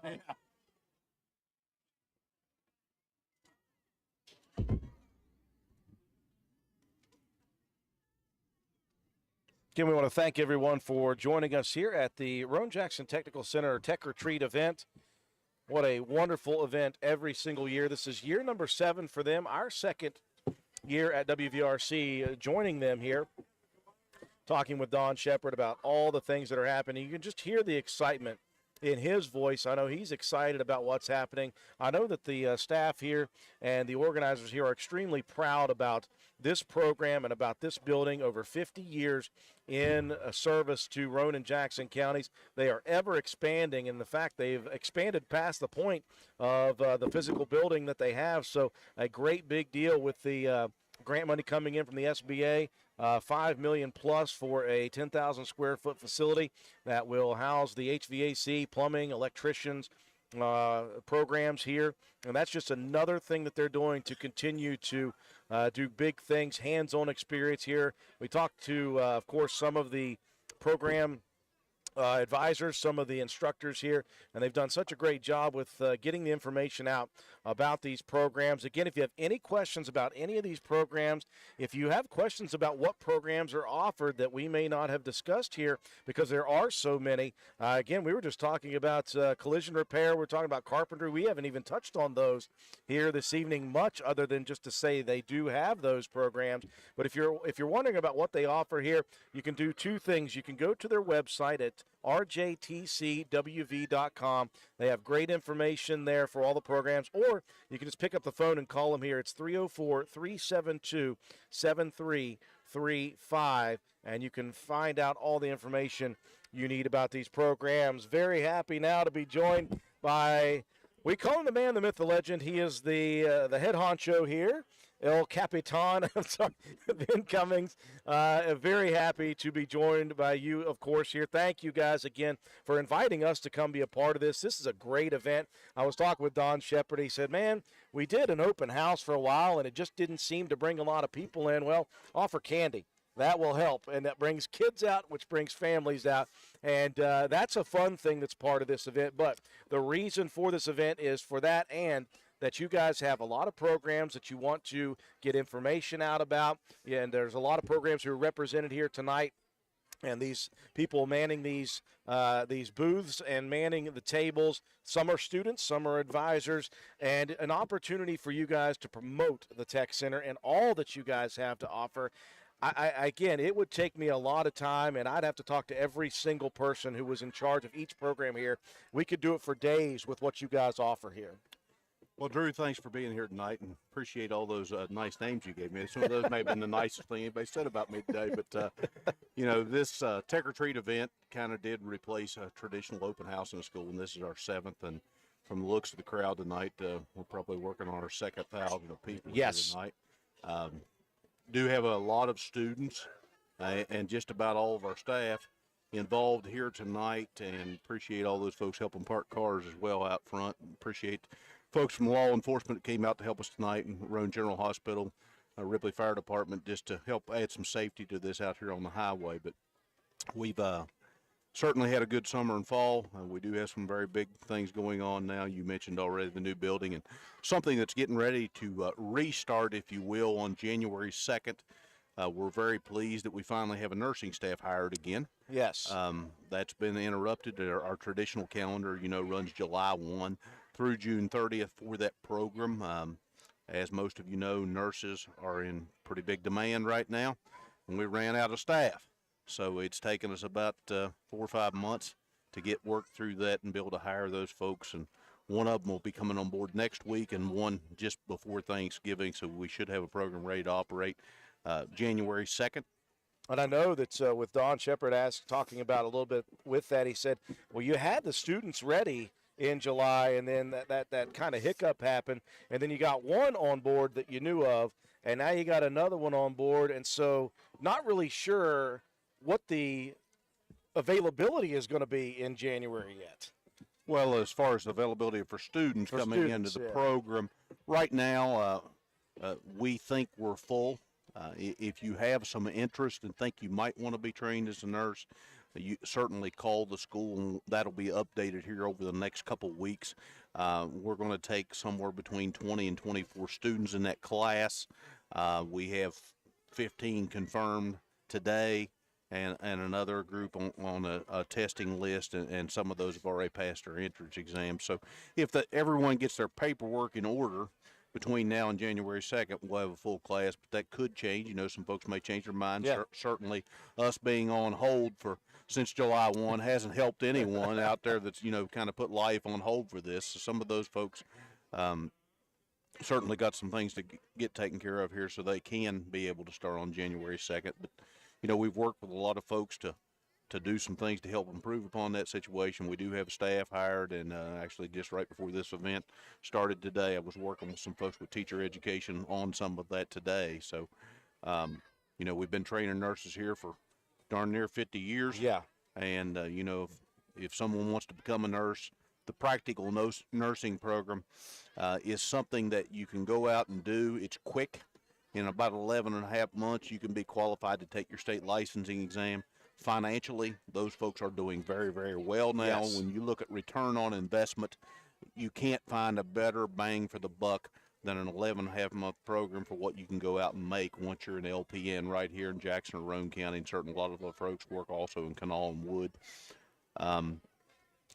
Again, we want to thank everyone for joining us here at the Roane-Jackson Technical Center Tech Retreat event. What a wonderful event every single year. This is year number 7 for them, our second year at WVRC, joining them here, talking with Don Shepard about all the things that are happening. You can just hear the excitement in his voice. I know he's excited about what's happening. I know that the staff here and the organizers here are extremely proud about this program and about this building. Over 50 years in service to Roane and Jackson counties. They are ever expanding, and the fact they've expanded past the point of the physical building that they have. So a great big deal with the grant money coming in from the SBA. $5 million plus for a 10,000 square foot facility that will house the HVAC, plumbing, electricians, programs here. And that's just another thing that they're doing to continue to do big things, hands-on experience here. We talked to, of course, some of the program advisors, some of the instructors here, and they've done such a great job with getting the information out about these programs. Again, if you have any questions about any of these programs, if you have questions about what programs are offered that we may not have discussed here, because there are so many. Again, we were just talking about collision repair. We're talking about carpentry. We haven't even touched on those here this evening much, other than just to say they do have those programs. But if you're wondering about what they offer here, you can do two things. You can go to their website at rjtcwv.com. They have great information there for all the programs, or you can just pick up the phone and call them here. It's 304-372-7333. 835, and you can find out all the information you need about these programs. Very happy now to be joined by, we call him the man, the myth, the legend. He is the head honcho here, El Capitan, Ben Cummings. Very happy to be joined by you, of course, here. Thank you guys again for inviting us to come be a part of this. This is a great event. I was talking with Don Shepard. He said, man, we did an open house for a while, and it just didn't seem to bring a lot of people in. Well, offer candy. That will help, and that brings kids out, which brings families out, and that's a fun thing that's part of this event. But the reason for this event is for that, and that you guys have a lot of programs that you want to get information out about, and there's a lot of programs who are represented here tonight, and these people manning these booths and manning the tables. Some are students, some are advisors, and an opportunity for you guys to promote the Tech Center and all that you guys have to offer. Again, it would take me a lot of time, and I'd have to talk to every single person who was in charge of each program here. We could do it for days with what you guys offer here. Well, Drew, thanks for being here tonight, and appreciate all those nice names you gave me. Some of those may have been the nicest thing anybody said about me today, but, this Tech or Treat event kind of did replace a traditional open house in the school, and this is our 7th, and from the looks of the crowd tonight, we're probably working on our second 1,000 of people here tonight. Do have a lot of students and just about all of our staff involved here tonight, and appreciate all those folks helping park cars as well out front. Appreciate folks from law enforcement that came out to help us tonight, and Roane General Hospital, Ripley Fire Department, just to help add some safety to this out here on the highway. But we've certainly had a good summer and fall. We do have some very big things going on now. You mentioned already the new building, and something that's getting ready to restart, if you will, on January 2nd. We're very pleased that we finally have a nursing staff hired again. Yes. That's been interrupted. Our traditional calendar, runs July 1 through June 30th for that program. As most of you know, nurses are in pretty big demand right now, and we ran out of staff. So it's taken us about 4 or 5 months to get work through that and be able to hire those folks. And one of them will be coming on board next week, and one just before Thanksgiving. So we should have a program ready to operate January 2nd. And I know that with Don Shepard talking about a little bit with that, he said, well, you had the students ready in July, and then that kind of hiccup happened, and then you got one on board that you knew of, and now you got another one on board, and so not really sure what the availability is going to be in January yet. Well, as far as availability for students coming into the program, right now we think we're full. If you have some interest and think you might want to be trained as a nurse, you certainly call the school, and that'll be updated here over the next couple of weeks. We're going to take somewhere between 20 and 24 students in that class. We have 15 confirmed today, and another group on a testing list, and some of those have already passed their entrance exam. So if everyone gets their paperwork in order between now and January 2nd, we'll have a full class, but that could change. Some folks may change their minds. Yeah. Certainly us being on hold since July 1 hasn't helped anyone out there that's, kind of put life on hold for this. So some of those folks certainly got some things to get taken care of here so they can be able to start on January 2nd. But, we've worked with a lot of folks to do some things to help improve upon that situation. We do have staff hired, and actually just right before this event started today, I was working with some folks with teacher education on some of that today. So, we've been training nurses here for darn near 50 years. Yeah. And, if someone wants to become a nurse, the practical nursing program is something that you can go out and do. It's quick. In about 11 and a half months, you can be qualified to take your state licensing exam. Financially, those folks are doing very, very well now. Yes. When you look at return on investment, you can't find a better bang for the buck than an 11.5-month program for what you can go out and make once you're an LPN right here in Jackson or Roane County. And certainly a lot of our folks work also in Kanawha and Wood.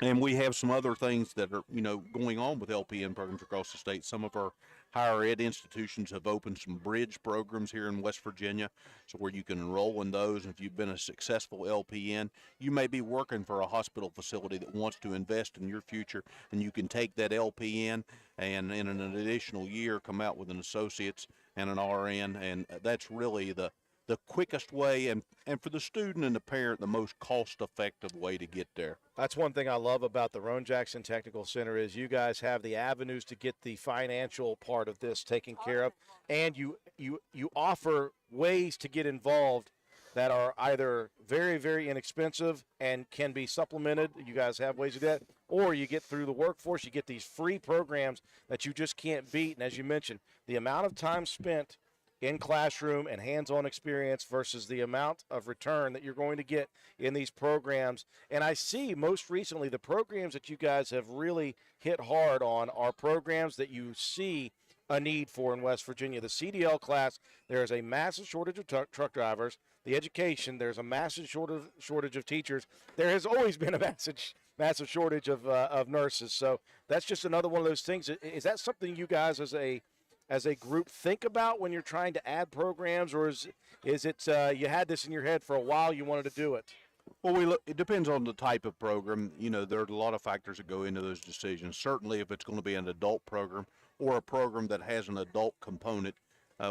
And we have some other things that are, going on with LPN programs across the state. Some of our higher ed institutions have opened some bridge programs here in West Virginia, so where you can enroll in those. And if you've been a successful LPN, you may be working for a hospital facility that wants to invest in your future, and you can take that LPN and in an additional year come out with an associate's and an RN, and that's really the the quickest way and for the student and the parent the most cost-effective way to get there. That's one thing I love about the Roane-Jackson Technical Center is you guys have the avenues to get the financial part of this taken care of, and you offer ways to get involved that are either very, very inexpensive and can be supplemented. You guys have ways to do that, or you get through the workforce, you get these free programs that you just can't beat. And as you mentioned, the amount of time spent in classroom and hands-on experience versus the amount of return that you're going to get in these programs. And I see most recently the programs that you guys have really hit hard on are programs that you see a need for in West Virginia. The CDL class, there is a massive shortage of truck drivers. The education, there's a massive shortage of teachers. There has always been a massive shortage of nurses. So that's just another one of those things. Is that something you guys as a group think about when you're trying to add programs, or is it you had this in your head for a while, you wanted to do it? Well, it depends on the type of program. You know, there are a lot of factors that go into those decisions. Certainly if it's going to be an adult program or a program that has an adult component,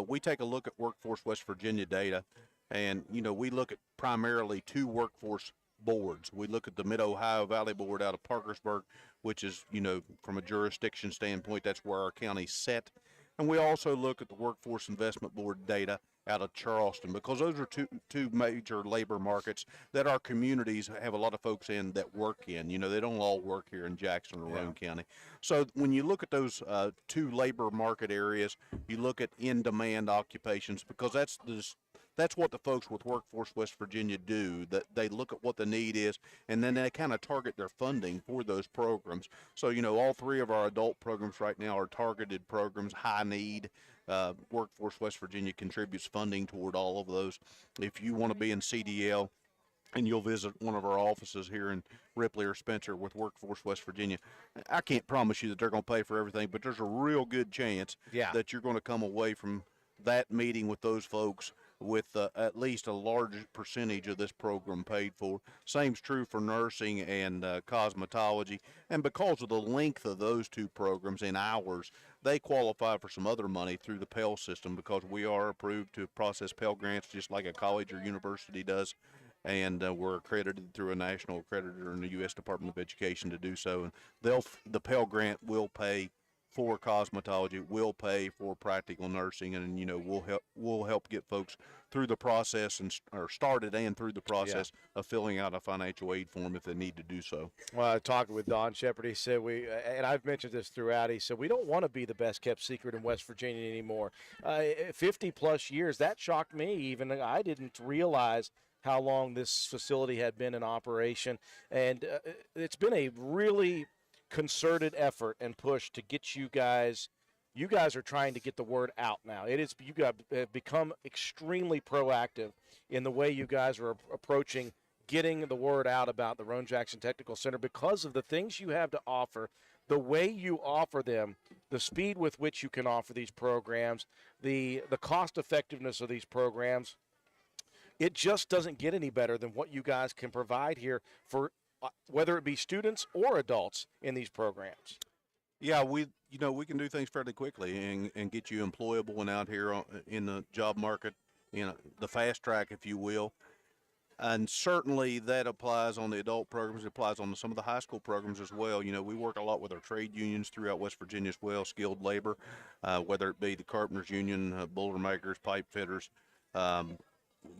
we take a look at Workforce West Virginia data, and, you know, we look at primarily two workforce boards. We look at the Mid-Ohio Valley Board out of Parkersburg, which is, you know, from a jurisdiction standpoint, that's where our county's set. And we also look at the Workforce Investment Board data out of Charleston, because those are two major labor markets that our communities have a lot of folks in that work in. You know, they don't all work here in Jackson or Roane County. So when you look at those two labor market areas, you look at in-demand occupations, because that's what the folks with Workforce West Virginia do, that they look at what the need is, and then they kind of target their funding for those programs. So, you know, all three of our adult programs right now are targeted programs, high need. Workforce West Virginia contributes funding toward all of those. If you want to be in CDL, and you'll visit one of our offices here in Ripley or Spencer with Workforce West Virginia, I can't promise you that they're going to pay for everything, but there's a real good chance that you're going to come away from that meeting with those folks with at least a large percentage of this program paid for. Same's true for nursing and cosmetology. And because of the length of those two programs in hours, they qualify for some other money through the Pell system, because we are approved to process Pell grants just like a college or university does. And we're accredited through a national accreditor in the U.S. Department of Education to do so. And the Pell Grant will pay for cosmetology, will pay for practical nursing, and, you know, we'll help get folks through the process or started and through the process of filling out a financial aid form if they need to do so. Well, I talked with Don Shepard. He said and I've mentioned this throughout. He said we don't want to be the best kept secret in West Virginia anymore. 50 plus years, that shocked me. Even I didn't realize how long this facility had been in operation, and it's been a really concerted effort and push to get you guys. You guys are trying to get the word out now. You guys have become extremely proactive in the way you guys are approaching getting the word out about the Roane-Jackson Technical Center, because of the things you have to offer, the way you offer them, the speed with which you can offer these programs, the cost effectiveness of these programs. It just doesn't get any better than what you guys can provide here for whether it be students or adults in these programs. Yeah, we can do things fairly quickly and get you employable and out here in the job market, you know, the fast track, if you will. And certainly that applies on the adult programs. It applies on some of the high school programs as well. You know, we work a lot with our trade unions throughout West Virginia as well, skilled labor, whether it be the Carpenters Union, Boilermakers, pipe fitters,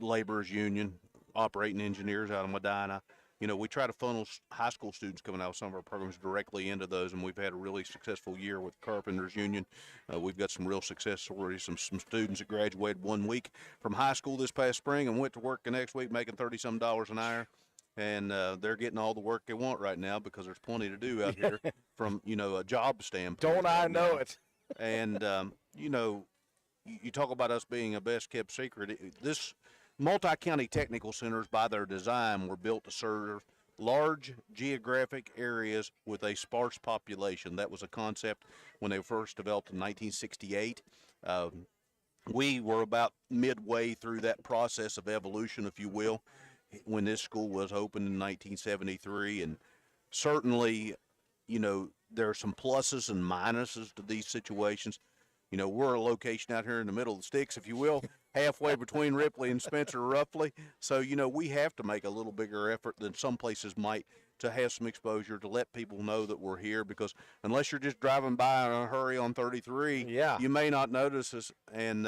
Laborers Union, operating engineers out of Medina. You know, we try to funnel high school students coming out of some of our programs directly into those, and we've had a really successful year with Carpenters Union. We've got some real success stories, some students that graduated 1 week from high school this past spring and went to work the next week making $30-some an hour, and they're getting all the work they want right now because there's plenty to do out here from, you know, a job standpoint. Don't I know it? And, you know, you talk about us being a best-kept secret. This multi-county technical centers, by their design, were built to serve large geographic areas with a sparse population. That was a concept when they were first developed in 1968. We were about midway through that process of evolution, if you will, when this school was opened in 1973. And certainly, you know, there are some pluses and minuses to these situations. You know, we're a location out here in the middle of the sticks, if you will. halfway between Ripley and Spencer, roughly. So, we have to make a little bigger effort than some places might to have some exposure, to let people know that we're here, because unless you're just driving by in a hurry on 33, Yeah. you may not notice us, and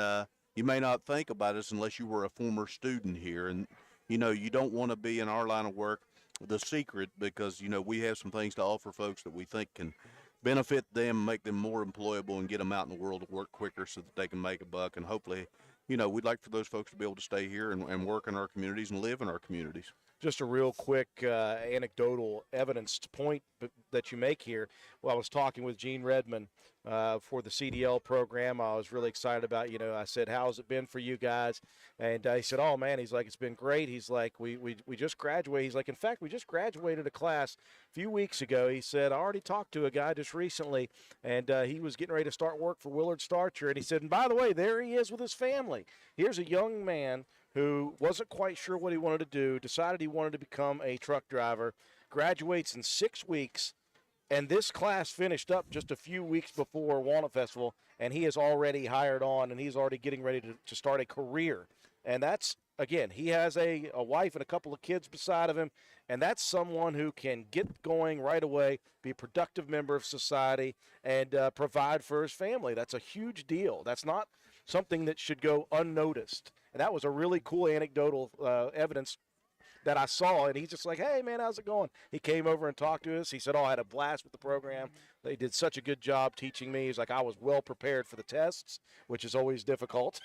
you may not think about us unless you were a former student here. And, you don't want to be in our line of work the secret, because, we have some things to offer folks that we think can benefit them, make them more employable, and get them out in the world to work quicker so that they can make a buck. And hopefully, we'd like for those folks to be able to stay here and work in our communities and live in our communities. Just a real quick anecdotal evidence point that you make here. Well, I was talking with Gene Redmond for the CDL program. I was really excited about, I said, how's it been for you guys? And he said, oh, man, he's like, it's been great. He's like, we just graduated. He's like, in fact, we just graduated a class a few weeks ago. He said, I already talked to a guy just recently, and he was getting ready to start work for Willard Starcher. And he said, and by the way, there he is with his family. Here's a young man who wasn't quite sure what he wanted to do, decided he wanted to become a truck driver, graduates in 6 weeks, and this class finished up just a few weeks before Walnut Festival, and he is already hired on, and he's already getting ready to start a career. And that's, again, he has a wife and a couple of kids beside of him, and that's someone who can get going right away, be a productive member of society, and provide for his family. That's a huge deal. That's not something that should go unnoticed. And that was a really cool anecdotal evidence that I saw. And he's just like, hey, man, how's it going? He came over and talked to us. He said, I had a blast with the program. They did such a good job teaching me. He's like, I was well prepared for the tests, which is always difficult.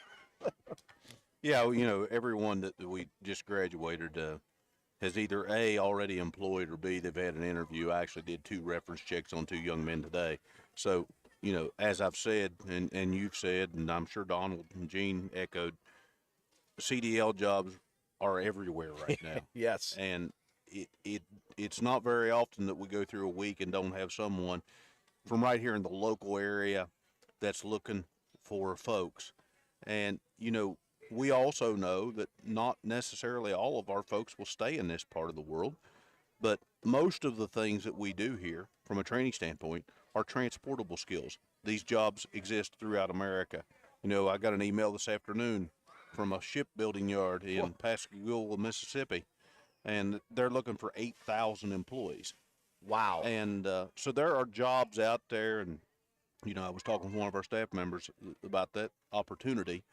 Yeah, everyone that we just graduated has either A, already employed, or B, they've had an interview. I actually did 2 reference checks on 2 young men today. So, as I've said, and you've said, and I'm sure Donald and Gene echoed, CDL jobs are everywhere right now. Yes. And it's not very often that we go through a week and don't have someone from right here in the local area that's looking for folks. And, we also know that not necessarily all of our folks will stay in this part of the world, but most of the things that we do here from a training standpoint are transportable skills. These jobs exist throughout America. I got an email this afternoon from a shipbuilding yard in Pascagoula, Mississippi, and they're looking for 8,000 employees. Wow. And so there are jobs out there, and, I was talking with one of our staff members about that opportunity,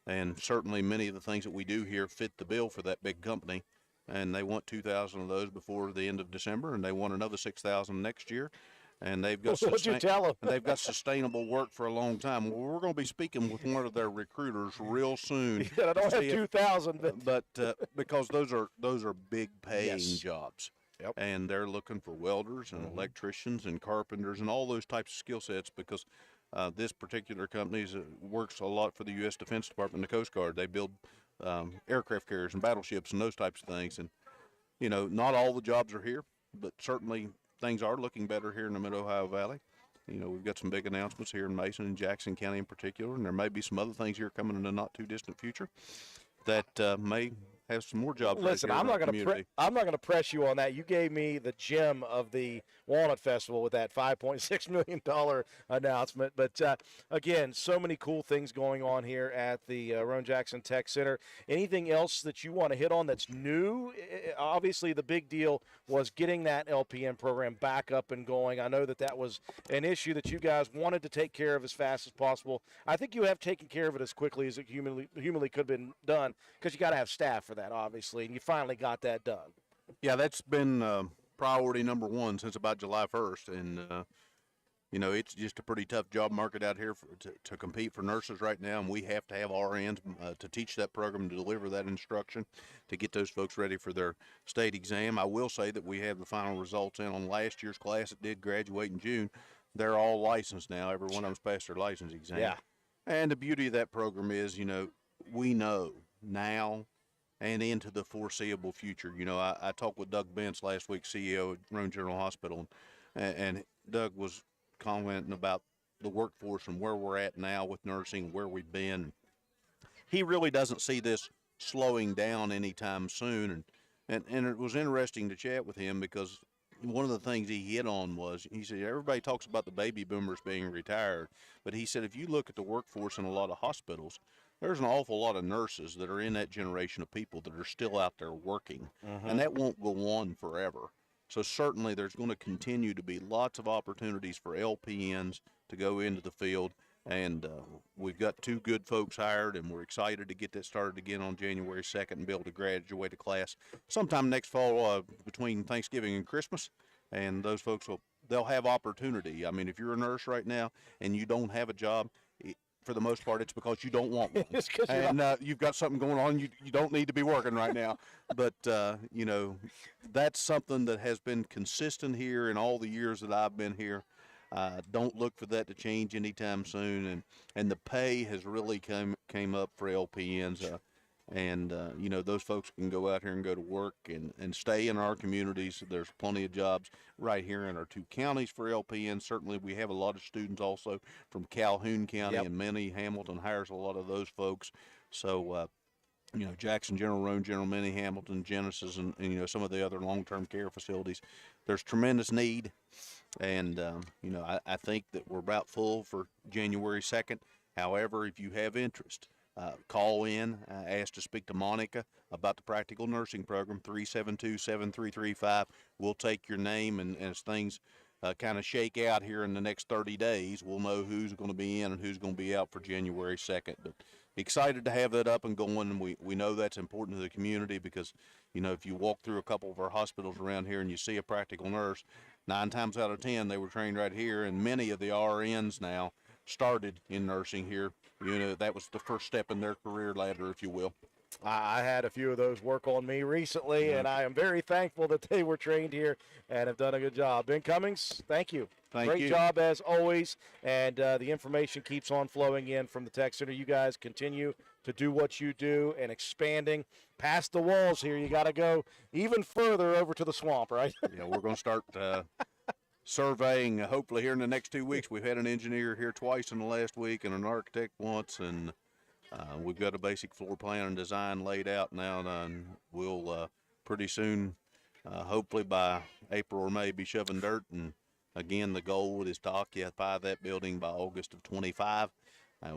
and certainly many of the things that we do here fit the bill for that big company, and they want 2,000 of those before the end of December, and they want another 6,000 next year. And they've got What'd you tell them? and they've got sustainable work for a long time. Well, we're going to be speaking with one of their recruiters real soon. Yeah, I don't have 2,000, but because those are big paying jobs. Yep. And they're looking for welders and electricians and carpenters and all those types of skill sets, because this particular company works a lot for the U.S. Defense Department and the Coast Guard. They build aircraft carriers and battleships and those types of things. And, not all the jobs are here, but certainly things are looking better here in the Mid-Ohio Valley. We've got some big announcements here in Mason and Jackson County in particular, and there may be some other things here coming in the not-too-distant future that may have some more jobs. Listen, right I'm not going to press you on that. You gave me the gem of the Walnut Festival with that $5.6 million announcement. But again, so many cool things going on here at the Roane-Jackson Tech Center. Anything else that you want to hit on that's new? Obviously, the big deal was getting that LPN program back up and going. I know that was an issue that you guys wanted to take care of as fast as possible. I think you have taken care of it as quickly as it humanly could have been done, because you got to have staff for that, obviously, and you finally got that done. Yeah, that's been priority number one since about July 1st, and it's just a pretty tough job market out here to compete for nurses right now, and we have to have RNs to teach that program, to deliver that instruction, to get those folks ready for their state exam. I will say that we have the final results in on last year's class that did graduate in June. They're all licensed now. Every one of them's passed their license exam. Yeah. And the beauty of that program is, we know now and into the foreseeable future. I talked with Doug Bentz last week, CEO of Roane General Hospital, and Doug was commenting about the workforce and where we're at now with nursing, where we've been. He really doesn't see this slowing down anytime soon, and it was interesting to chat with him, because one of the things he hit on was, he said, everybody talks about the baby boomers being retired, but he said, if you look at the workforce in a lot of hospitals, there's an awful lot of nurses that are in that generation of people that are still out there working, and that won't go on forever. So certainly there's going to continue to be lots of opportunities for LPNs to go into the field, and we've got 2 good folks hired, and we're excited to get that started again on January 2nd and be able to graduate a class sometime next fall between Thanksgiving and Christmas, and those folks they'll have opportunity. I mean, if you're a nurse right now and you don't have a job, for the most part, it's because you don't want one. And you've got something going on. You don't need to be working right now. But, you know, that's something that has been consistent here in all the years that I've been here. Don't look for that to change anytime soon. And the pay has really came up for LPNs. You know, those folks can go out here and go to work and stay in our communities. There's plenty of jobs right here in our 2 counties for LPNs. Certainly we have a lot of students also from Calhoun County, and Minnie Hamilton hires a lot of those folks. So, you know, Jackson General, Roane General, Minnie Hamilton, Genesis, and, you know, some of the other long-term care facilities. There's tremendous need. And, you know, I think that we're about full for January 2nd. However, if you have interest, call in, ask to speak to Monica about the practical nursing program, 372-7335. We'll take your name, and as things kind of shake out here in the next 30 days, we'll know who's going to be in and who's going to be out for January 2nd. But excited to have that up and going, and we know that's important to the community because, you know, if you walk through a couple of our hospitals around here and you see a practical nurse, 9 times out of 10 they were trained right here, and many of the RNs now started in nursing here. You know, that was the first step in their career ladder, if you will. I had a few of those work on me recently, and I am very thankful that they were trained here and have done a good job. Ben Cummings, thank you. Great job as always, and the information keeps on flowing in from the Tech Center. You guys continue to do what you do and expanding past the walls here. You got to go even further over to the swamp, right? Yeah, we're going to start surveying hopefully here in the next 2 weeks. We've had an engineer here twice in the last week and an architect once, and we've got a basic floor plan and design laid out now, and we'll pretty soon, hopefully by April or May, be shoving dirt. And again, the goal is to occupy that building by August of 25.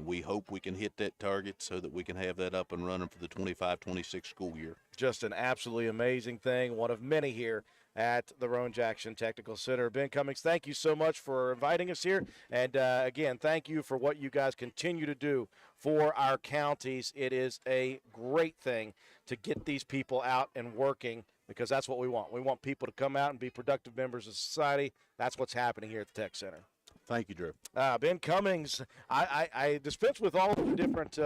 We hope we can hit that target so that we can have that up and running for the 25-26 school year. Just an absolutely amazing thing, one of many here at the Roane-Jackson Technical Center. Ben Cummings, thank you so much for inviting us here. And, again, thank you for what you guys continue to do for our counties. It is a great thing to get these people out and working, because that's what we want. We want people to come out and be productive members of society. That's what's happening here at the Tech Center. Thank you, Drew. Ben Cummings, I dispense with all of the different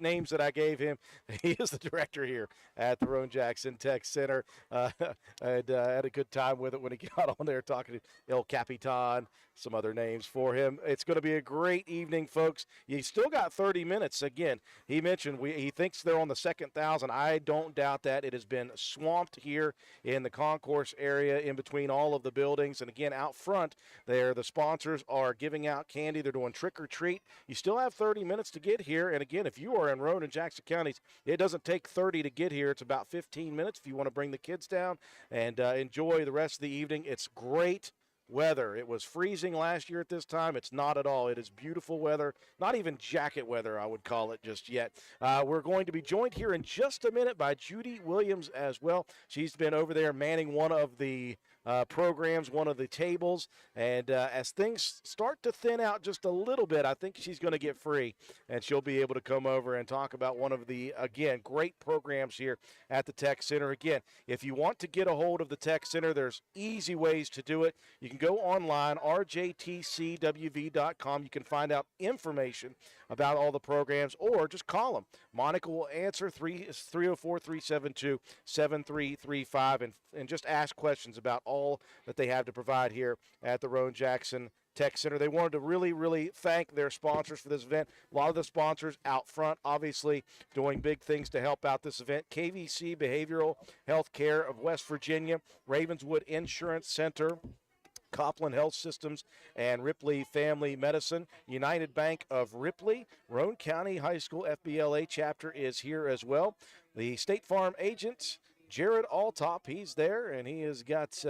names that I gave him. He is the director here at the Roane-Jackson Tech Center. And had a good time with it when he got on there talking to El Capitan, some other names for him. It's going to be a great evening, folks. You still got 30 minutes. Again, he mentioned he thinks they're on the second 1,000. I don't doubt that. It has been swamped here in the concourse area in between all of the buildings. And, again, out front there, the sponsors are giving out candy. They're doing trick or treat. You still have 30 minutes to get here. And, again, if you are in Roane and Jackson counties, it doesn't take 30 to get here. It's about 15 minutes if you want to bring the kids down and enjoy the rest of the evening. It's great weather. It was freezing last year at this time. It's not at all. It is beautiful weather, not even jacket weather, I would call it just yet. We're going to be joined here in just a minute by Judy Williams as well. She's been over there manning one of the programs, one of the tables, and as things start to thin out just a little bit, I think she's going to get free, and she'll be able to come over and talk about one of the, again, great programs here at the Tech Center. Again, if you want to get a hold of the Tech Center, there's easy ways to do it. You can go online, rjtcwv.com. You can find out information about all the programs, or just call them. Monica will answer 304-372-7335 and just ask questions about all that they have to provide here at the Roane-Jackson Tech Center. They wanted to really, really thank their sponsors for this event. A lot of the sponsors out front, obviously, doing big things to help out this event. KVC Behavioral Health Care of West Virginia, Ravenswood Insurance Center, Copland Health Systems, and Ripley Family Medicine. United Bank of Ripley, Roane County High School FBLA chapter is here as well. The State Farm agent, Jared Altop. He's there, and he has got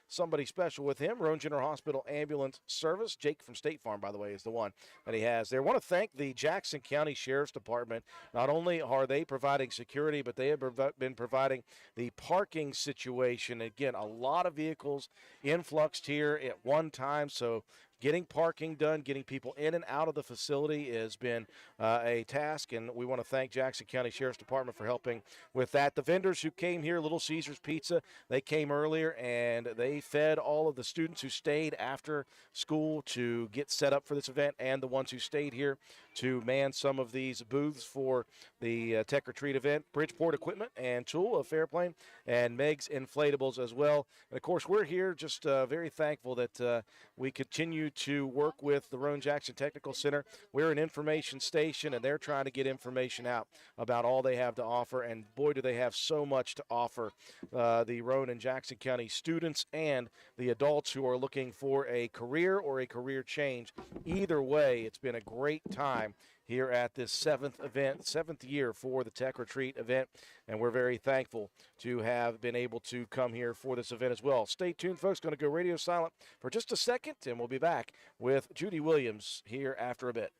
somebody special with him. Roane General Hospital Ambulance Service. Jake from State Farm, by the way, is the one that he has there. I want to thank the Jackson County Sheriff's Department. Not only are they providing security, but they have been providing the parking situation. Again, a lot of vehicles influxed here at one time, so getting parking done, getting people in and out of the facility has been a task, and we want to thank Jackson County Sheriff's Department for helping with that. The vendors who came here, Little Caesars Pizza, they came earlier, and they fed all of the students who stayed after school to get set up for this event, and the ones who stayed here to man some of these booths for the Tech or Treat event. Bridgeport Equipment and Tool of Fairplain, and Meg's Inflatables as well. And, of course, we're here just very thankful that we continue to work with the Roane-Jackson Technical Center. We're an information station, and they're trying to get information out about all they have to offer, and boy, do they have so much to offer the Roane and Jackson County students and the adults who are looking for a career or a career change. Either way, it's been a great time here at this seventh year for the Tech or Treat event, and we're very thankful to have been able to come here for this event as well. Stay tuned, folks. Going to go radio silent for just a second, and we'll be back with Judy Williams here after a bit.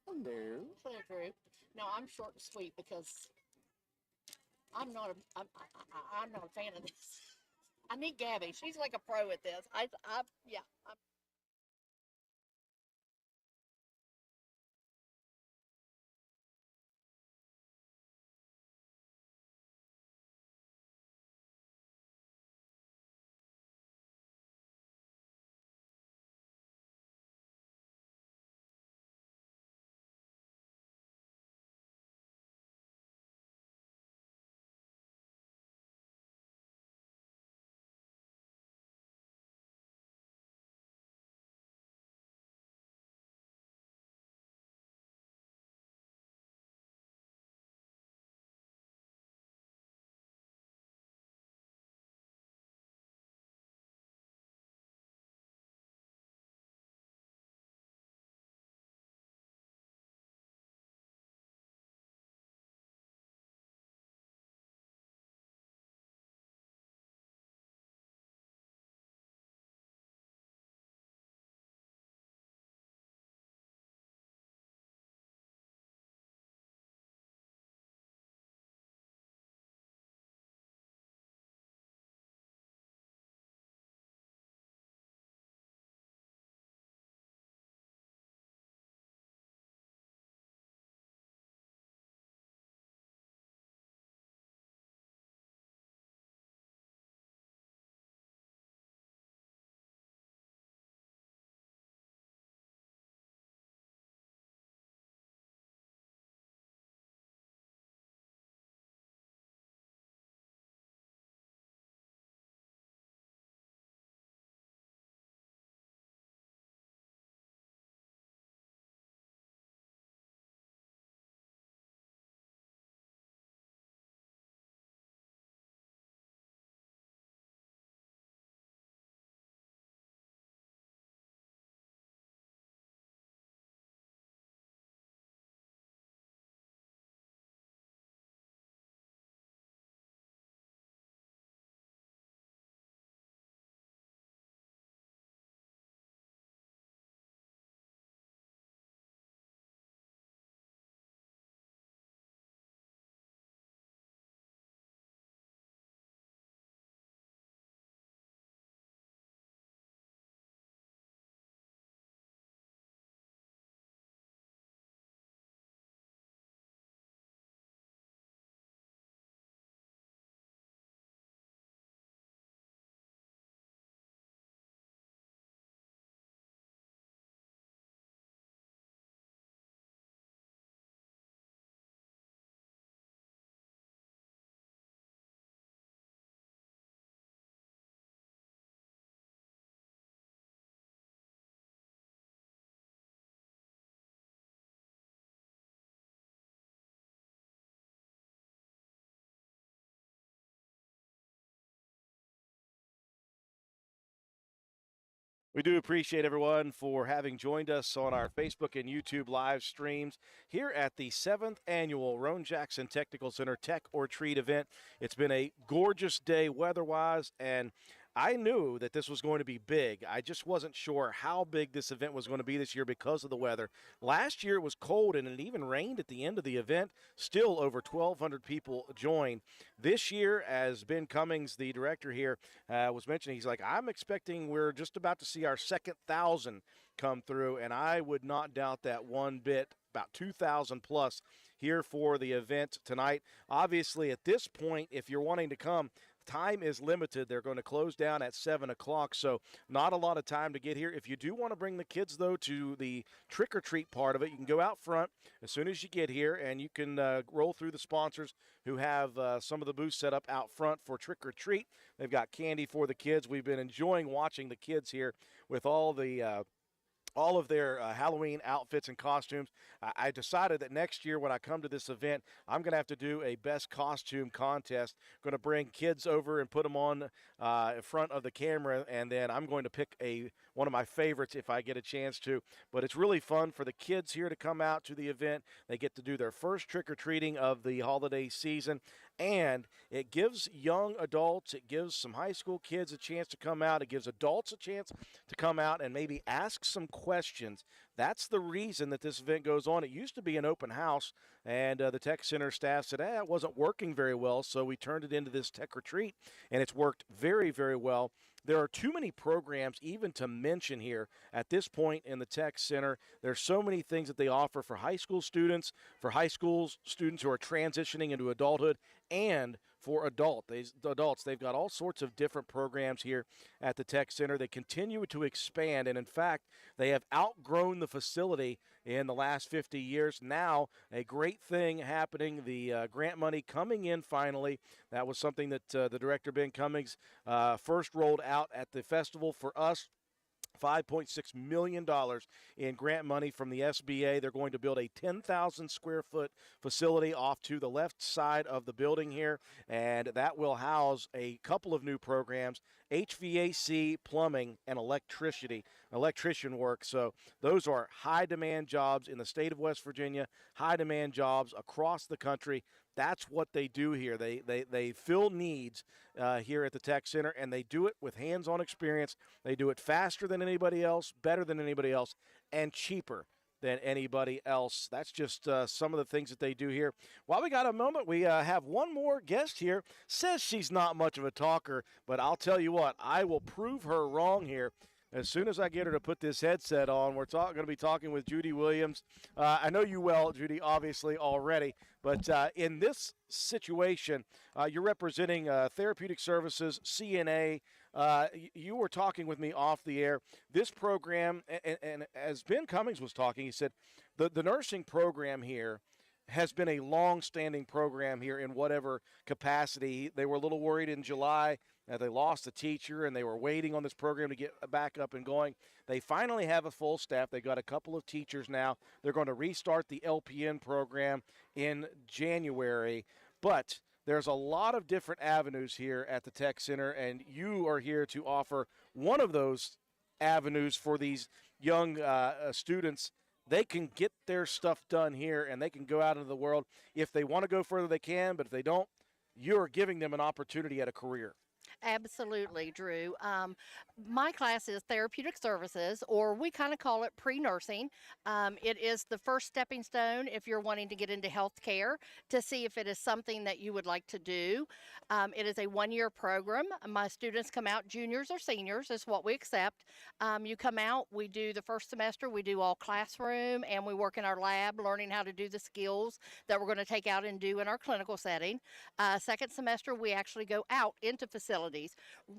Hello. Hello, group. No, I'm short and sweet because I'm not a fan of this. I need Gabby. She's like a pro at this. Yeah. We do appreciate everyone for having joined us on our Facebook and YouTube live streams here at the 7th annual Roane-Jackson Technical Center Tech or Treat event. It's been a gorgeous day weather-wise, and I knew that this was going to be big. I just wasn't sure how big this event was going to be this year because of the weather. Last year it was cold and it even rained at the end of the event. Still over 1,200 people joined. This year, as Ben Cummings, the director here, was mentioning, he's like, I'm expecting we're just about to see our second 1,000 come through, and I would not doubt that one bit. About 2,000 plus here for the event tonight. Obviously, at this point, if you're wanting to come, time is limited. They're going to close down at 7 o'clock, so not a lot of time to get here. If you do want to bring the kids, though, to the trick-or-treat part of it, you can go out front as soon as you get here, and you can roll through the sponsors who have some of the booths set up out front for trick-or-treat. They've got candy for the kids. We've been enjoying watching the kids here with all of their Halloween outfits and costumes. I decided that next year when I come to this event, I'm going to have to do a best costume contest. I'm going to bring kids over and put them on in front of the camera, and then I'm going to pick one of my favorites if I get a chance to. But it's really fun for the kids here to come out to the event. They get to do their first trick-or-treating of the holiday season, and it gives young adults, it gives some high school kids a chance to come out. It gives adults a chance to come out and maybe ask some questions. That's the reason that this event goes on. It used to be an open house, and the Tech Center staff said, it wasn't working very well, so we turned it into this Tech Retreat, and it's worked very, very well. There are too many programs even to mention here at this point in the Tech Center. There's so many things that they offer for high school students who are transitioning into adulthood, and for adults. They've got all sorts of different programs here at the Tech Center. They continue to expand, and in fact, they have outgrown the facility in the last 50 years. Now, a great thing happening, the grant money coming in finally. That was something that the director, Ben Cummings, first rolled out at the festival for us. $5.6 million in grant money from the SBA. They're going to build a 10,000 square foot facility off to the left side of the building here, and that will house a couple of new programs, HVAC, plumbing, and electrician work. So those are high demand jobs in the state of West Virginia, high demand jobs across the country. That's what they do here. They fill needs here at the Tech Center, and they do it with hands-on experience. They do it faster than anybody else, better than anybody else, and cheaper than anybody else. That's just some of the things that they do here. While we got a moment, we have one more guest here. Says she's not much of a talker, but I'll tell you what, I will prove her wrong here. As soon as I get her to put this headset on, we're going to be talking with Judy Williams. I know you well, Judy, obviously, already. But in this situation, you're representing Therapeutic Services, CNA. You were talking with me off the air. This program, and as Ben Cummings was talking, he said the nursing program here has been a long-standing program here in whatever capacity. They were a little worried in July. They lost a teacher, and they were waiting on this program to get back up and going. They finally have a full staff. They've got a couple of teachers now. They're going to restart the LPN program in January. But there's a lot of different avenues here at the Tech Center, and you are here to offer one of those avenues for these young students. They can get their stuff done here, and they can go out into the world. If they want to go further, they can, but if they don't, you're giving them an opportunity at a career. Absolutely, Drew. My class is Therapeutic Services, or we kind of call it pre-nursing. It is the first stepping stone if you're wanting to get into healthcare to see if it is something that you would like to do. It is a one-year program. My students come out, juniors or seniors is what we accept. You come out, we do the first semester, we do all classroom, and we work in our lab learning how to do the skills that we're going to take out and do in our clinical setting. Second semester, we actually go out into facilities.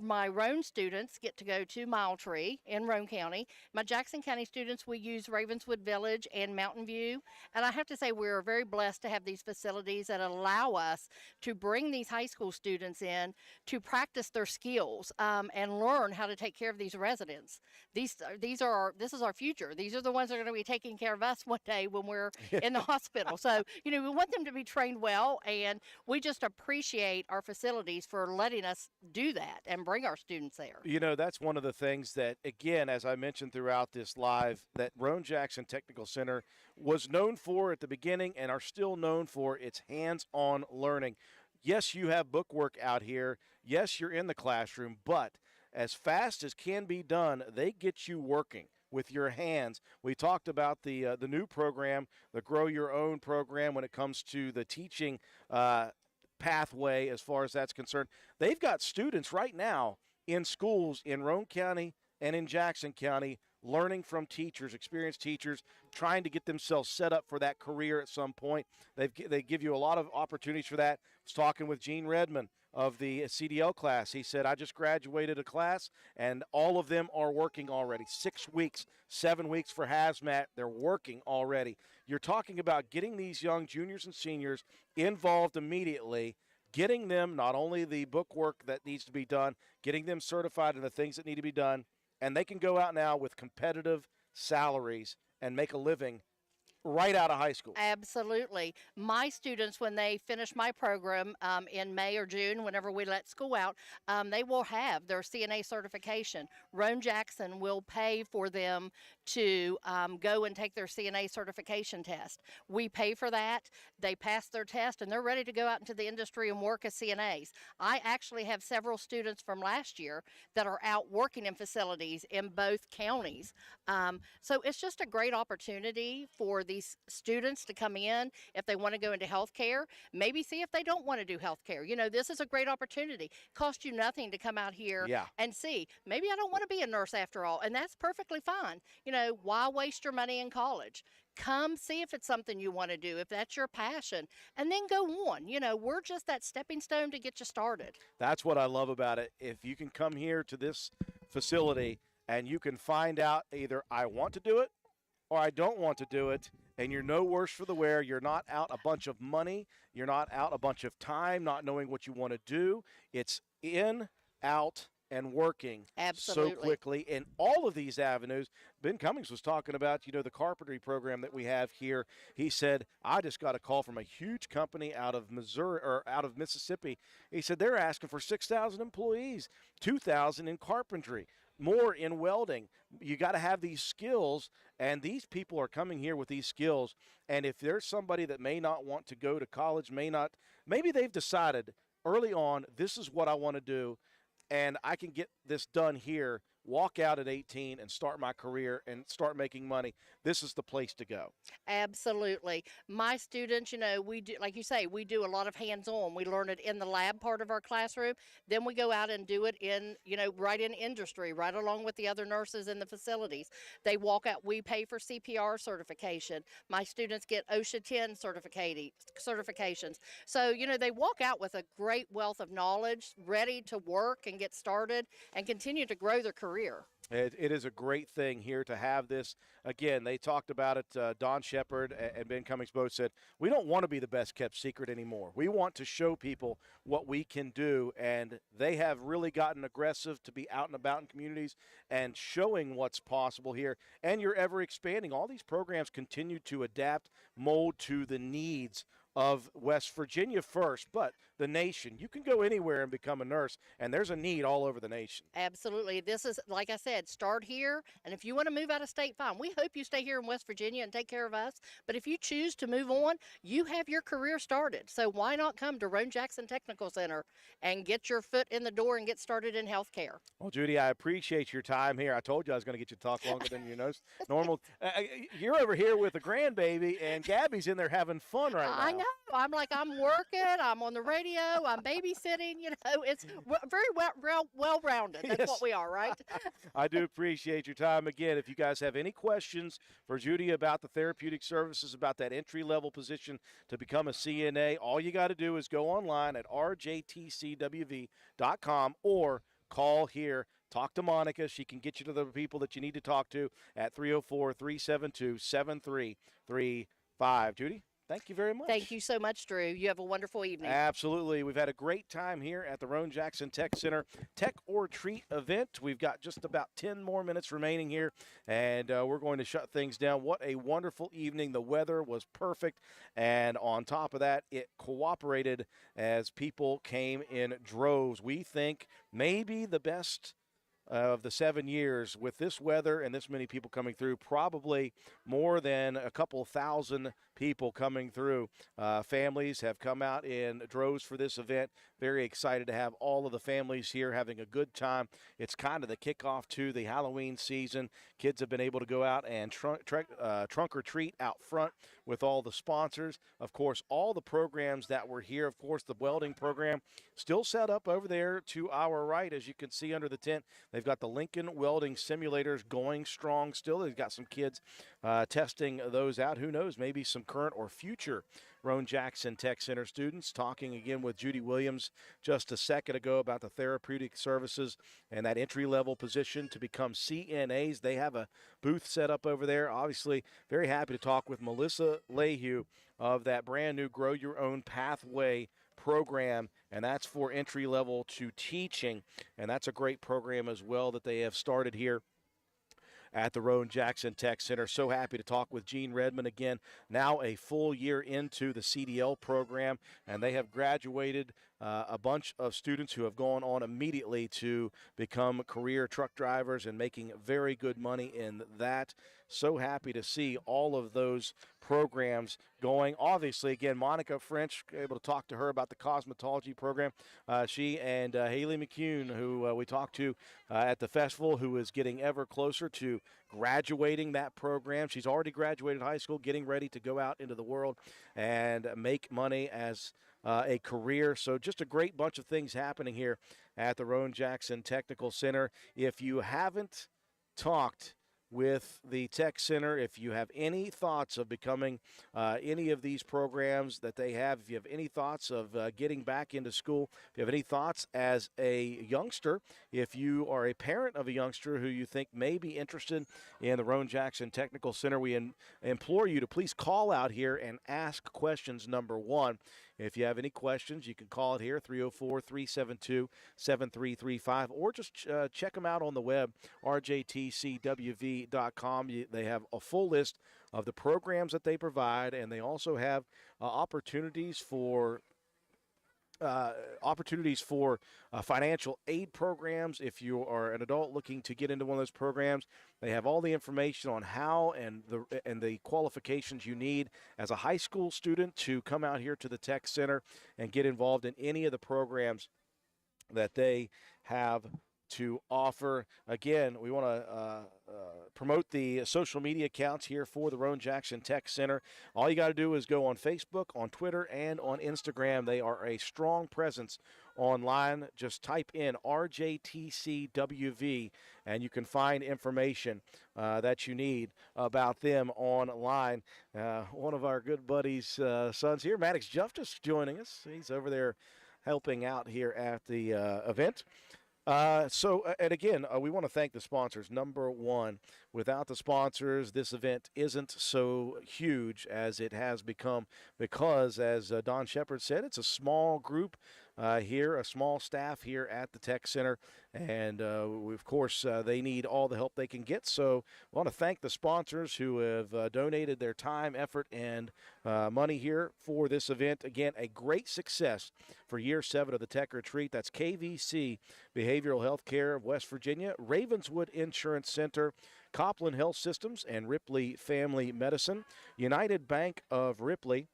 My Roane students get to go to Mile Tree in Roane County. My Jackson County students, we use Ravenswood Village and Mountain View. And I have to say we're very blessed to have these facilities that allow us to bring these high school students in to practice their skills and learn how to take care of these residents. This is our future. These are the ones that are going to be taking care of us one day when we're in the hospital. So, we want them to be trained well, and we just appreciate our facilities for letting us do do that and bring our students there. You know, that's one of the things that, again, as I mentioned throughout this live, that Roane-Jackson Technical Center was known for at the beginning and are still known for its hands-on learning. Yes, you have book work out here. Yes, you're in the classroom, but as fast as can be done, they get you working with your hands. We talked about the new program, the Grow Your Own program, when it comes to the teaching pathway as far as that's concerned. They've got students right now in schools in Roane County and in Jackson County learning from teachers, experienced teachers, trying to get themselves set up for that career at some point. They give you a lot of opportunities for that. I was talking with Gene Redmond of the CDL class. He said, I just graduated a class, and all of them are working already. 6 weeks, 7 weeks for hazmat. They're working already. You're talking about getting these young juniors and seniors involved immediately, getting them not only the book work that needs to be done, getting them certified in the things that need to be done, and they can go out now with competitive salaries and make a living right out of high school. Absolutely. My students, when they finish my program in May or June, whenever we let school out, they will have their CNA certification. Roane-Jackson will pay for them to go and take their CNA certification test. We pay for that. They pass their test, and they're ready to go out into the industry and work as CNAs. I actually have several students from last year that are out working in facilities in both counties. So it's just a great opportunity for these students to come in if they want to go into healthcare, maybe see if they don't want to do healthcare. You know, this is a great opportunity. Cost you nothing to come out here and see. Maybe I don't want to be a nurse after all, and that's perfectly fine. You know, why waste your money in college? Come see if it's something you want to do, if that's your passion, and then go on. You know, we're just that stepping stone to get you started. That's what I love about it. If you can come here to this facility and you can find out either I want to do it or I don't want to do it, and you're no worse for the wear. You're not out a bunch of money. You're not out a bunch of time, not knowing what you want to do. It's in, out, and working so quickly in all of these avenues. Ben Cummings was talking about, you know, the carpentry program that we have here. He said, I just got a call from a huge company out of Missouri or out of Mississippi. He said they're asking for 6,000 employees, 2,000 in carpentry, more in welding. You got to have these skills, and these people are coming here with these skills. And if there's somebody that may not want to go to college, maybe they've decided early on, this is what I want to do, and I can get this done here, walk out at 18 and start my career and start making money. This is the place to go. Absolutely. My students, you know, we do, like you say, we do a lot of hands-on. We learn it in the lab part of our classroom. Then we go out and do it in, you know, right in industry, right along with the other nurses in the facilities. They walk out. We pay for CPR certification. My students get OSHA 10 certifications. So, you know, they walk out with a great wealth of knowledge, ready to work and get started and continue to grow their career. It is a great thing here to have this. Again, they talked about it. Don Shepard and Ben Cummings both said, we don't want to be the best kept secret anymore. We want to show people what we can do, and they have really gotten aggressive to be out and about in communities and showing what's possible here. And you're ever expanding. All these programs continue to adapt, mold to the needs of West Virginia first, but the nation. You can go anywhere and become a nurse, and there's a need all over the nation. Absolutely. This is, like I said, start here, and if you want to move out of state, fine. We hope you stay here in West Virginia and take care of us, but if you choose to move on, you have your career started. So why not come to Roane-Jackson Technical Center and get your foot in the door and get started in healthcare? Well, Judy, I appreciate your time here. I told you I was going to get you to talk longer than you know normal. You're over here with a grandbaby, and Gabby's in there having fun right now. I know. I'm like, I'm working, I'm on the radio, I'm babysitting, you know, it's very well-rounded. That's what we are, right? I do appreciate your time. Again, if you guys have any questions for Judy about the therapeutic services, about that entry-level position to become a CNA, all you got to do is go online at rjtcwv.com or call here. Talk to Monica. She can get you to the people that you need to talk to at 304-372-7335. Judy? Thank you very much. Thank you so much, Drew. You have a wonderful evening. Absolutely. We've had a great time here at the Roane-Jackson Tech Center Tech or Treat event. We've got just about 10 more minutes remaining here, and we're going to shut things down. What a wonderful evening. The weather was perfect, and on top of that, it cooperated as people came in droves. We think maybe the best of the 7 years with this weather and this many people coming through, probably more than a couple thousand people coming through. Families have come out in droves for this event. Very excited to have all of the families here having a good time. It's kind of the kickoff to the Halloween season. Kids have been able to go out and trunk or treat out front with all the sponsors. Of course, all the programs that were here. Of course, the welding program still set up over there to our right, as you can see under the tent. They've got the Lincoln welding simulators going strong still. They've got some kids testing those out. Who knows, maybe some current or future Roane-Jackson Tech Center students. Talking again with Judy Williams just a second ago about the therapeutic services and that entry-level position to become CNAs. They have a booth set up over there. Obviously, very happy to talk with Melissa Lehue of that brand new Grow Your Own Pathway program, and that's for entry level to teaching, and that's a great program as well that they have started here at the Roane-Jackson Tech Center. So happy to talk with Gene Redmond again, now a full year into the CDL program, and they have graduated a bunch of students who have gone on immediately to become career truck drivers and making very good money in that. So happy to see all of those programs going. Obviously, again, Monica French, able to talk to her about the cosmetology program. She and Haley McCune, who we talked to at the festival, who is getting ever closer to graduating that program. She's already graduated high school, getting ready to go out into the world and make money as a career. So just a great bunch of things happening here at the Roane-Jackson Technical Center. If you haven't talked with the Tech Center, if you have any thoughts of becoming any of these programs that they have, if you have any thoughts of getting back into school, if you have any thoughts as a youngster, if you are a parent of a youngster who you think may be interested in the Roane-Jackson Technical Center, we implore you to please call out here and ask questions number one. If you have any questions, you can call it here, 304-372-7335, or just check them out on the web, rjtcwv.com. They have a full list of the programs that they provide, and they also have opportunities for financial aid programs. If you are an adult looking to get into one of those programs, they have all the information on how and the qualifications you need as a high school student to come out here to the Tech Center and get involved in any of the programs that they have to offer. Again, we want to promote the social media accounts here for the Roane-Jackson Tech Center. All you got to do is go on Facebook, on Twitter, and on Instagram. They are a strong presence online. Just type in RJTCWV, and you can find information that you need about them online. One of our good buddies' sons here, Maddox Justice, joining us. He's over there helping out here at the event. And again, we want to thank the sponsors. Number one, without the sponsors, this event isn't so huge as it has become because, as Don Shepard said, it's a small group here, a small staff here at the Tech Center, and of course, they need all the help they can get. So I want to thank the sponsors who have donated their time, effort, and money here for this event. Again, a great success for Year 7 of the Tech Retreat. That's KVC Behavioral Health Care of West Virginia, Ravenswood Insurance Center, Copland Health Systems, and Ripley Family Medicine, United Bank of Ripley,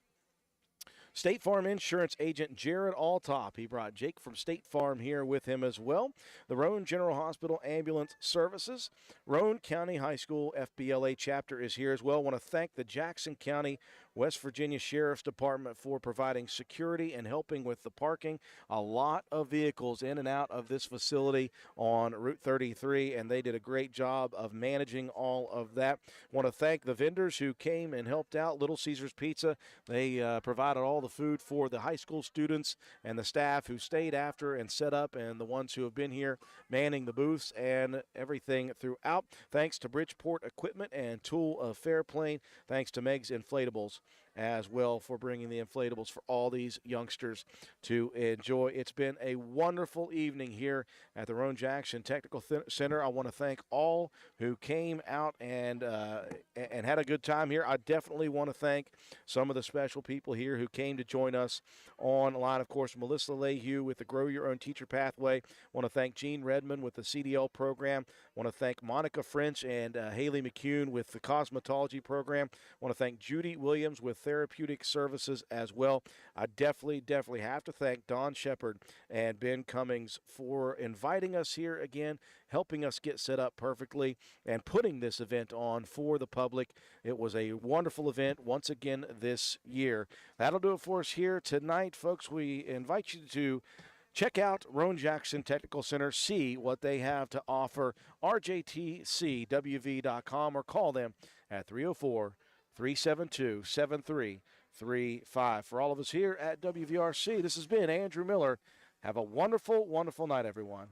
State Farm Insurance agent Jared Altop. He brought Jake from State Farm here with him as well. The Roane General Hospital Ambulance Services. Roane County High School FBLA chapter is here as well. I want to thank the Jackson County, West Virginia Sheriff's Department for providing security and helping with the parking. A lot of vehicles in and out of this facility on Route 33, and they did a great job of managing all of that. I want to thank the vendors who came and helped out. Little Caesars Pizza, they provided all the food for the high school students and the staff who stayed after and set up, and the ones who have been here manning the booths and everything throughout. Thanks to Bridgeport Equipment and Tool of Fairplain. Thanks to Meg's Inflatables as well for bringing the inflatables for all these youngsters to enjoy. It's been a wonderful evening here at the Roane-Jackson Technical Center. I want to thank all who came out and had a good time here. I definitely want to thank some of the special people here who came to join us online. Of course, Melissa Lehue with the Grow Your Own Teacher Pathway. Want to thank Gene Redmond with the CDL program. Want to thank Monica French and Haley McCune with the cosmetology program. Want to thank Judy Williams with therapeutic services as well. I definitely have to thank Don Shepard and Ben Cummings for inviting us here again, helping us get set up perfectly, and putting this event on for the public. It was a wonderful event once again this year. That'll do it for us here tonight, folks. We invite you to check out Roane-Jackson Technical Center, see what they have to offer, rjtcwv.com, or call them at 304-372-7335. For all of us here at WVRC, this has been Andrew Miller. Have a wonderful, wonderful night, everyone.